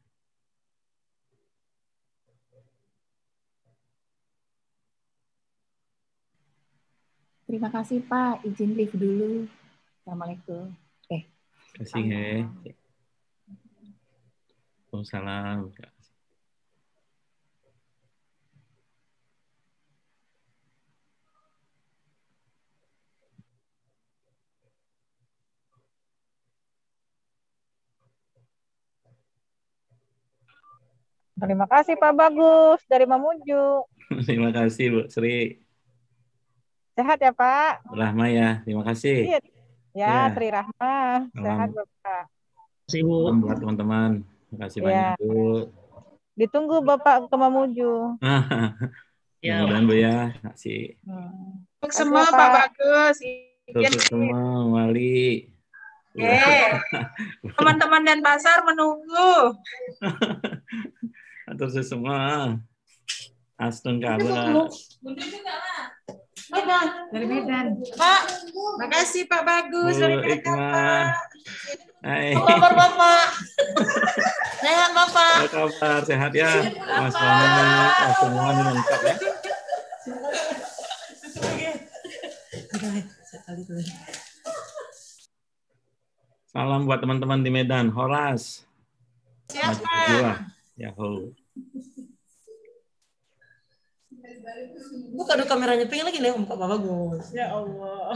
S14: Terima kasih Pak, izin live dulu. Assalamualaikum.
S4: Terima kasih ya. Waalaikumsalam.
S15: Terima kasih Pak Bagus dari Mamuju.
S4: Terima kasih Bu Sri.
S15: Sehat ya Pak?
S4: Rahma ya, terima kasih.
S15: Ya, Sri Rahma. Sehat Bapak.
S4: Terima kasih Bu. Buat teman-teman. Terima kasih banyak Bu.
S15: Ditunggu Bapak ke Mamuju.
S4: Mudah-mudahan Bu ya. Terima kasih.
S7: Untuk semua Pak Bagus.
S4: Untuk semua Wali.
S7: Teman-teman dan pasar menunggu.
S4: Atur semua. Astun kabar.
S7: Dari Medan. Pak, makasih Pak Bagus dari Medan.
S4: Hai.
S7: Apa kabar Bapak? Sehat Bapak.
S4: Apa kabar? Sehat ya? Mas Bambang, semua ini lengkap ya. Salam buat teman-teman di Medan. Horas.
S7: Siapa?
S4: Yahoo.
S16: Buka dulu kameranya, pengen lagi nih Pak Bagus.
S7: Ya Allah.